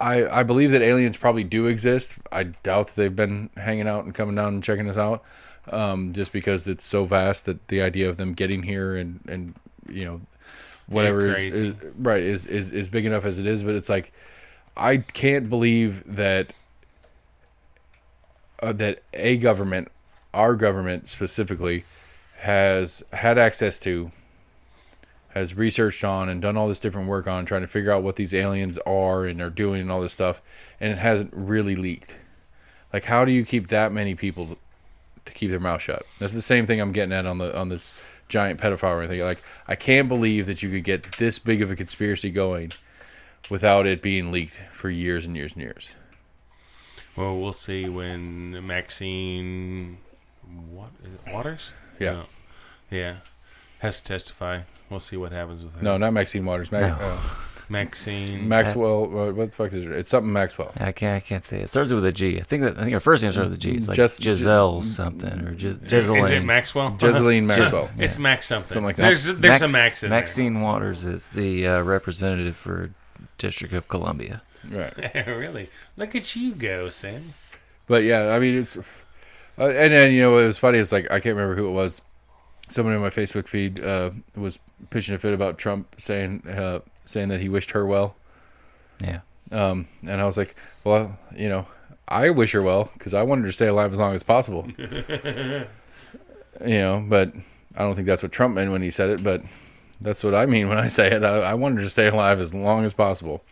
I believe that aliens probably do exist. I doubt that they've been hanging out and coming down and checking us out, just because it's so vast that the idea of them getting here and whatever is big enough as it is. But it's like, I can't believe that that a government, our government specifically, has had access to, has researched on and done all this different work on trying to figure out what these aliens are and are doing and all this stuff, and it hasn't really leaked. Like, how do you keep that many people to keep their mouth shut? That's the same thing I'm getting at on this giant pedophile thing. Like, I can't believe that you could get this big of a conspiracy going without it being leaked for years and years and years. Well, we'll see when Maxine Waters? Yeah. No. Yeah. Has to testify. We'll see what happens with her. No, not Maxine Waters. Maxine. Maxwell. What the fuck is it? It's something Maxwell. I can't say it. It starts with a G. I think her first name starts with a G. It's like Giselle something or Giseline. Is it Maxwell? Jezeline Maxwell. It's Max something. Something like that. There's a Max in Maxine Waters is the representative for District of Columbia. Right. there. Really? Look at you go, Sam. But yeah, I mean, it's and then it was funny. It's like, I can't remember who it was. Someone in my Facebook feed was pitching a fit about Trump saying that he wished her well. Yeah. And I was like, well, I wish her well because I wanted her to stay alive as long as possible. But I don't think that's what Trump meant when he said it. But that's what I mean when I say it. I wanted her to stay alive as long as possible.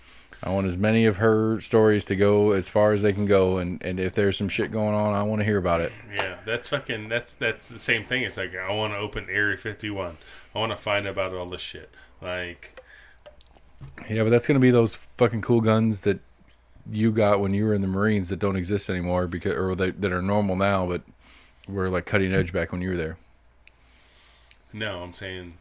I want as many of her stories to go as far as they can go, and if there's some shit going on, I want to hear about it. Yeah, that's the same thing. It's like, I want to open Area 51. I want to find about all this shit. Like, yeah, but that's gonna be those fucking cool guns that you got when you were in the Marines that don't exist anymore that are normal now, but were like cutting edge back when you were there. no, I'm saying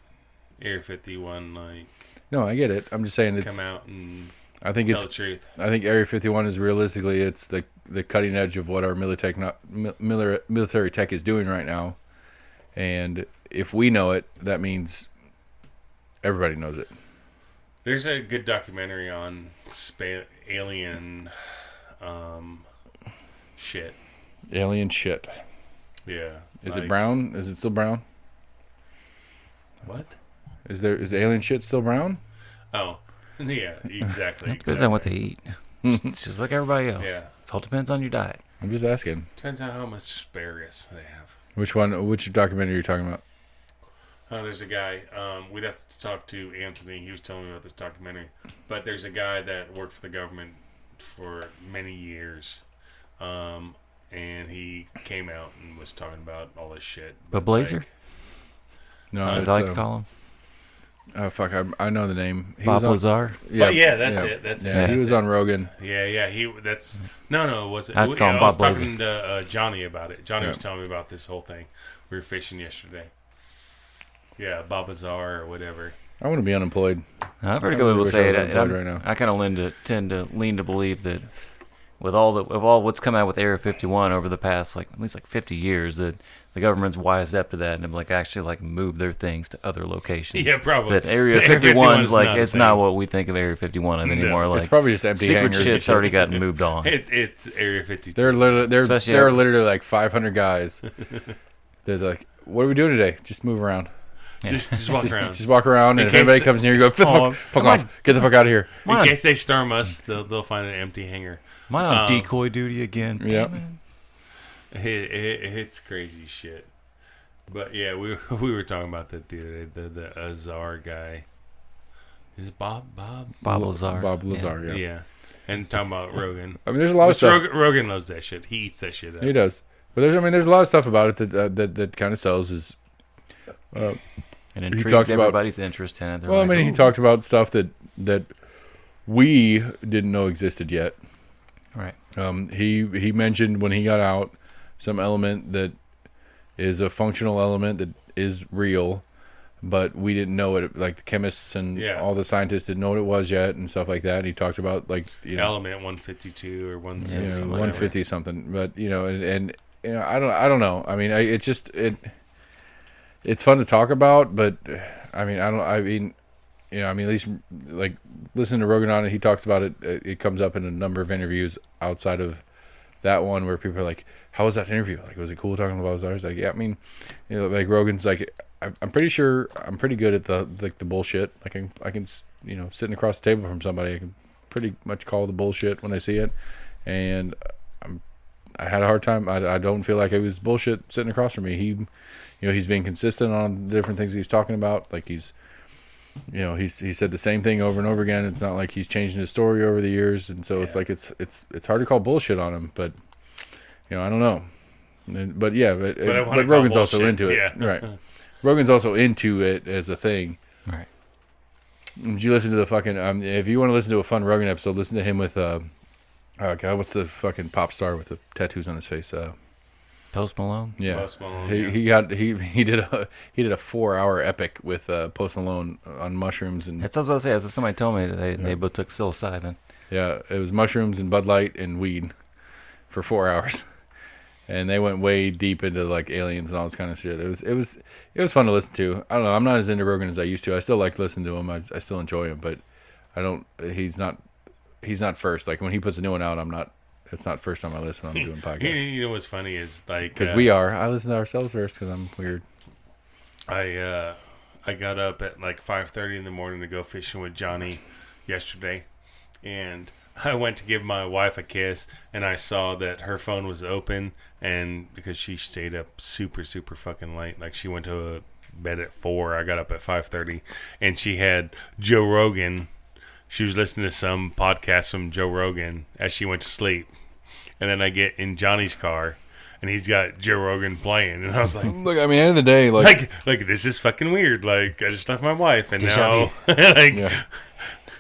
Area 51, like, No, I get it. I'm just saying it's. come out and I think tell it's. the truth. I think Area 51 is realistically it's the cutting edge of what our military tech is doing right now, and if we know it, that means everybody knows it. There's a good documentary on alien shit. Alien shit. Yeah. Is it brown? Is it still brown? What? Is alien shit still brown? Oh, yeah, exactly. Depends on what they eat. It's just like everybody else. Yeah. It all depends on your diet. I'm just asking. Depends on how much asparagus they have. Which one? Which documentary are you talking about? Oh, there's a guy. We'd have to talk to Anthony. He was telling me about this documentary. But there's a guy that worked for the government for many years. And he came out and was talking about all this shit. But Blazer? No, As it's, I like to call him. Oh fuck! I know the name. He Bob was on, Lazar. Yeah, yeah, that's it. That's yeah, it. he was on Rogan. Yeah. He. That's no. It wasn't. I have to call him I Bob was talking to Johnny about it. Johnny was telling me about this whole thing. We were fishing yesterday. Yeah, Bob Lazar or whatever. I want to be unemployed. I've heard I people really say wish I was it. unemployed right now. I kind of tend to lean to believe that with all what's come out with Area 51 over the past at least 50 years, that the government's wised up to that and have actually moved their things to other locations. Yeah, probably. That Area 51's it's not what we think of Area 51 anymore. It's probably just empty secret hangars. shit's already gotten moved on. It's Area 52. There Especially are literally 500 guys. They're like, what are we doing today? Just move around. Just walk around. Just walk around, and if case anybody the- comes near, you go, fuck off. Get the fuck out of here. In case they storm us, they'll find an empty hangar. Am I on decoy duty again? Yeah. It's crazy shit. But yeah, we were talking about that the other day. The Azar guy. Is it Bob? Bob Lazar. Bob Lazar, yeah. Yeah. And talking about Rogan. I mean, there's a lot of stuff. Rogan loves that shit. He eats that shit up. He does. But there's a lot of stuff about it that kind of sells. Is And talked intrigued about- everybody's interest in it. They're well, like, I mean, he "Ooh." talked about stuff that we didn't know existed yet. Right. He mentioned when he got out some element that is a functional element that is real, but we didn't know it. Like the chemists and all the scientists didn't know what it was yet, and stuff like that. And he talked about Element 152 or 160, 150 something. But and I don't know. I mean, it's fun to talk about, but I mean, at least like listening to Rogan on it, he talks about it. It comes up in a number of interviews outside of that one where people are like, "How was that interview? Like, was it cool talking about ours?" Like, yeah, I mean, like Rogan's like, I'm pretty sure I'm pretty good at the bullshit. Like, I can sitting across the table from somebody, I can pretty much call the bullshit when I see it, and I had a hard time. I don't feel like it was bullshit sitting across from me. He's being consistent on the different things he's talking about. Like he said the same thing over and over again. It's not like he's changing his story over the years, and so it's like it's hard to call bullshit on him. But I don't know. But Rogan's also into it, right? Rogan's also into it as a thing, right? Did you listen to the fucking? If you want to listen to a fun Rogan episode, listen to him with God, what's the fucking pop star with the tattoos on his face? Post Malone. Yeah, Post Malone, he did a 4-hour epic with Post Malone on mushrooms and. That's what I was about to say. That's what somebody told me. They both took psilocybin. Yeah, it was mushrooms and Bud Light and weed for 4 hours, and they went way deep into like aliens and all this kind of shit. It was fun to listen to. I don't know. I'm not as into Rogan as I used to. I still like listening to him. I still enjoy him, but I don't. He's not first. Like when he puts a new one out, I'm not. It's not first on my list when I'm doing podcasts. You know what's funny is like because we are. I listen to ourselves first because I'm weird. I got up at like 5:30 in the morning to go fishing with Johnny yesterday, and I went to give my wife a kiss, and I saw that her phone was open, and because she stayed up super fucking late, like she went to bed at 4, I got up at 5:30, and she had Joe Rogan. She was listening to some podcast from Joe Rogan as she went to sleep. And then I get in Johnny's car, and he's got Joe Rogan playing. And I was like, look, I mean, end of the day, like this is fucking weird. Like, I just left my wife, and Deja now, yeah.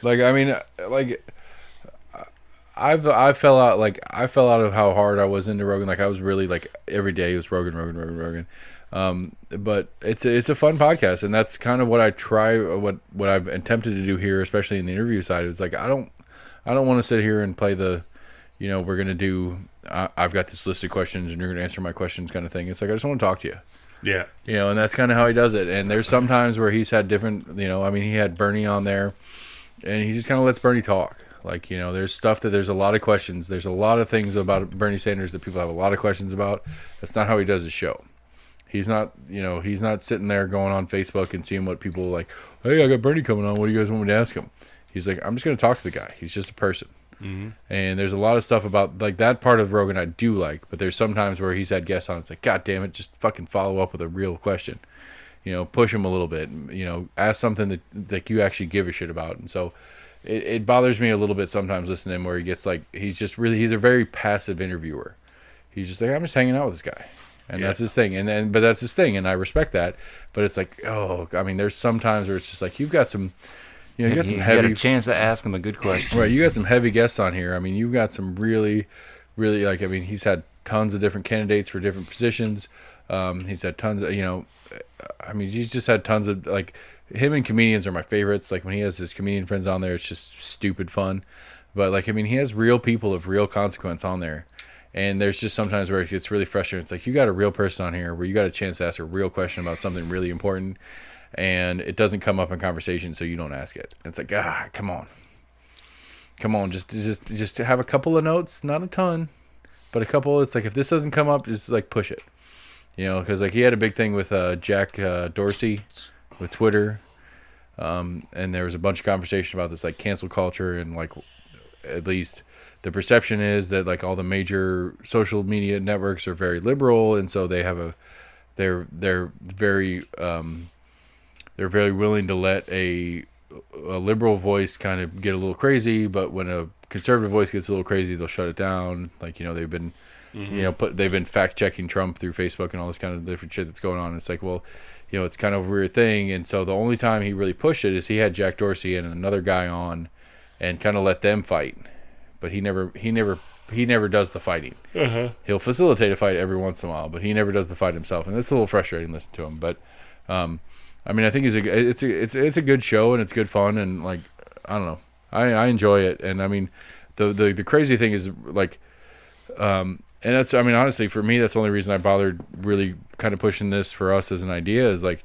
Like, I mean, like, I fell out of how hard I was into Rogan. Like, I was really like every day it was Rogan. But it's a fun podcast, and that's kind of what I try. What I've attempted to do here, especially in the interview side, is like I don't want to sit here and play the, we're gonna do. I've got this list of questions, and you're gonna answer my questions, kind of thing. It's like I just want to talk to you. yeah, And that's kind of how he does it. And there's some times where he's had different. I mean, he had Bernie on there, and he just kind of lets Bernie talk. Like, there's stuff that there's a lot of questions. There's a lot of things about Bernie Sanders that people have a lot of questions about. That's not how he does his show. He's not, he's not sitting there going on Facebook and seeing what people like, hey, I got Bernie coming on. What do you guys want me to ask him? He's like, I'm just going to talk to the guy. He's just a person. mm-hmm. And there's a lot of stuff about like that part of Rogan I do like, but there's sometimes where he's had guests on. It's like, God damn it, just fucking follow up with a real question. Push him a little bit. Ask something that you actually give a shit about. And so it bothers me a little bit sometimes listening to him where he gets like, he's a very passive interviewer. He's just like, I'm just hanging out with this guy. And that's his thing. But that's his thing. And I respect that. But it's like, I mean, there's some times where it's just like, you've got some, you got some heavy. You got a chance to ask him a good question. Right. You got some heavy guests on here. I mean, you've got some really, really like, I mean, he's had tons of different candidates for different positions. He's had tons of, I mean, he's just had tons of like, him and comedians are my favorites. Like when he has his comedian friends on there, it's just stupid fun. But like, I mean, he has real people of real consequence on there. And there's just sometimes where it gets really frustrating. It's like you got a real person on here where you got a chance to ask a real question about something really important, and it doesn't come up in conversation, so you don't ask it. It's like, come on, just have a couple of notes, not a ton, but a couple. It's like if this doesn't come up, just like push it, because like he had a big thing with Jack Dorsey, with Twitter. And there was a bunch of conversation about this like cancel culture, and like at least the perception is that like all the major social media networks are very liberal, and so they have they're very willing to let a liberal voice kind of get a little crazy, but when a conservative voice gets a little crazy, they'll shut it down. Like, they've been they've been fact checking Trump through Facebook and all this kind of different shit that's going on. It's like, well, it's kind of a weird thing. And so the only time he really pushed it is he had Jack Dorsey and another guy on and kind of let them fight. But he never does the fighting. He'll facilitate a fight every once in a while, but he never does the fight himself. And it's a little frustrating to listen to him. But, I mean, I think it's a good show, and it's good fun. And like, I don't know, I enjoy it. And I mean, the crazy thing is like, and that's, I mean, honestly, for me, that's the only reason I bothered really kind of pushing this for us as an idea is like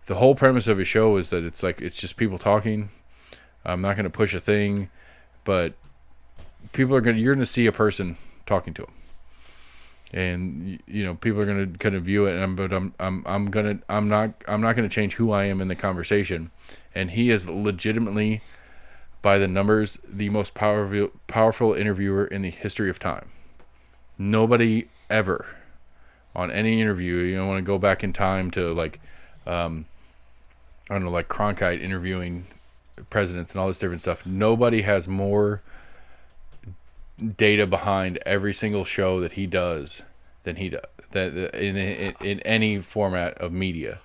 the whole premise of a show is that it's like, it's just people talking. I'm not going to push a thing, but you're going to see a person talking to them. And, people are going to kind of view it. But I'm not going to change who I am in the conversation. And he is legitimately, by the numbers, the most powerful interviewer in the history of time. Nobody ever on any interview, you don't want to go back in time to like, I don't know, like Cronkite interviewing presidents and all this different stuff. Nobody has more data behind every single show that he does than he does in any format of media.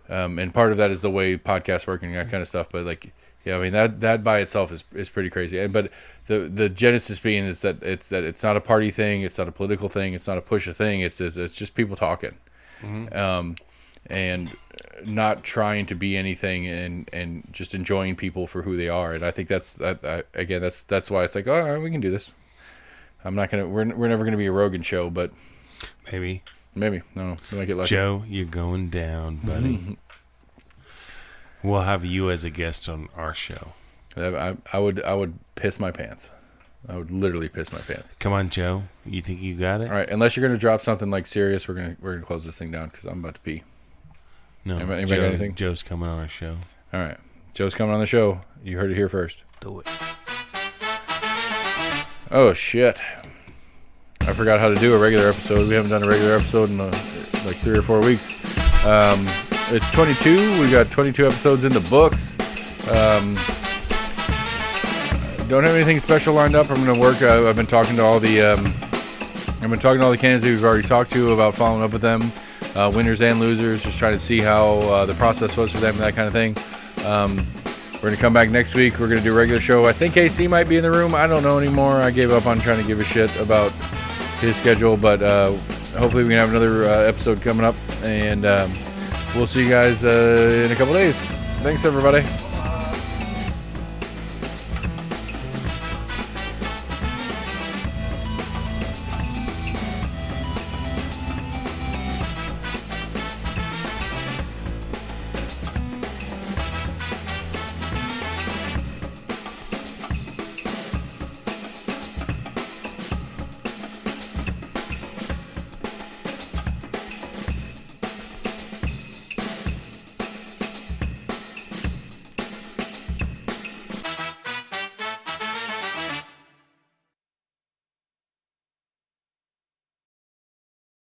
And part of that is the way podcasts work and that kind of stuff. But like, yeah, I mean that by itself is pretty crazy. But the genesis being is that it's not a party thing, it's not a political thing, it's not a push a thing. It's just people talking, and not trying to be anything, and just enjoying people for who they are. And I think that's why it's like, all right, we can do this. We're never gonna be a Rogan show, but maybe. I don't know. We might get lucky. Joe, you're going down, buddy. We'll have you as a guest on our show. I would piss my pants. I would literally piss my pants. Come on, Joe. You think you got it? All right. Unless you're gonna drop something like serious, we're gonna close this thing down because I'm about to pee. No. Anybody got anything? Joe's coming on our show. All right. Joe's coming on the show. You heard it here first. Do it. Oh shit! I forgot how to do a regular episode. We haven't done a regular episode in like 3 or 4 weeks. It's 22. We got 22 episodes in the books. Don't have anything special lined up. I'm going to work. I've been talking to all the candidates that we've already talked to about following up with them, winners and losers, just trying to see how the process was for them and that kind of thing. We're going to come back next week. We're going to do a regular show. I think AC might be in the room. I don't know anymore. I gave up on trying to give a shit about his schedule, but hopefully we can have another episode coming up, and we'll see you guys in a couple days. Thanks, everybody.